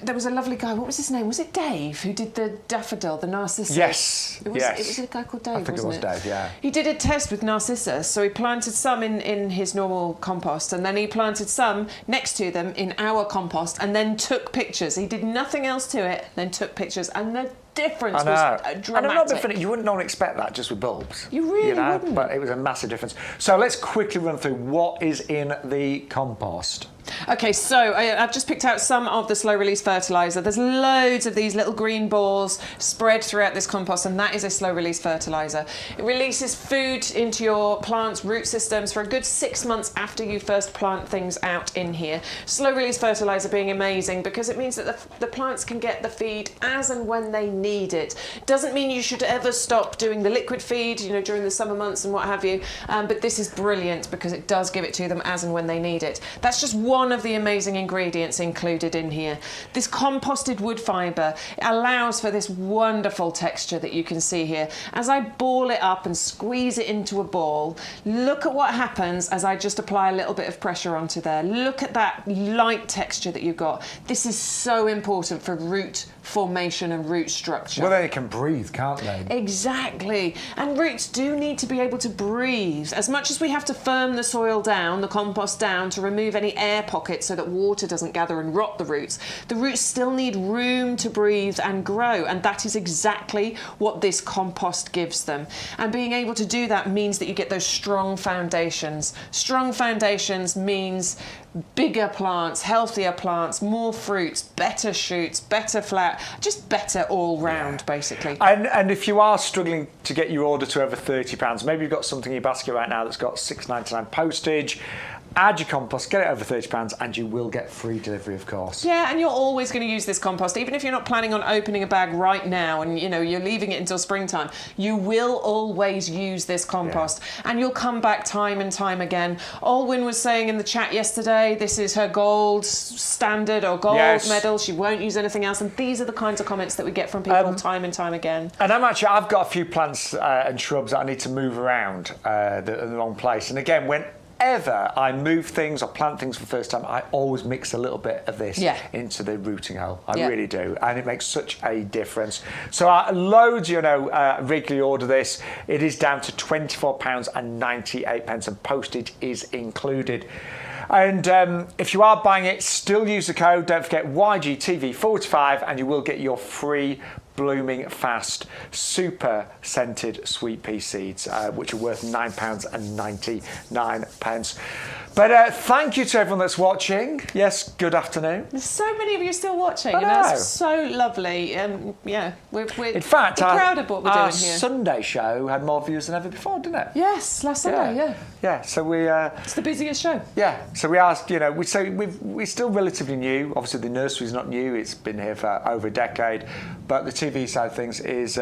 there was a lovely guy, what was his name? Was it Dave, who did the daffodil, the narcissus? Yes, It was a guy called Dave, I think wasn't it was Dave, yeah. He did a test with narcissus, so he planted some in his normal compost, and then he planted some next to them in our compost, and then took pictures. He did nothing else to it, then took pictures, and the difference was dramatic. And I'm not being funny, you wouldn't normally expect that just with bulbs. You really wouldn't. But it was a massive difference. So let's quickly run through what is in the compost. Okay, so I've just picked out some of the slow-release fertiliser. There's loads of these little green balls spread throughout this compost, and that is a slow-release fertiliser. It releases food into your plant's root systems for a good 6 months after you first plant things out in here. Slow-release fertiliser being amazing because it means that the plants can get the feed as and when they need it. Doesn't mean you should ever stop doing the liquid feed, during the summer months and what have you, but this is brilliant because it does give it to them as and when they need it. That's just one of the amazing ingredients included in here. This composted wood fibre allows for this wonderful texture that you can see here. As I ball it up and squeeze it into a ball, look at what happens as I just apply a little bit of pressure onto there. Look at that light texture that you've got. This is so important for root formation and root stroke. structure. Well, they can breathe, can't they? Exactly. And roots do need to be able to breathe. As much as we have to firm the soil down, the compost down, to remove any air pockets so that water doesn't gather and rot the roots still need room to breathe and grow. And that is exactly what this compost gives them. And being able to do that means that you get those strong foundations. Strong foundations means bigger plants, healthier plants, more fruits, better shoots, better flower, just better all round, basically. And if you are struggling to get your order to over £30, maybe you've got something in your basket right now that's got £6.99 postage, add your compost, get it over £30, and you will get free delivery, of course. Yeah, and you're always going to use this compost, even if you're not planning on opening a bag right now and you're leaving it until springtime. You will always use this compost, and you'll come back time and time again. Olwyn was saying in the chat yesterday, this is her gold standard or gold medal. She won't use anything else, and these are the kinds of comments that we get from people time and time again. And I've got a few plants and shrubs that I need to move around the wrong place. And again, whenever I move things or plant things for the first time, I always mix a little bit of this into the rooting hole. I really do, and it makes such a difference. So loads, regularly order this. It is down to £24.98, and postage is included. And if you are buying it, still use the code. Don't forget YGTV45, and you will get your free blooming fast super scented sweet pea seeds, which are worth £9.99. But thank you to everyone that's watching. Yes, good afternoon. There's so many of you still watching, and that's so lovely. We're in fact, proud of what we're doing here. Our Sunday show had more views than ever before, didn't it? Yes, last Sunday, Yeah, so we... it's the busiest show. Yeah, so we asked, we're still relatively new. Obviously, the nursery's not new. It's been here for over a decade. But the TV side of things is...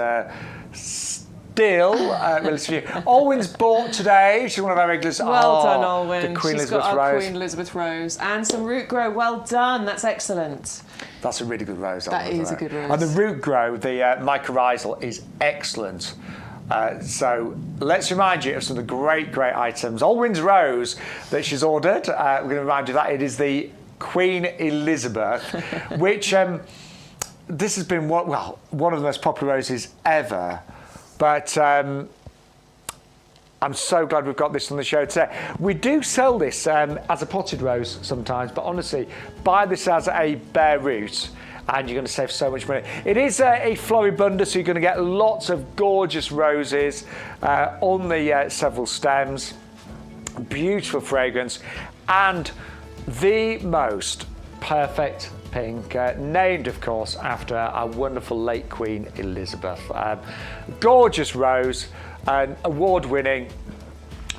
still relatively new. Olwyn's bought today. She's one of our regulars. Well done, Olwyn. The Queen She's Elizabeth got our Rose. Queen Elizabeth Rose and some root grow. Well done. That's excellent. That's a really good rose. That is a good rose. And the root grow, the mycorrhizal, is excellent. So let's remind you of some of the great items. Olwyn's rose that she's ordered. We're going to remind you that it is the Queen Elizabeth, which this has been one of the most popular roses ever. But I'm so glad we've got this on the show today. We do sell this as a potted rose sometimes, but honestly, buy this as a bare root and you're going to save so much money. It is a floribunda, so you're going to get lots of gorgeous roses on the several stems. Beautiful fragrance and the most perfect pink, named of course after our wonderful late Queen Elizabeth. Gorgeous rose, award-winning,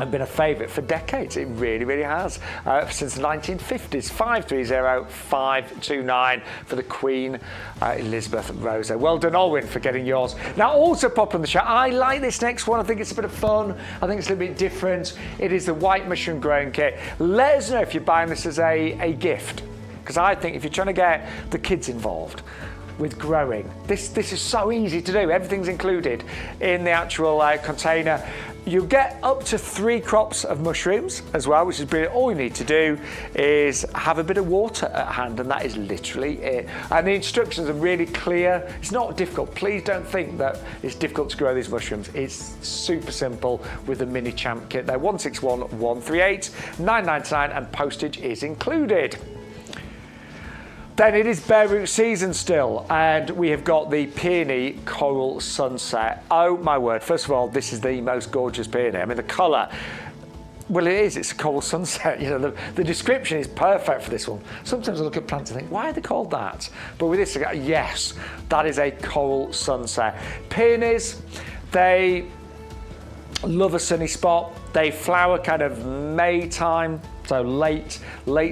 and been a favourite for decades. It really, really has. Since the 1950s, 530529 for the Queen Elizabeth rose. Well done, Olwyn, for getting yours. Now, also pop on the show. I like this next one. I think it's a bit of fun. I think it's a little bit different. It is the white mushroom growing kit. Let us know if you're buying this as a gift, because I think if you're trying to get the kids involved with growing, this is so easy to do. Everything's included in the actual container. You'll get up to 3 crops of mushrooms as well, which is brilliant. All you need to do is have a bit of water at hand, and that is literally it. And the instructions are really clear. It's not difficult. Please don't think that it's difficult to grow these mushrooms. It's super simple with the mini champ kit. They're 161138, £9.99, and postage is included. Then it is bare root season still, and we have got the peony coral sunset. Oh my word, first of all, this is the most gorgeous peony. I mean, the colour, well, it's a coral sunset. The description is perfect for this one. Sometimes I look at plants and think, why are they called that? But with this, I go, yes, that is a coral sunset. Peonies, they love a sunny spot. They flower kind of May time, so late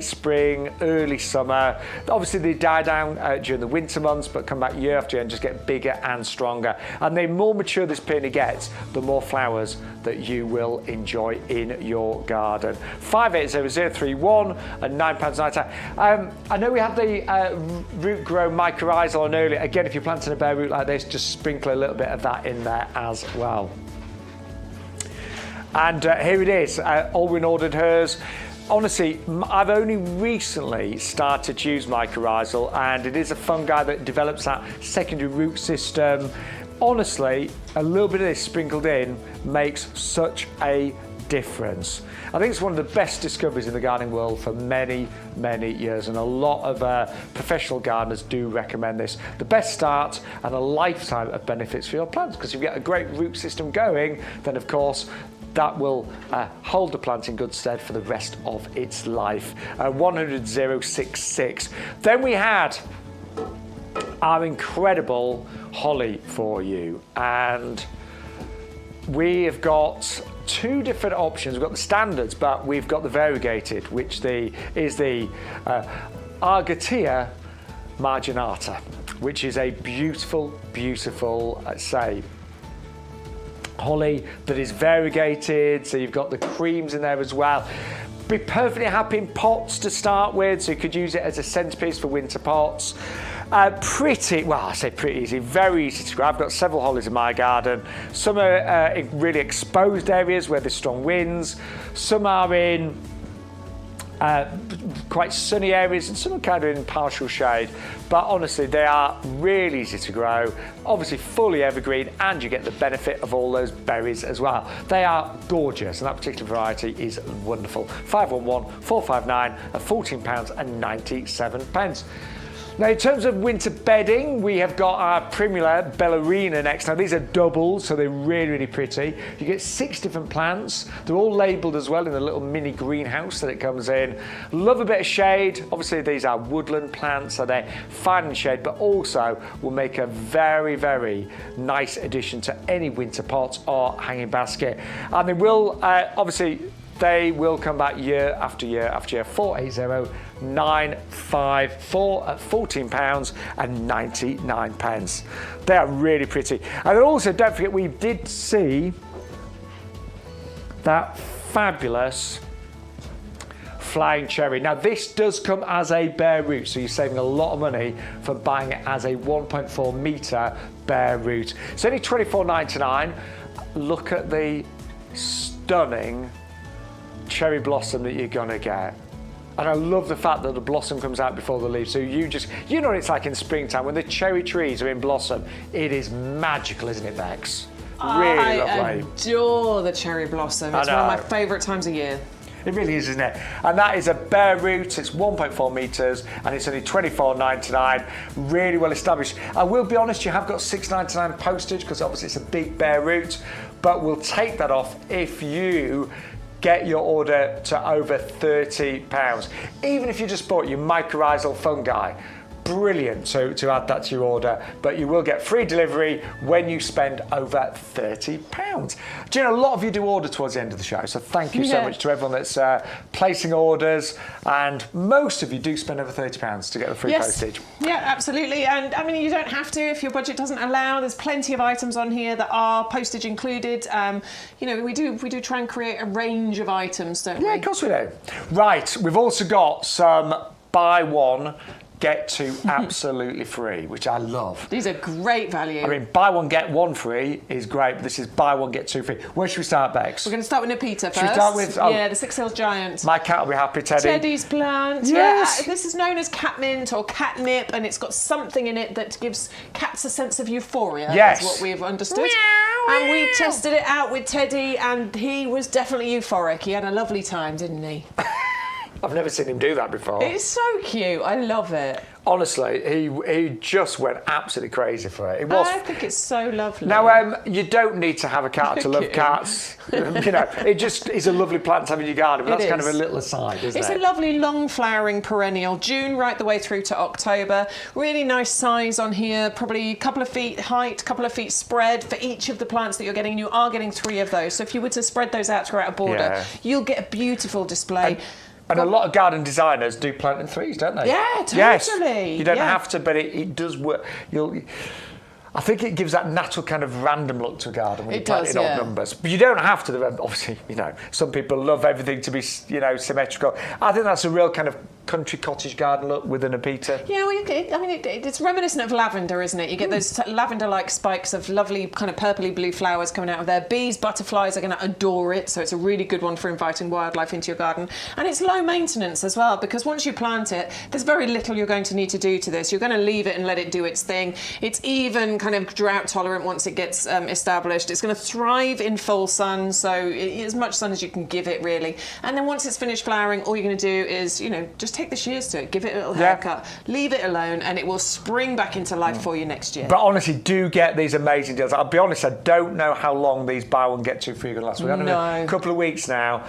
spring, early summer. Obviously, they die down during the winter months, but come back year after year and just get bigger and stronger. And the more mature this peony gets, the more flowers that you will enjoy in your garden. 580031 and £9.99. I know we had the root grow mycorrhizal on earlier. Again, if you're planting a bare root like this, just sprinkle a little bit of that in there as well. And here it is. Olwyn ordered hers. honestly, I've only recently started to use mycorrhizal, and it is a fungi that develops that secondary root system. Honestly, a little bit of this sprinkled in makes such a difference. I think it's one of the best discoveries in the gardening world for many, many years, and a lot of professional gardeners do recommend this. The best start and a lifetime of benefits for your plants, because if you get a great root system going, then of course that will hold the plant in good stead for the rest of its life. 100,066. Then we had our incredible holly for you, and we have got two different options. We've got the standards, but we've got the variegated, which is the Argetia marginata, which is a beautiful, beautiful, say, holly that is variegated. So you've got the creams in there as well. Be perfectly happy in pots to start with, so you could use it as a centerpiece for winter pots. Pretty, well, I say pretty easy, very easy to grow. I've got several hollies in my garden. Some are in really exposed areas where there's strong winds. Some are in quite sunny areas, and some are kind of in partial shade. But honestly, they are really easy to grow, obviously fully evergreen, and you get the benefit of all those berries as well. They are gorgeous, and that particular variety is wonderful. 511-459 at £14.97. Now, in terms of winter bedding, we have got our Primula Ballerina next. Now, these are doubles, so they're really, really pretty. You get 6 different plants. They're all labelled as well in the little mini greenhouse that it comes in. Love a bit of shade. Obviously, these are woodland plants, so they're fine in shade, but also will make a very, very nice addition to any winter pot or hanging basket. And they will, obviously, they will come back year after year after year. 480954 at £14.99. They are really pretty. And also, don't forget, we did see that fabulous flying cherry. Now, this does come as a bare root, so you're saving a lot of money for buying it as a 1.4 metre bare root. It's only £24.99. Look at the stunning cherry blossom that you're gonna get. And I love the fact that the blossom comes out before the leaves. So you know what it's like in springtime when the cherry trees are in blossom. It is magical, isn't it, Bex? Really lovely. I adore the cherry blossom. It's one of my favourite times of year. It really is, isn't it? And that is a bare root. It's 1.4 metres and it's only £24.99. Really well established. I will be honest, you have got £6.99 postage because obviously it's a big bare root, but we'll take that off if you get your order to over £30. Even if you just bought your mycorrhizal fungi, brilliant to add that to your order, but you will get free delivery when you spend over £30. Do you know, a lot of you do order towards the end of the show, so thank you so much to everyone that's placing orders, and most of you do spend over £30 to get the free postage. Yeah, absolutely. And I mean, you don't have to if your budget doesn't allow. There's plenty of items on here that are postage included. You know, we do try and create a range of items, don't we? Yeah, of course we do. Right, we've also got some buy one, get two absolutely free, which I love. These are great value. I mean, buy one, get one free is great, but this is buy one, get two free. Where should we start, Bex? We're going to start with Nepeta first. Should we start with... yeah, the Six Hills Giant. My cat will be happy, Teddy. Teddy's plant. Yes. Yeah, this is known as catmint or catnip, and it's got something in it that gives cats a sense of euphoria. Yes. That's what we've understood. And we tested it out with Teddy, and he was definitely euphoric. He had a lovely time, didn't he? I've never seen him do that before. It's so cute. I love it. Honestly, he just went absolutely crazy for it. I think it's so lovely. Now, you don't need to have a cat to love cats. You know, it just is a lovely plant to have in your garden, but that's kind of a little aside, isn't it? It's a lovely long flowering perennial, June right the way through to October. Really nice size on here, probably a couple of feet height, couple of feet spread for each of the plants that you're getting. You are getting 3 of those. So if you were to spread those out throughout a border, you'll get a beautiful display. And a lot of garden designers do plant in 3s, don't they? Yeah, totally. Yes. You don't have to, but it does work. I think it gives that natural kind of random look to a garden when you plant in odd yeah. numbers. But you don't have to. Obviously, some people love everything to be, symmetrical. I think that's a real kind of country cottage garden look with an Apita. Yeah, well, it's reminiscent of lavender, isn't it? You get those lavender-like spikes of lovely kind of purpley blue flowers coming out of there. Bees, butterflies are going to adore it, so it's a really good one for inviting wildlife into your garden. And it's low maintenance as well, because once you plant it, there's very little you're going to need to do to this. You're going to leave it and let it do its thing. It's even kind of drought tolerant once it gets established. It's going to thrive in full sun, so as much sun as you can give it, really. And then once it's finished flowering, all you're going to do is, just take the shears to it, give it a little haircut, leave it alone, and it will spring back into life for you next year. But honestly, do get these amazing deals. I'll be honest, I don't know how long these buy one get two free are going to last. We've had them a couple of weeks now,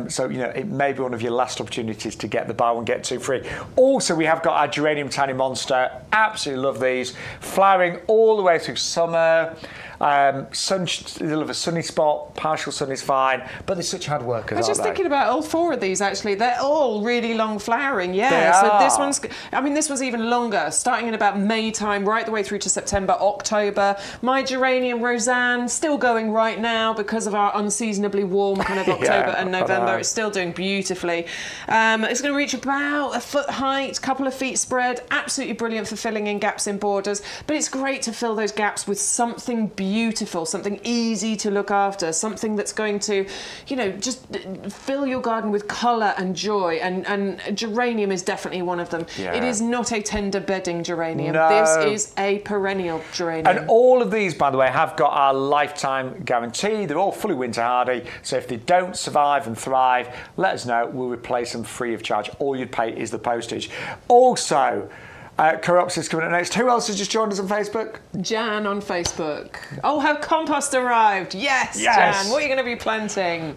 so it may be one of your last opportunities to get the buy one get two free. Also, we have got our geranium tiny monster. Absolutely love these, flowering all the way through summer. They'll have a sunny spot, partial sun is fine, but they're such hard workers. I was just thinking about all four of these actually. They're all really long flowering, yeah. So this one's even longer, starting in about May time, right the way through to September, October. My geranium Roseanne still going right now because of our unseasonably warm kind of October and November. It's still doing beautifully. It's going to reach about a foot height, couple of feet spread. Absolutely brilliant for filling in gaps in borders, but it's great to fill those gaps with something beautiful, something easy to look after, something that's going to, just fill your garden with colour and joy. And geranium is definitely one of them. Yeah. It is not a tender bedding geranium. No. This is a perennial geranium. And all of these, by the way, have got our lifetime guarantee. They're all fully winter hardy. So if they don't survive and thrive, let us know. We'll replace them free of charge. All you'd pay is the postage. Also, Coreopsis coming up next. Who else has just joined us on Facebook? Jan on Facebook. Oh, her compost arrived. Yes, Jan. What are you going to be planting?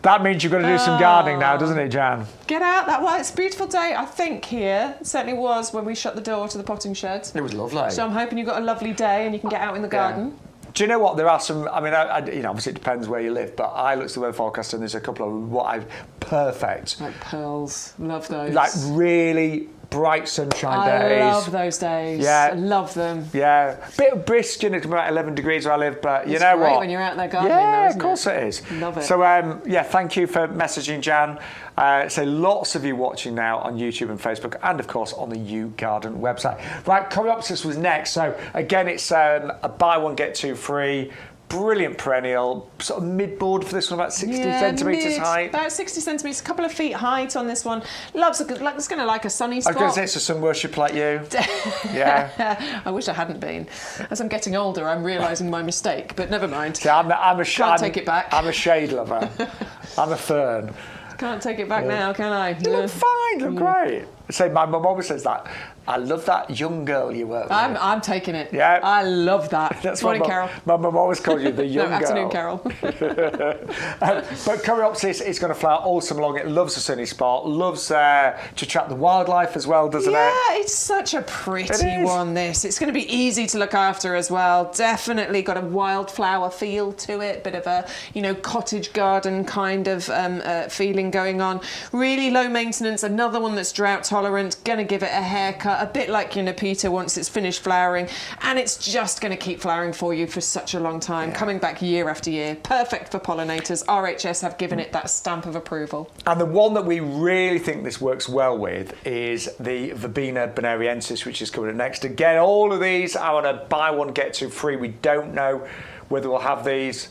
That means you've got to do some gardening now, doesn't it, Jan? Get out. It's a beautiful day, I think, here. It certainly was when we shut the door to the potting shed. It was lovely. So I'm hoping you've got a lovely day and you can get out in the garden. Do you know what? There are some, obviously it depends where you live, but I looked at the weather forecast and there's a couple of perfect. Like pearls. Love those. Like really bright sunshine days. I love those days. Yeah. I love them. Yeah. Bit of brisk, it's about 11 degrees where I live, but you know what? It's great when you're out there gardening, yeah, though, isn't of course it is. Love it. So, thank you for messaging, Jan. So lots of you watching now on YouTube and Facebook, and of course on the YouGarden website. Right, Coreopsis was next. So again, it's a buy one, get two free. Brilliant perennial, sort of mid-board for this one, about 60 centimetres height. About 60 centimetres, a couple of feet height on this one. It's going to like a sunny spot. I was going to say it's a sun worship like you. Yeah. I wish I hadn't been. As I'm getting older, I'm realising my mistake, but never mind. See, Can't take it back. I'm a shade lover. I'm a fern. Can't take it back now, can I? You look fine, you look great. So my mum always says that. I love that young girl you work with. I'm taking it. Yeah. I love that. That's Morning, Carol. My mum always calls you the young girl. Afternoon, Carol. But Coreopsis is going to flower all summer long. It loves a sunny spot, loves to trap the wildlife as well, doesn't it? Yeah, it's such a pretty one, this. It's going to be easy to look after as well. Definitely got a wildflower feel to it, bit of a, cottage garden kind of feeling going on. Really low maintenance, another one that's drought tolerant, going to give it a haircut, a bit like your Nepeta once it's finished flowering, and it's just going to keep flowering for you for such a long time, coming back year after year. Perfect for pollinators. RHS have given it that stamp of approval. And the one that we really think this works well with is the Verbena bonariensis, which is coming up next. Again, all of these are on a buy one, get two free. We don't know whether we'll have these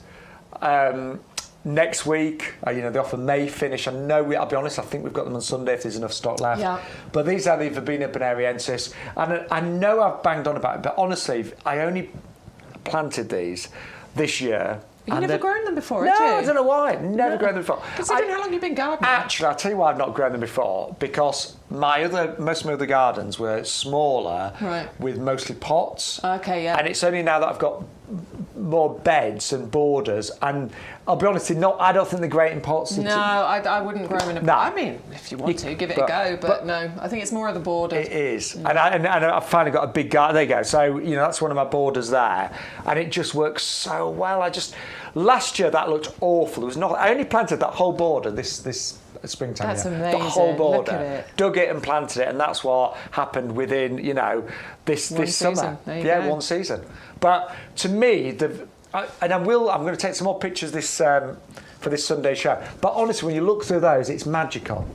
next week. They offer May finish. I'll be honest, I think we've got them on Sunday if there's enough stock left. Yeah. But these are the Verbena bonariensis. And I know I've banged on about it, but honestly, I only planted these this year. You've never grown them before, No, had you? I don't know why. Never grown them before. Considering how long you've been gardening. Actually, I'll tell you why I've not grown them before. Because most of my other gardens were smaller, with mostly pots. Okay, yeah. And it's only now that I've got more beds and borders, and I'll be honest, I don't think they're great in pots. No, I wouldn't grow them in a pot. No. I mean, if you want to, give it a go, but no, I think it's more of the borders. It is. And I've finally got a big garden. There you go. So, that's one of my borders there, and it just works so well. Last year that looked awful. I only planted that whole border this springtime. That's amazing. The whole border. Look at it. Dug it and planted it, and that's what happened within, you know, this summer. There you go. One season. But to me, I'm going to take some more pictures this for this Sunday show. But honestly, when you look through those, it's magical.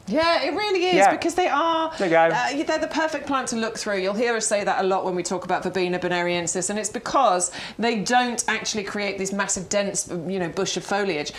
Yeah, it really is, because they are, There you go. they're the perfect plant to look through. You'll hear us say that a lot when we talk about Verbena bonariensis, and it's because they don't actually create this massive, dense, bush of foliage.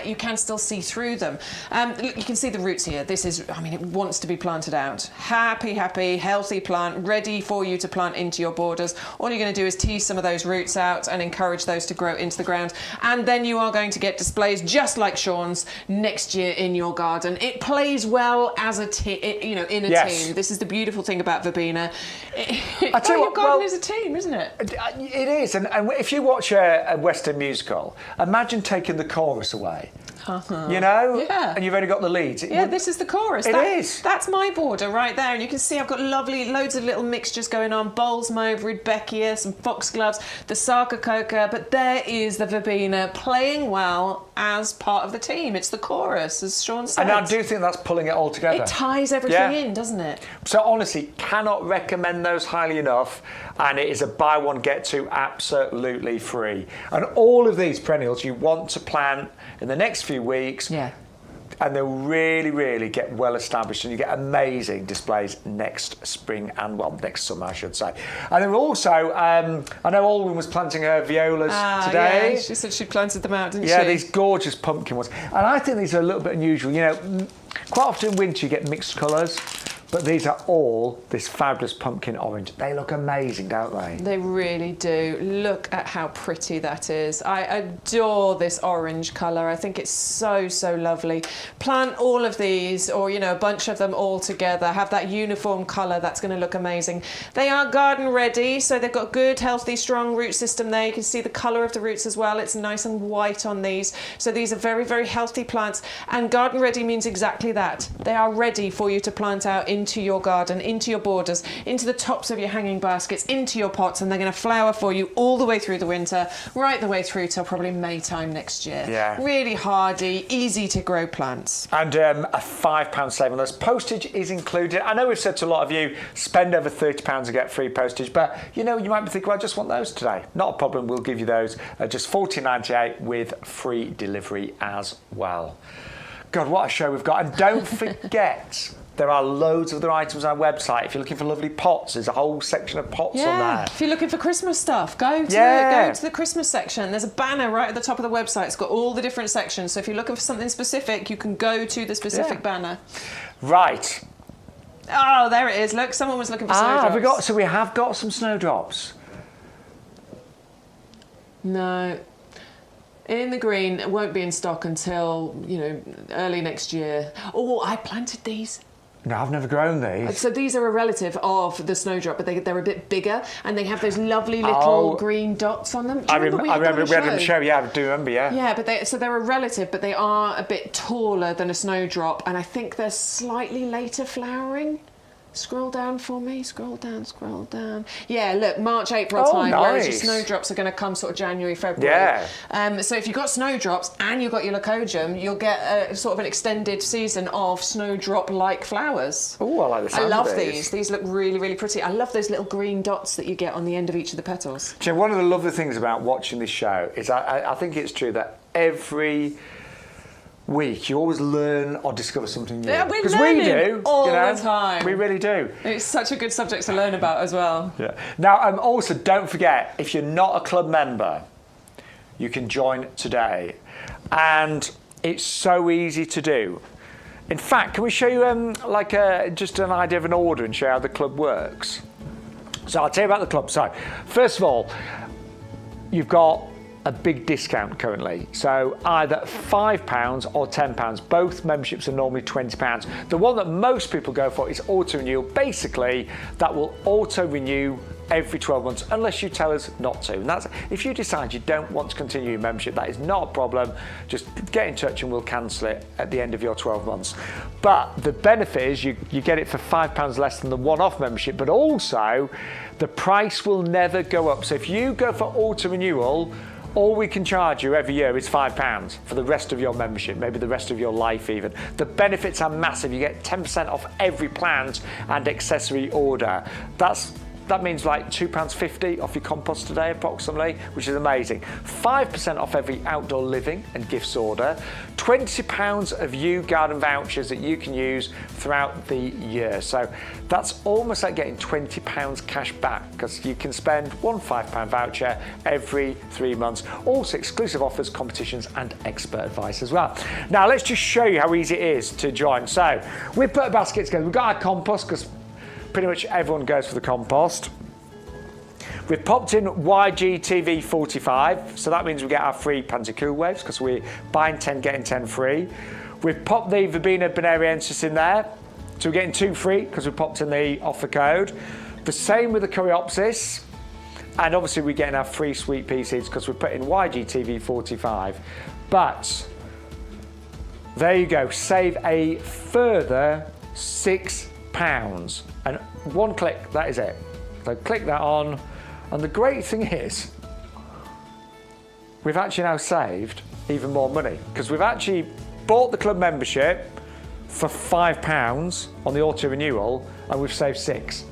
You can still see through them. Look, you can see the roots here. This is, it wants to be planted out. Happy, healthy plant, ready for you to plant into your borders. All you're going to do is tease some of those roots out and encourage those to grow into the ground, and then you are going to get displays just like Shaun's next year in your garden. It plays well as a team, in a team. This is the beautiful thing about Verbena. Your garden is a team, isn't it? It is, and if you watch a Western musical, imagine taking the chorus away. Yeah. And you've only got the leads. This is the chorus. It is. That's my border right there, and you can see I've got loads of little mixtures going on. Bulbs mauve, Rudbeckia, some foxgloves, the Sarcococa, but there is the Verbena playing well as part of the team. It's the chorus, as Shaun said. And I do think that's pulling it all together. It ties everything in, doesn't it? So honestly, cannot recommend those highly enough, and it is a buy one get two absolutely free. And all of these perennials you want to plant in the next few weeks. Yeah. And they'll really, really get well established, and you get amazing displays next spring and, next summer, I should say. And then also, I know Alwyn was planting her violas today. Yeah, she said she planted them out, didn't she? Yeah, these gorgeous pumpkin ones. And I think these are a little bit unusual. Quite often in winter you get mixed colours, but these are all this fabulous pumpkin orange. They look amazing, don't they? They really do. Look at how pretty that is. I adore this orange colour. I think it's so, so lovely. Plant all of these, or, a bunch of them all together. Have that uniform colour. That's going to look amazing. They are garden ready, so they've got good, healthy, strong root system there. You can see the colour of the roots as well. It's nice and white on these. So these are very, very healthy plants. And garden ready means exactly that. They are ready for you to plant out into your garden, into your borders, into the tops of your hanging baskets, into your pots, and they're going to flower for you all the way through the winter, right the way through till probably May time next year. Yeah. Really hardy, easy to grow plants. And a £5 save on those. Postage is included. I know we've said to a lot of you, spend over £30 and get free postage, but you might be thinking, well, I just want those today. Not a problem, we'll give you those at just $14.98 with free delivery as well. God, what a show we've got. And don't forget, there are loads of other items on our website. If you're looking for lovely pots, there's a whole section of pots on there. If you're looking for Christmas stuff, go to the Christmas section. There's a banner right at the top of the website. It's got all the different sections. So if you're looking for something specific, you can go to the specific banner. Right. Oh, there it is. Look, someone was looking for snowdrops. We have got some snowdrops. No. In the green, it won't be in stock until, early next year. Oh, I planted these. No, I've never grown these. So these are a relative of the snowdrop, but they're a bit bigger, and they have those lovely little green dots on them. I remember we had them on the show. Yeah, I do remember. Yeah. Yeah, but they're a relative, but they are a bit taller than a snowdrop, and I think they're slightly later flowering. Scroll down for me. Scroll down. Yeah, look, March, April time. Nice. Whereas your snowdrops are going to come sort of January, February. Yeah. So if you've got snowdrops and you've got your leucojum, you'll get a sort of an extended season of snowdrop-like flowers. Oh, I like the sound I love of these. These look really, really pretty. I love those little green dots that you get on the end of each of the petals. Jim, one of the lovely things about watching this show is I think it's true that every week you always learn or discover something new. Yeah, we do all the time. We really do. It's such a good subject to learn about as well. Yeah. Now, also don't forget, if you're not a club member, you can join today, and it's so easy to do. In fact, can we show you just an idea of an order and show how the club works? So I'll tell you about the club. So first of all, you've got a big discount currently, so either £5 or £10. Both memberships are normally £20. The one that most people go for is auto renewal. Basically, that will auto renew every 12 months unless you tell us not to. And that's if you decide you don't want to continue your membership, that is not a problem. Just get in touch and we'll cancel it at the end of your 12 months. But the benefit is you get it for £5 less than the one-off membership, but also the price will never go up. So if you go for auto renewal all we can charge you every year is £5 for the rest of your membership, maybe the rest of your life even. The benefits are massive. You get 10% off every plant and accessory order. That means like £2.50 off your compost today, approximately, which is amazing. 5% off every outdoor living and gifts order. £20 of YouGarden vouchers that you can use throughout the year. So that's almost like getting £20 cash back, because you can spend one £5 voucher every 3 months. Also exclusive offers, competitions and expert advice as well. Now let's just show you how easy it is to join. So we put a basket together. We've got our compost, because pretty much everyone goes for the compost. We've popped in YGTV 45, so that means we get our free Pansy Cool Waves, because we're buying 10, getting 10 free. We've popped the Verbena bonariensis in there, so we're getting 2 free, because we popped in the offer code. The same with the Coreopsis, and obviously we're getting our free sweet pea seeds, because we're putting YGTV 45. But there you go, save a further £6. And one click, that is it. So click that on, and the great thing is we've actually now saved even more money, because we've actually bought the club membership for £5 on the auto renewal, and we've saved £6.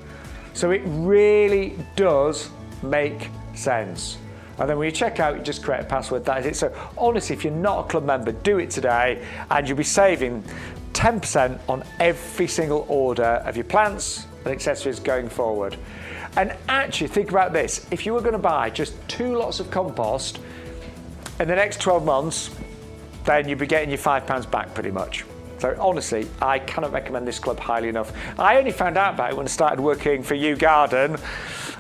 So it really does make sense. And then when you check out, you just create a password, that is it. So honestly, if you're not a club member, do it today, and you'll be saving 10% on every single order of your plants and accessories going forward. And actually, think about this. If you were going to buy just 2 lots of compost in the next 12 months, then you'd be getting your £5 back pretty much. So honestly, I cannot recommend this club highly enough. I only found out about it when I started working for YouGarden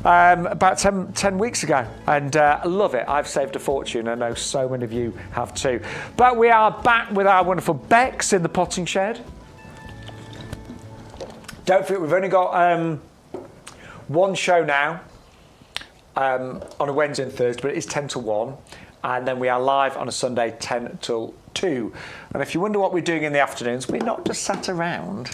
about 10 weeks ago, and I love it. I've saved a fortune. I know so many of you have too. But we are back with our wonderful Bex in the potting shed. Don't forget, we've only got one show now on a Wednesday and Thursday, but it is 10 to 1. And then we are live on a Sunday, 10 till 2. And if you wonder what we're doing in the afternoons, we're not just sat around.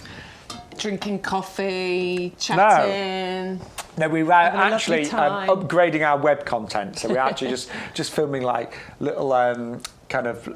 Drinking coffee, chatting. No, we were actually upgrading our web content. So we're actually just filming like little kind of,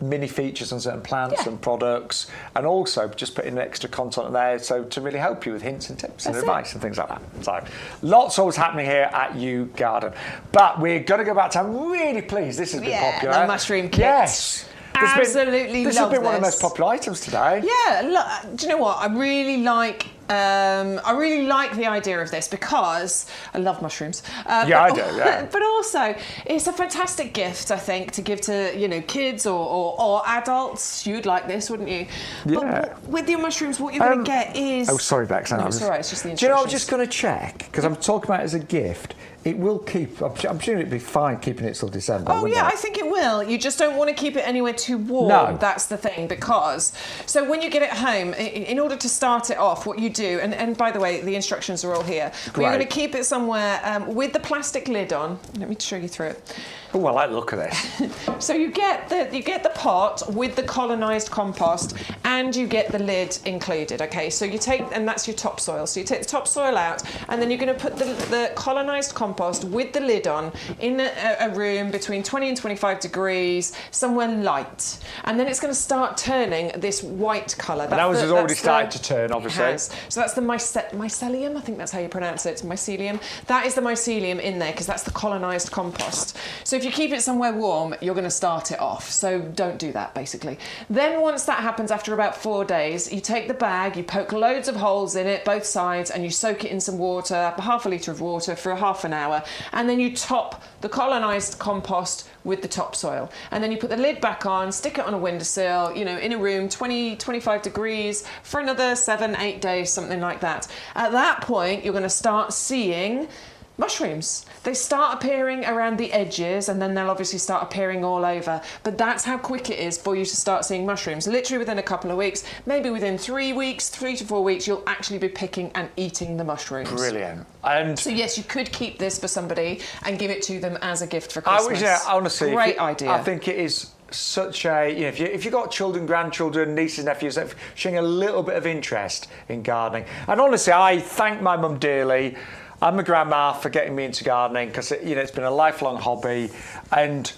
mini features on certain plants and products, and also just putting extra content in there, so to really help you with hints and tips and advice and things like that. So lots always happening here at YouGarden. But we're going to go back to, I'm really pleased this has been popular. The mushroom kit. Yes. Absolutely this has been one of the most popular items today. Yeah, do you know what? I really like the idea of this, because I love mushrooms. I do, yeah. But also, it's a fantastic gift, I think, to give to kids or adults. You'd like this, wouldn't you? Yeah. But with your mushrooms, what you're going to get is... Oh, sorry, Bex. No, it's all right. It's just the instructions. Do you know, I'm just going to check, because I'm talking about it as a gift. It will keep, I'm sure it'd be fine keeping it till December. Oh yeah, I think it will. You just don't want to keep it anywhere too warm. No. That's the thing, because, so when you get it home, in order to start it off, what you do, and by the way, the instructions are all here. But you're going to keep it somewhere with the plastic lid on. Let me show you through it. Oh, I like the look of this. So you get the pot with the colonised compost, and you get the lid included. Okay, so you take, and that's your topsoil. So you take the topsoil out, and then you're going to put the colonised compost with the lid on in a room between 20 and 25 degrees, somewhere light, and then it's going to start turning this white colour. And ours has already started to turn, obviously. It has. So that's the mycelium. I think that's how you pronounce it. Mycelium. That is the mycelium in there, because that's the colonised compost. So if you keep it somewhere warm, you're going to start it off. So don't do that, basically. Then once that happens, after about 4 days, you take the bag, you poke loads of holes in it, both sides, and you soak it in some water, half a litre of water for half an hour, and then you top the colonised compost with the topsoil. And then you put the lid back on, stick it on a windowsill, in a room, 20, 25 degrees for another 7, 8 days, something like that. At that point, you're going to start seeing mushrooms. They start appearing around the edges, and then they'll obviously start appearing all over. But that's how quick it is for you to start seeing mushrooms. Literally within a couple of weeks, maybe within 3 weeks, 3 to 4 weeks, you'll actually be picking and eating the mushrooms. Brilliant. And so yes, you could keep this for somebody and give it to them as a gift for Christmas. Honestly, great idea. I think it is such a, if you've got children, grandchildren, nieces, nephews, showing a little bit of interest in gardening. And honestly, I thank my mum dearly. and my grandma for getting me into gardening, because it's been a lifelong hobby. And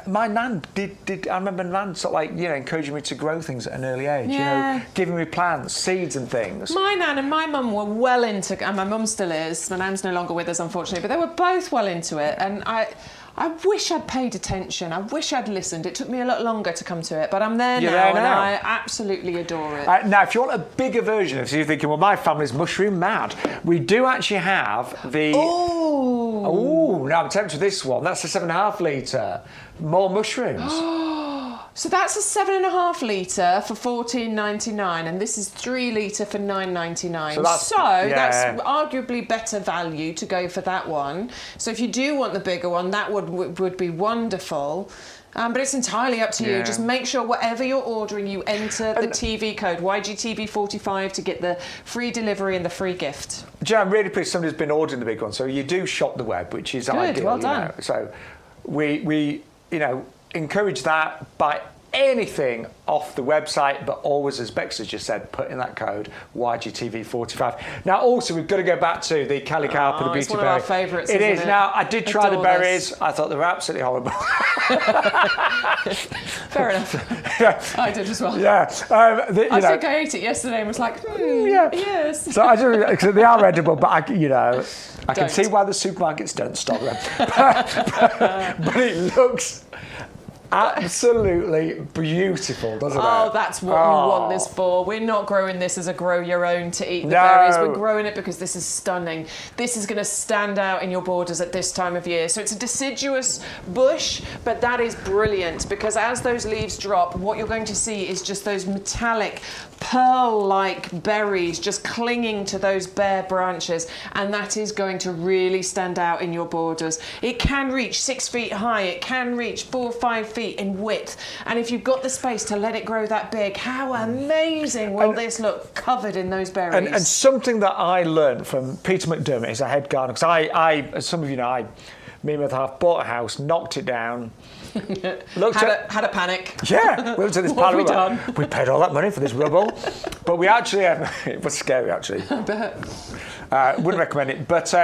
my nan did. I remember nan sort of like encouraging me to grow things at an early age. Yeah. Giving me plants, seeds, and things. My nan and my mum were well into, and my mum still is. My nan's no longer with us, unfortunately, but they were both well into it. And I wish I'd paid attention. I wish I'd listened. It took me a lot longer to come to it, but I'm there now, and I absolutely adore it. Now, if you want a bigger version of it, so you're thinking, well, my family's mushroom mad. We do actually have the... Oh, now I'm tempted with this one. That's a 7.5 litre. More mushrooms. So that's a 7.5 litre for $14.99, and this is 3 litre for $9.99. So that's arguably better value to go for that one. So if you do want the bigger one, that would be wonderful. But it's entirely up to you. Just make sure whatever you're ordering, you enter the TV code YGTV45 to get the free delivery and the free gift. Jan, I'm really pleased somebody's been ordering the big one. So you do shop the web, which is ideal. Well done. So we encourage that by anything off the website, but always, as Bex has just said, put in that code YGTV45. Now, also, we've got to go back to the Cali Carp and the Beauty It's one Berry. of our favourites. It is. Now, I did try the berries. This. I thought they were absolutely horrible. Fair enough. I did as well. Yeah. I think I ate it yesterday and was like, yes. So I do, because they are edible, but I can see why the supermarkets don't stock them. but it looks absolutely beautiful, doesn't it? Oh, that's what we want this for. We're not growing this as a grow your own to eat the berries. We're growing it because this is stunning. This is going to stand out in your borders at this time of year. So it's a deciduous bush, but that is brilliant because as those leaves drop, what you're going to see is just those metallic, pearl-like berries just clinging to those bare branches, and that is going to really stand out in your borders. It can reach 6 feet high. It can reach 4 or 5 feet in width, and if you've got the space to let it grow that big, how amazing will this look covered in those berries? And something that I learned from Peter McDermott, who's a head gardener, because I, as some of you know, me and my half bought a house, knocked it down, had a panic. Yeah, we looked at this What pile have of we rubble. We paid all that money for this rubble, but we actually it was scary actually. I bet. Wouldn't recommend it, but.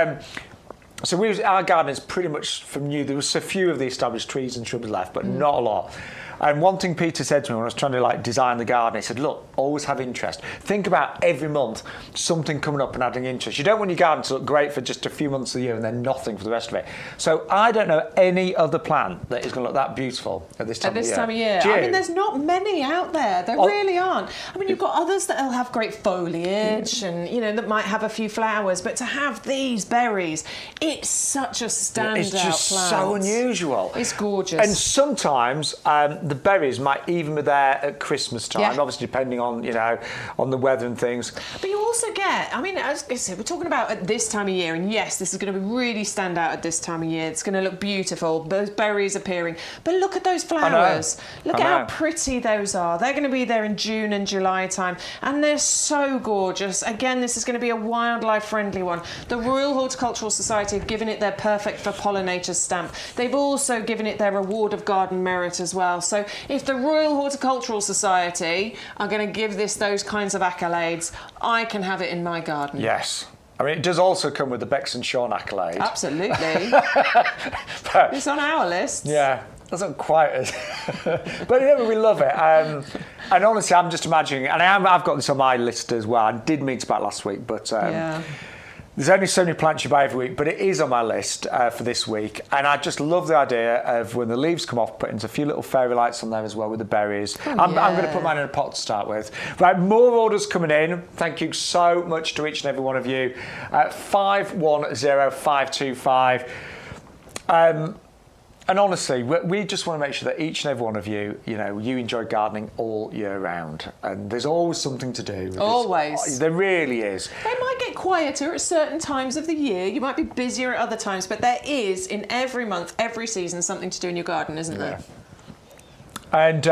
So our garden is pretty much from new. There was a few of the established trees and shrubs left, but not a lot. And one thing Peter said to me when I was trying to design the garden, he said, look, always have interest. Think about every month something coming up and adding interest. You don't want your garden to look great for just a few months of the year and then nothing for the rest of it. So I don't know any other plant that is going to look that beautiful at this time of year. Time of year. I mean, there's not many out there. There really aren't. I mean, you've got others that'll have great foliage and, that might have a few flowers, but to have these berries, it's such a standout plant. It's just so unusual. It's gorgeous. And sometimes the berries might even be there at Christmas time, obviously depending on, on the weather and things. But you also get, I mean, as I said, we're talking about at this time of year, and yes, this is going to really stand out at this time of year. It's going to look beautiful, those berries appearing. But look at those flowers. Look at how pretty those are. They're going to be there in June and July time, and they're so gorgeous. Again, this is going to be a wildlife-friendly one. The Royal Horticultural Society have given it their Perfect for Pollinators stamp. They've also given it their Award of Garden Merit as well. So if the Royal Horticultural Society are going to give this those kinds of accolades, I can have it in my garden. Yes. I mean, it does also come with the Bex and Shaun accolade. Absolutely. It's on our list. Yeah. That's not quite as... but we love it. And honestly, I'm just imagining... And I've got this on my list as well. I did mean to about last week, but... There's only so many plants you buy every week, but it is on my list for this week. And I just love the idea of when the leaves come off, putting a few little fairy lights on there as well with the berries. I'm going to put mine in a pot to start with. Right, more orders coming in. Thank you so much to each and every one of you. 510525. And honestly, we just want to make sure that each and every one of you, you enjoy gardening all year round. And there's always something to do. Always. There really is. They might get quieter at certain times of the year. You might be busier at other times, but there is, in every month, every season, something to do in your garden, isn't there? And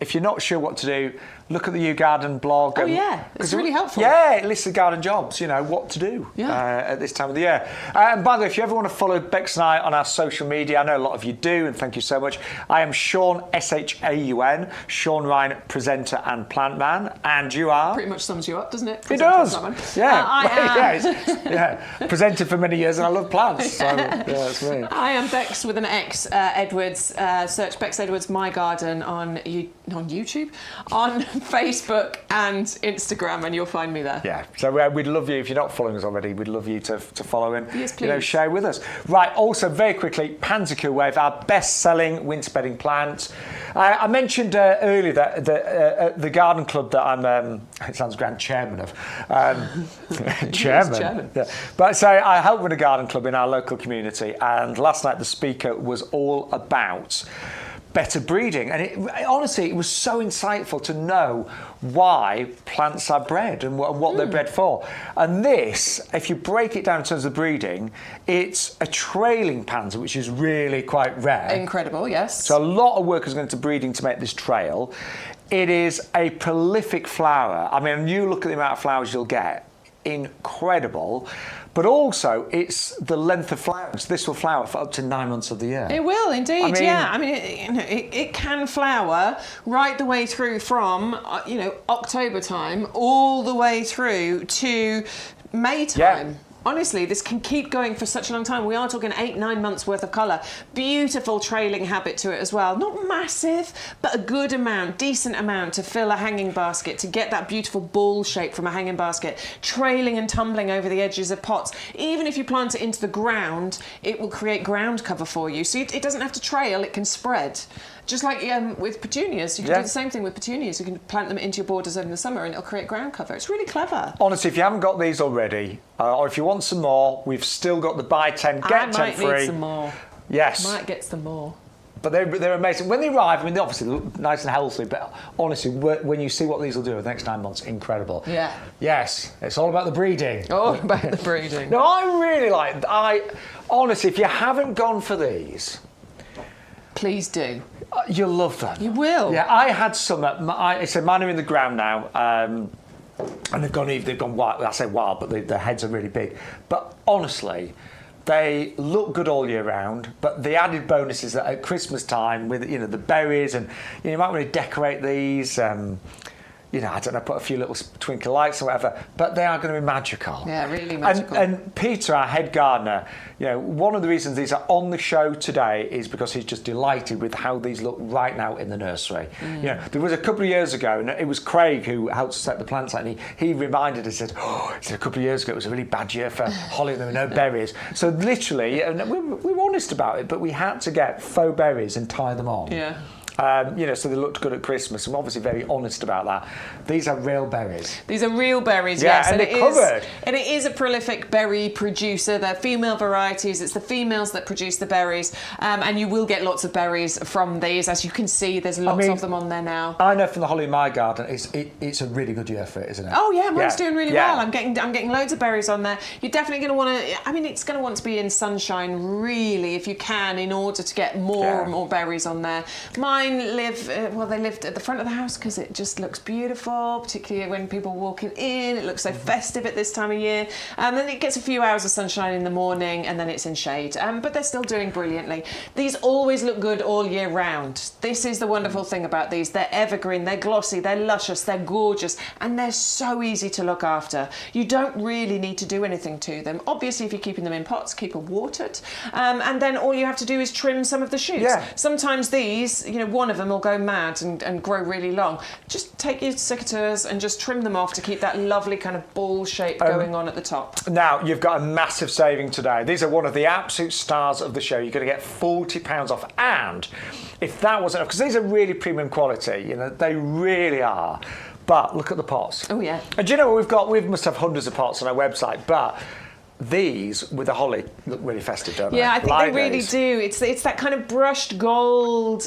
if you're not sure what to do, look at the YouGarden blog. Oh, yeah. It's really helpful. Yeah, it lists the garden jobs, what to do at this time of the year. And by the way, if you ever want to follow Bex and I on our social media, I know a lot of you do, and thank you so much. I am Shaun, S-H-A-U-N, Shaun Ryan, presenter and plant man. And you are? Pretty much sums you up, doesn't it? It does. Yeah. I am. Presented for many years and I love plants. So, that's me. I am Bex with an X, Edwards. Search Bex Edwards My Garden on YouTube, on Facebook and Instagram, and you'll find me there. Yeah, so we'd love you, if you're not following us already, we'd love you to follow and yes, please. Share with us. Right, also very quickly, Panzercool Wave, our best-selling winter bedding plant. I mentioned earlier that the garden club that I'm, it sounds grand, chairman of. Chairman. Yeah. But so I help run a garden club in our local community, and last night the speaker was all about better breeding, and honestly it was so insightful to know why plants are bred and what they're bred for. And this, if you break it down in terms of breeding, it's a trailing panzer, which is really quite rare. Incredible, yes. So a lot of work has gone into breeding to make this trail. It is a prolific flower. I mean, you look at the amount of flowers you'll get, incredible. But also, it's the length of flowers. This will flower for up to 9 months of the year. It will indeed, yeah. I mean, it can flower right the way through from, October time all the way through to May time. Yeah. Honestly, this can keep going for such a long time. We are talking 8-9 months worth of colour. Beautiful trailing habit to it as well. Not massive, but a good amount, decent amount to fill a hanging basket, to get that beautiful ball shape from a hanging basket. Trailing and tumbling over the edges of pots. Even if you plant it into the ground, it will create ground cover for you. So it doesn't have to trail, it can spread. Just like with petunias, you can do the same thing with petunias. You can plant them into your borders in the summer and it'll create ground cover. It's really clever. Honestly, if you haven't got these already, or if you want some more, we've still got the buy 10, get 10 free. I might need some more. Yes. Might get some more. But they're amazing. When they arrive, I mean, they obviously look nice and healthy, but honestly, when you see what these will do over the next 9 months, incredible. Yeah. Yes, it's all about the breeding. All about the breeding. No, I really honestly, if you haven't gone for these, please do. You'll love them. You will. Yeah, I had some. Mine are in the ground now, and they've gone wild. I say wild, but the heads are really big. But honestly, they look good all year round. But the added bonus is that at Christmas time, with the berries, and you might want to decorate these. I don't know, put a few little twinkle lights or whatever, but they are going to be magical. Yeah, really magical. And Peter, our head gardener, one of the reasons these are on the show today is because he's just delighted with how these look right now in the nursery. There was a couple of years ago, and it was Craig who helped set the plants out, and he reminded us, said, a couple of years ago it was a really bad year for holly, there were no berries. So literally, and we were honest about it, but we had to get faux berries and tie them on. Yeah. So they looked good at Christmas. I'm obviously very honest about that. These are real berries. These are real berries, yes. And they're covered. And it is a prolific berry producer. They're female varieties. It's the females that produce the berries. And you will get lots of berries from these. As you can see, there's lots of them on there now. I know from the holly in my garden, it's a really good year for it, isn't it? Oh, yeah, mine's doing really well. I'm getting loads of berries on there. You're definitely going to want to... it's going to want to be in sunshine, really, if you can, in order to get more and more berries on there. Mine they lived at the front of the house because it just looks beautiful, particularly when people are walking in. It looks so festive at this time of year. And then it gets a few hours of sunshine in the morning and then it's in shade. But they're still doing brilliantly. These always look good all year round. This is the wonderful thing about these. They're evergreen, they're glossy, they're luscious, they're gorgeous, and they're so easy to look after. You don't really need to do anything to them. Obviously, if you're keeping them in pots, keep them watered. And then all you have to do is trim some of the shoots. Yeah. Sometimes these, one of them will go mad and grow really long. Just take your secateurs and just trim them off to keep that lovely kind of ball shape going on at the top. Now, you've got a massive saving today. These are one of the absolute stars of the show. You're going to get £40 off. And if that wasn't enough, because these are really premium quality, they really are. But look at the pots. Oh, yeah. And do you know what we must have hundreds of pots on our website, but these with the holly look really festive, don't they? Yeah, I think they really do. It's that kind of brushed gold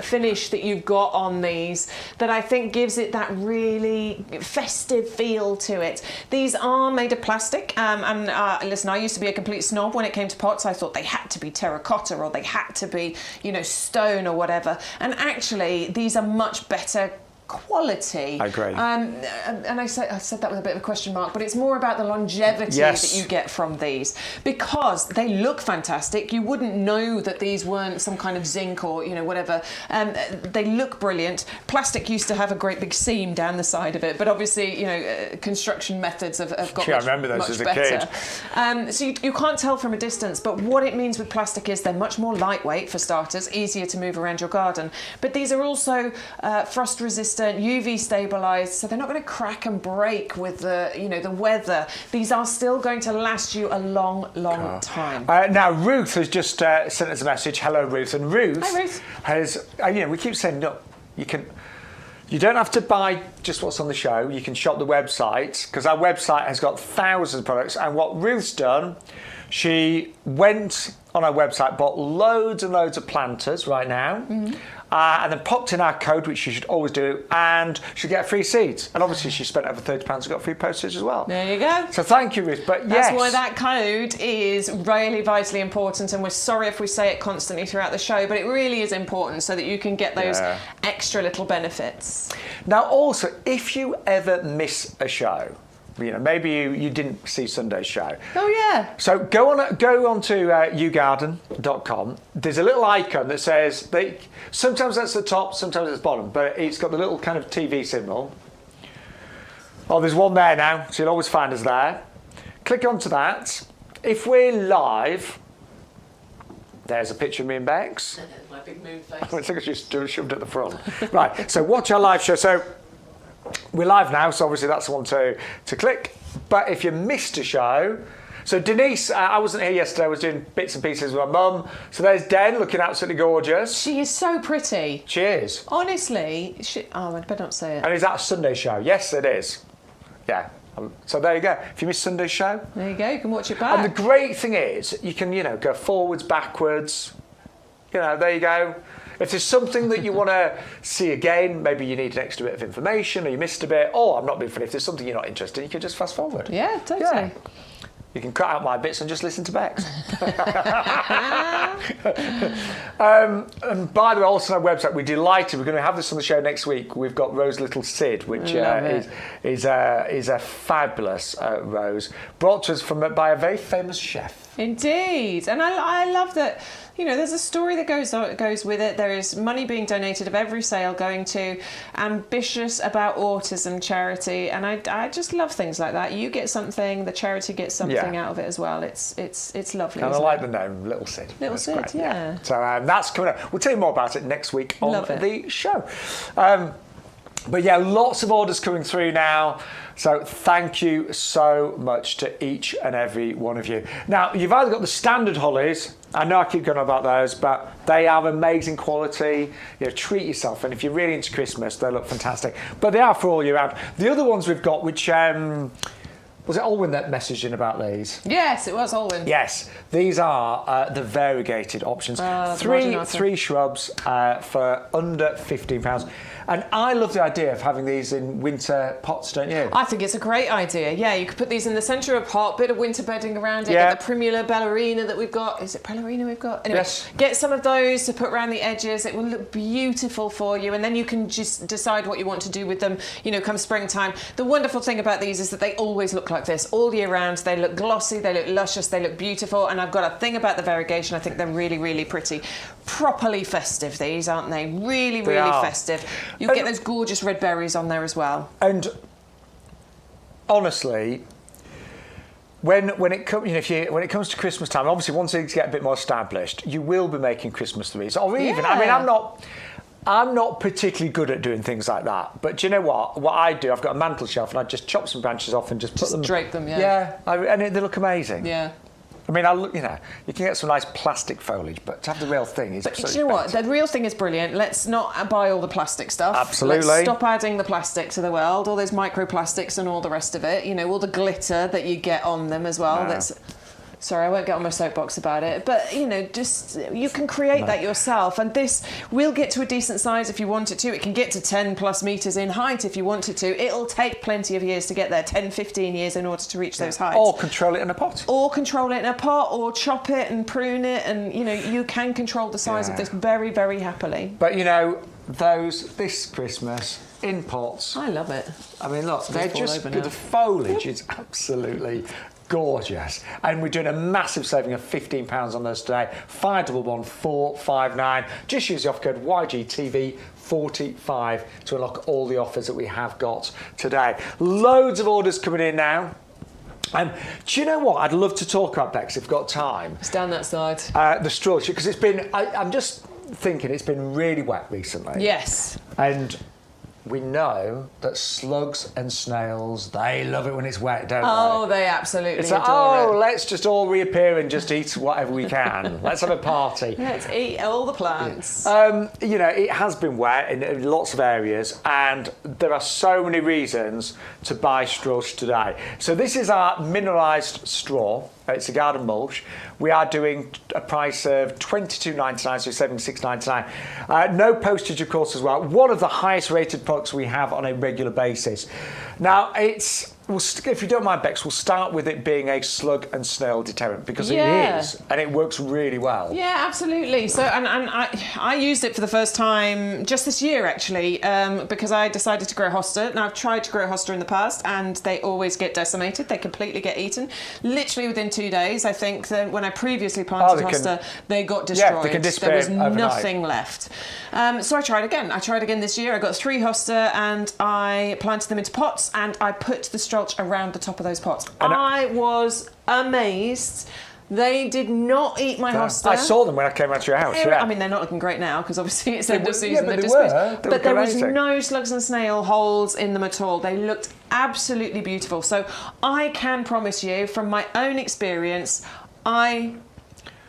finish that you've got on these that I think gives it that really festive feel to it. These are made of plastic, listen, I used to be a complete snob when it came to pots. I thought they had to be terracotta or they had to be, stone or whatever. And actually, these are much better quality. I agree. And I said that with a bit of a question mark, but it's more about the longevity that you get from these, because they look fantastic. You wouldn't know that these weren't some kind of zinc or whatever. They look brilliant. Plastic used to have a great big seam down the side of it, but obviously construction methods have got I remember those much as a better. kid. So you can't tell from a distance, but what it means with plastic is they're much more lightweight for starters, easier to move around your garden. But these are also frost resistant, UV stabilized, so they're not going to crack and break with the weather. These are still going to last you a long time. Now Ruth has just sent us a message. Hello, Ruth. And Ruth, Hi, Ruth. has we keep saying no. You don't have to buy just what's on the show. You can shop the website, because our website has got thousands of products. And what Ruth's done, she went on our website, bought loads and loads of planters right now, and then popped in our code, which you should always do, and she'll get free seeds. And obviously she spent over £30 and got free postage as well. There you go. So thank you, Ruth. But That's yes, why that code is really vitally important, and we're sorry if we say it constantly throughout the show, but it really is important so that you can get those extra little benefits. Now also, if you ever miss a show, maybe you didn't see Sunday's show. Oh yeah. So go on to YouGarden.com. There's a little icon that says sometimes that's the top, sometimes it's the bottom, but it's got the little kind of TV symbol. Oh, there's one there now, so you'll always find us there. Click onto that. If we're live, there's a picture of me and Bex. My big moon face. I think I just shoved at the front. Right. So watch our live show. So we're live now, so obviously that's the one to click. But if you missed a show, so Denise, I wasn't here yesterday, I was doing bits and pieces with my mum. So there's Den looking absolutely gorgeous. She is so pretty. She is. Honestly, I better not say it. And is that a Sunday show? Yes, it is. Yeah. So there you go. If you missed Sunday's show. There you go, you can watch it back. And the great thing is, you can, go forwards, backwards. There you go. If there's something that you want to see again, maybe you need an extra bit of information, or you missed a bit, or I'm not being funny, if there's something you're not interested in, you can just fast forward. Yeah, totally. Yeah. You can cut out my bits and just listen to Bex. And by the way, also on our website, we're delighted. We're going to have this on the show next week. We've got Rose Little Sid, which is a fabulous rose, brought to us by a very famous chef. Indeed. And I love that. There's a story that goes with it. There is money being donated of every sale going to Ambitious About Autism charity, and I just love things like that. You get something, the charity gets something out of it as well. It's lovely. And I like the name, Little Sid. Little Sid, great. Yeah. So that's coming up. We'll tell you more about it next week on the show. But yeah, lots of orders coming through now. So thank you so much to each and every one of you. Now, you've either got the standard hollies. I know I keep going on about those, but they have amazing quality. Treat yourself. And if you're really into Christmas, they look fantastic. But they are for all year round. The other ones we've got, which... was it Olwyn that messaged in about these? Yes, it was Olwyn. Yes, these are the variegated options. Three shrubs for under £15. And I love the idea of having these in winter pots, don't you? I think it's a great idea. Yeah, you could put these in the centre of a pot, bit of winter bedding around it. Yeah. Get the Primula ballerina that we've got. Is it ballerina we've got? Anyway, yes. Get some of those to put around the edges. It will look beautiful for you, and then you can just decide what you want to do with them, come springtime. The wonderful thing about these is that they always look like this all year round. They look glossy, they look luscious, they look beautiful, and I've got a thing about the variegation. I think they're really, really pretty. Properly festive, these, aren't they? Really, really festive. You'll get those gorgeous red berries on there as well. And honestly, when it comes to Christmas time, obviously once things get a bit more established, you will be making Christmas trees. Or even, I'm not particularly good at doing things like that. But do you know what? What I do, I've got a mantel shelf and I just chop some branches off and just put them... drape them, yeah. Yeah, and they look amazing. Yeah. I mean, you can get some nice plastic foliage, but to have the real thing is absolutely do you know what? The real thing is brilliant. Let's not buy all the plastic stuff. Absolutely. Let's stop adding the plastic to the world, all those microplastics and all the rest of it. All the glitter that you get on them as well. No. Sorry, I won't get on my soapbox about it, but just you can create that yourself, and this will get to a decent size if you want it to. It can get to 10+ meters in height if you want it to. It'll take plenty of years to get there, 10-15 years in order to reach those heights. Or control it in a pot. Or chop it and prune it, and you can control the size of this very, very happily. But those this Christmas in pots. I love it. I mean, look, they're fall just, over now. the foliage is absolutely gorgeous. And we're doing a massive saving of £15 on those today. 511459. Just use the offer code YGTV45 to unlock all the offers that we have got today. Loads of orders coming in now. Do you know what I'd love to talk about next if we've got time? It's down that side. The straw, because it's been, I'm just thinking it's been really wet recently. Yes. And we know that slugs and snails, they love it when it's wet, don't Oh, they? they absolutely It's like, adore it. let's just all reappear and just eat whatever we can. Let's have a party. Let's eat all the plants. You know, it has been wet in lots of areas, and there are so many reasons to buy straws today. So this is our mineralised straw. It's a garden mulch. We are doing a price of $22.99, so saving $6.99. No postage, of course, as well. One of the highest rated products we have on a regular basis. Now, if you don't mind, Bex, we'll start with it being a slug and snail deterrent, because it is, and it works really well. Yeah, absolutely. So, and I used it for the first time just this year, actually, because I decided to grow hosta. Now, I've tried to grow hosta in the past, and they always get decimated. They completely get eaten. Literally within 2 days, I think that when I previously planted hosta, they got destroyed. Yeah, they can disappear there was overnight. nothing left. So I tried again. I tried again this year. I got 3 hosta, and I planted them into pots, and I put the mulch around the top of those pots. I was amazed. They did not eat my hosta. I saw them when I came out to your house. Yeah. I mean, they're not looking great now because obviously it's end of season. But They've they just were. but there was no slugs and snail holes in them at all. They looked absolutely beautiful. So I can promise you, from my own experience, I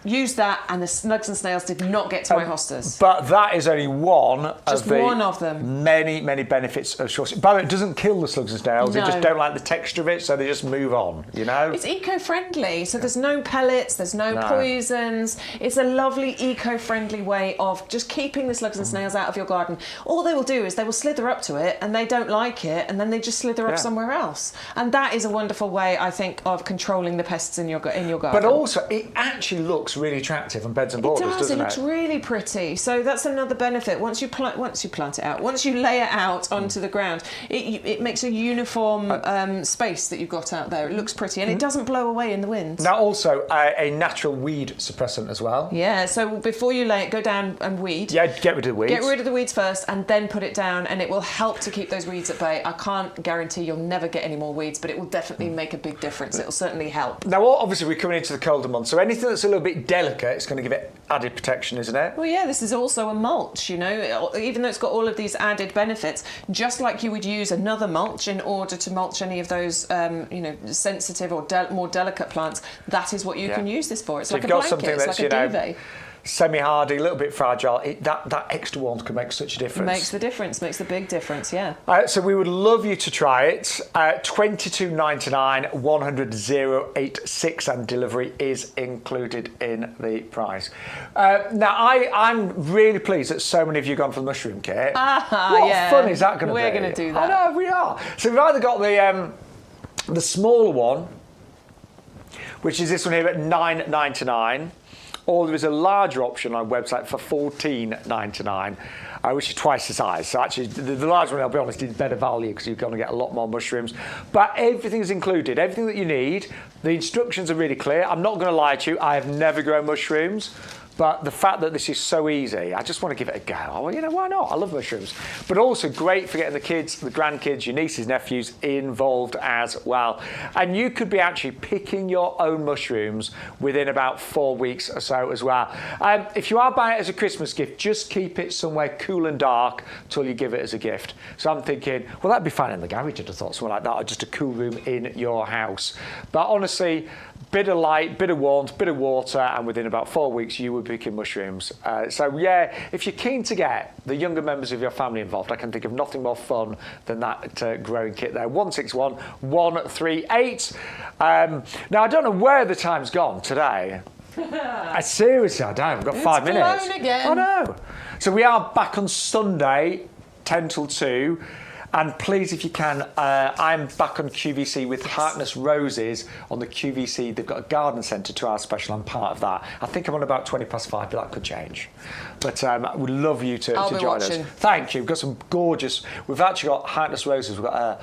used that, and the slugs and snails did not get to my hostas. But that is only one of them. Many, many benefits of straw. By the way, it doesn't kill the slugs and snails. No. They just don't like the texture of it, so they just move on, you know? It's eco-friendly, so there's no pellets, there's no poisons. It's a lovely eco-friendly way of just keeping the slugs and snails out of your garden. All they will do is they will slither up to it, and they don't like it, and then they just slither up somewhere else. And that is a wonderful way, I think, of controlling the pests in your garden. But also, it actually looks really attractive on beds and borders, doesn't it? It looks really pretty. So that's another benefit. Once you plant it out, once you lay it out onto the ground, it makes a uniform space that you've got out there. It looks pretty, and it doesn't blow away in the wind. Now, also a natural weed suppressant as well. Yeah. So before you lay it, go down and weed. Yeah, get rid of the weeds. Get rid of the weeds first, and then put it down, and it will help to keep those weeds at bay. I can't guarantee you'll never get any more weeds, but it will definitely make a big difference. It will certainly help. Now, obviously, we're coming into the colder months, so anything that's a little bit delicate, it's going to give it added protection, isn't it? Well, yeah, this is also a mulch, you know, even though it's got all of these added benefits, just like you would use another mulch in order to mulch any of those, you know, sensitive or more delicate plants. That is what you can use this for. It's like a blanket, it's like a duvet. Semi-hardy, a little bit fragile, that extra warmth can make such a difference. Makes the difference, makes the big difference, yeah. So we would love you to try it. $22.99, 100,086, and delivery is included in the price. Now, I'm really pleased that so many of you have gone for the mushroom kit. What fun is that going to be? We're going to do that. I know, we are. So we've either got the smaller one, which is this one here at $9.99, or there is a larger option on our website for $14.99, which is twice the size. So actually, the larger one, I'll be honest, is better value because you're going to get a lot more mushrooms. But everything's included, everything that you need. The instructions are really clear. I'm not going to lie to you, I have never grown mushrooms. But the fact that this is so easy, I just want to give it a go. Well, you know, why not? I love mushrooms. But also great for getting the kids, the grandkids, your nieces, nephews involved as well. And you could be actually picking your own mushrooms within about 4 weeks or so as well. If you are buying it as a Christmas gift, just keep it somewhere cool and dark till you give it as a gift. So I'm thinking, well, that'd be fine in the garage, I'd have thought, something like that, or just a cool room in your house. But honestly, bit of light, bit of warmth, bit of water, and within about 4 weeks, you will be picking mushrooms. So yeah, if you're keen to get the younger members of your family involved, I can think of nothing more fun than that growing kit there. 161138. Now, I don't know where the time's gone today. Seriously, I don't. I've got 5 minutes. It's flown again. I know. So we are back on Sunday, 10 till 2. And please, if you can, I'm back on QVC with Harkness Roses on the QVC. They've got a garden centre 2-hour special. I'm part of that. I think I'm on about 5:20, but that could change. But I would love you to join us. Thank you. We've got some gorgeous. We've actually got Harkness Roses. We've got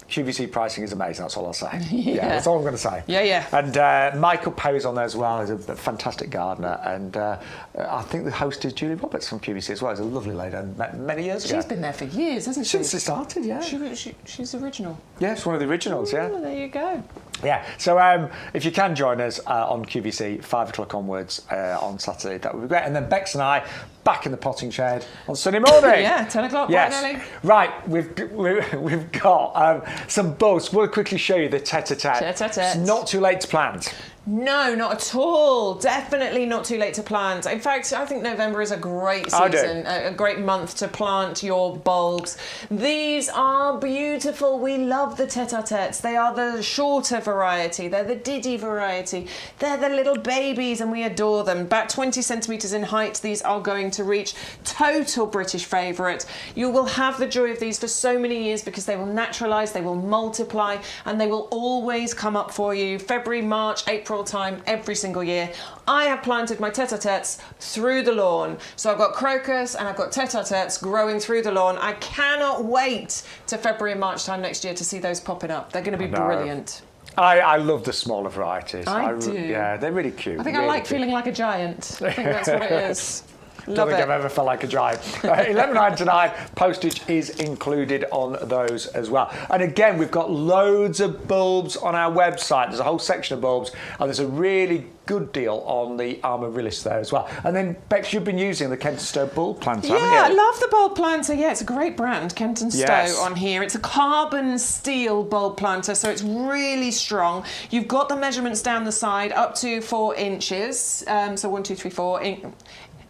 QVC pricing is amazing, that's all I'll say. Yeah, that's all I'm going to say. Yeah. And Michael Perry's on there as well. He's a fantastic gardener. And I think the host is Julie Roberts from QVC as well. She's a lovely lady and met many years ago. She's been there for years, hasn't she? Since it started, yeah. She's original. Yeah, it's one of the originals, yeah. There you go. Yeah, so if you can join us on QVC, 5 o'clock onwards on Saturday, that would be great. And then Bex and I, back in the potting shed on Sunday morning. Yeah, 10 o'clock, yes. Bright and early. Right, we've got some bulbs. We'll quickly show you the tete-a-tete. Tete-a-tete. It's not too late to plant. No, not at all. Definitely not too late to plant. In fact, I think November is a great season, a great month to plant your bulbs. These are beautiful. We love the tete-a-tetes. They are the shorter variety. They're the diddy variety. They're the little babies and we adore them. About 20 centimetres in height, these are going to reach. Total British favourite. You will have the joy of these for so many years because they will naturalise, they will multiply and they will always come up for you. February, March, April time every single year. I have planted my tete-a-tetes through the lawn. So I've got crocus and I've got tete-a-tetes growing through the lawn. I cannot wait to February and March time next year to see those popping up. They're going to be brilliant. I love the smaller varieties. I do. Yeah, they're really cute. I think really I like cute. feeling like a giant. I think that's what it is. Don't think I've ever felt like a giant. £11.99 postage is included on those as well. And again, we've got loads of bulbs on our website. There's a whole section of bulbs, and there's a really good deal on the Amaryllis there as well. And then, Bex, you've been using the Kent & Stowe bulb planter, haven't you? Yeah, I love the bulb planter. Yeah, it's a great brand, Kent & Stowe Yes. on here. It's a carbon steel bulb planter, so it's really strong. You've got the measurements down the side up to 4 inches. So 1, 2, 3, 4.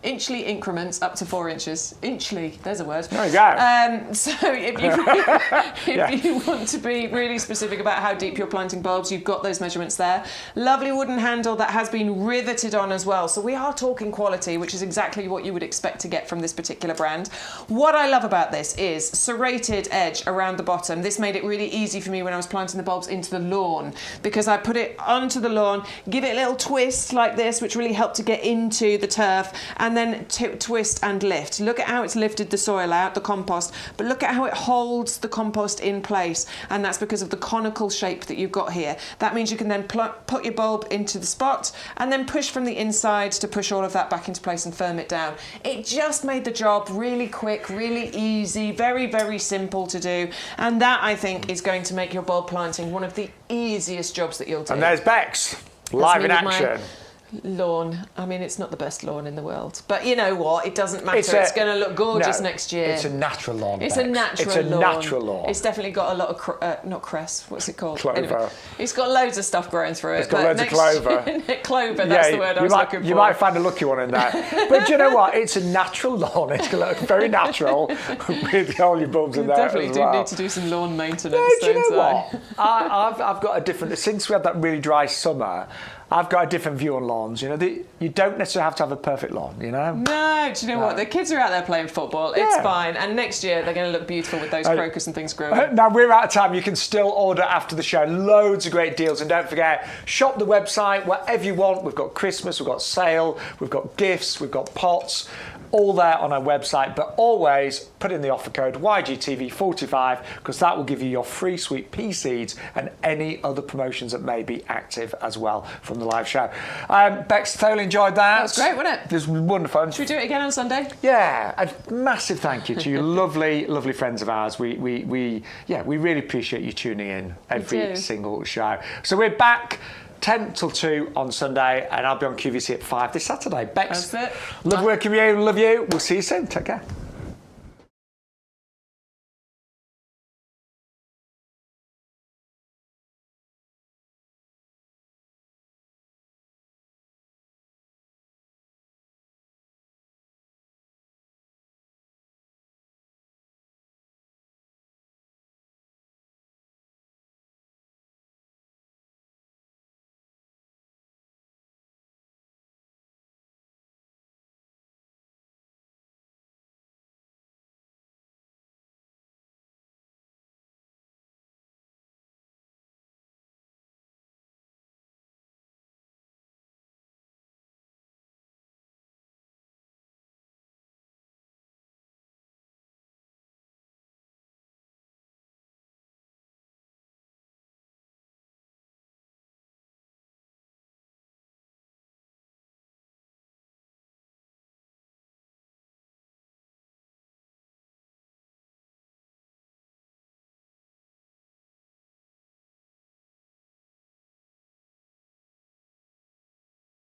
Inchly increments up to 4 inches. Inchly, there's a word. There you go. So if you want to be really specific about how deep you're planting bulbs, you've got those measurements there. Lovely wooden handle that has been riveted on as well. So we are talking quality, which is exactly what you would expect to get from this particular brand. What I love about this is serrated edge around the bottom. This made it really easy for me when I was planting the bulbs into the lawn because I put it onto the lawn, give it a little twist like this, which really helped to get into the turf, and then twist and lift. Look at how it's lifted the soil out, the compost, but look at how it holds the compost in place, and that's because of the conical shape that you've got here. That means you can then put your bulb into the spot and then push from the inside to push all of that back into place and firm it down. It just made the job really quick, really easy, very, very simple to do, and that, I think, is going to make your bulb planting one of the easiest jobs that you'll do. And there's Bex, live in action. Lawn. I mean, it's not the best lawn in the world, but you know what? It doesn't matter. It's going to look gorgeous next year. It's a natural lawn. It's Bex. a natural lawn. It's a natural lawn. It's definitely got a lot of not cress. What's it called? Clover. Anyway, it's got loads of stuff growing through it. It's got loads of clover. Clover. That's the word I was looking for. You might find a lucky one in there. But do you know what? It's a natural lawn. It's going to look very natural with all your bulbs in there as well. Definitely do need to do some lawn maintenance. Do you know what? I've got a different. Since we had that really dry summer, I've got a different view on lawns. You know, you don't necessarily have to have a perfect lawn, you know? No, do you know what? The kids are out there playing football. It's fine. And next year, they're going to look beautiful with those crocus and things growing. Now, we're out of time. You can still order after the show. Loads of great deals. And don't forget, shop the website, whatever you want. We've got Christmas, we've got sale, we've got gifts, we've got pots. All there on our website, but always put in the offer code YGTV45 because that will give you your free sweet pea seeds and any other promotions that may be active as well from the live show. Bex, thoroughly enjoyed that. That was great, wasn't it? It was wonderful. Should we do it again on Sunday? Yeah, a massive thank you to you, lovely, lovely friends of ours. We really appreciate you tuning in every single show. So we're back 10 till 2 on Sunday, and I'll be on QVC at 5 this Saturday. Bex, that's it. Love working with you, love you. We'll see you soon. Take care.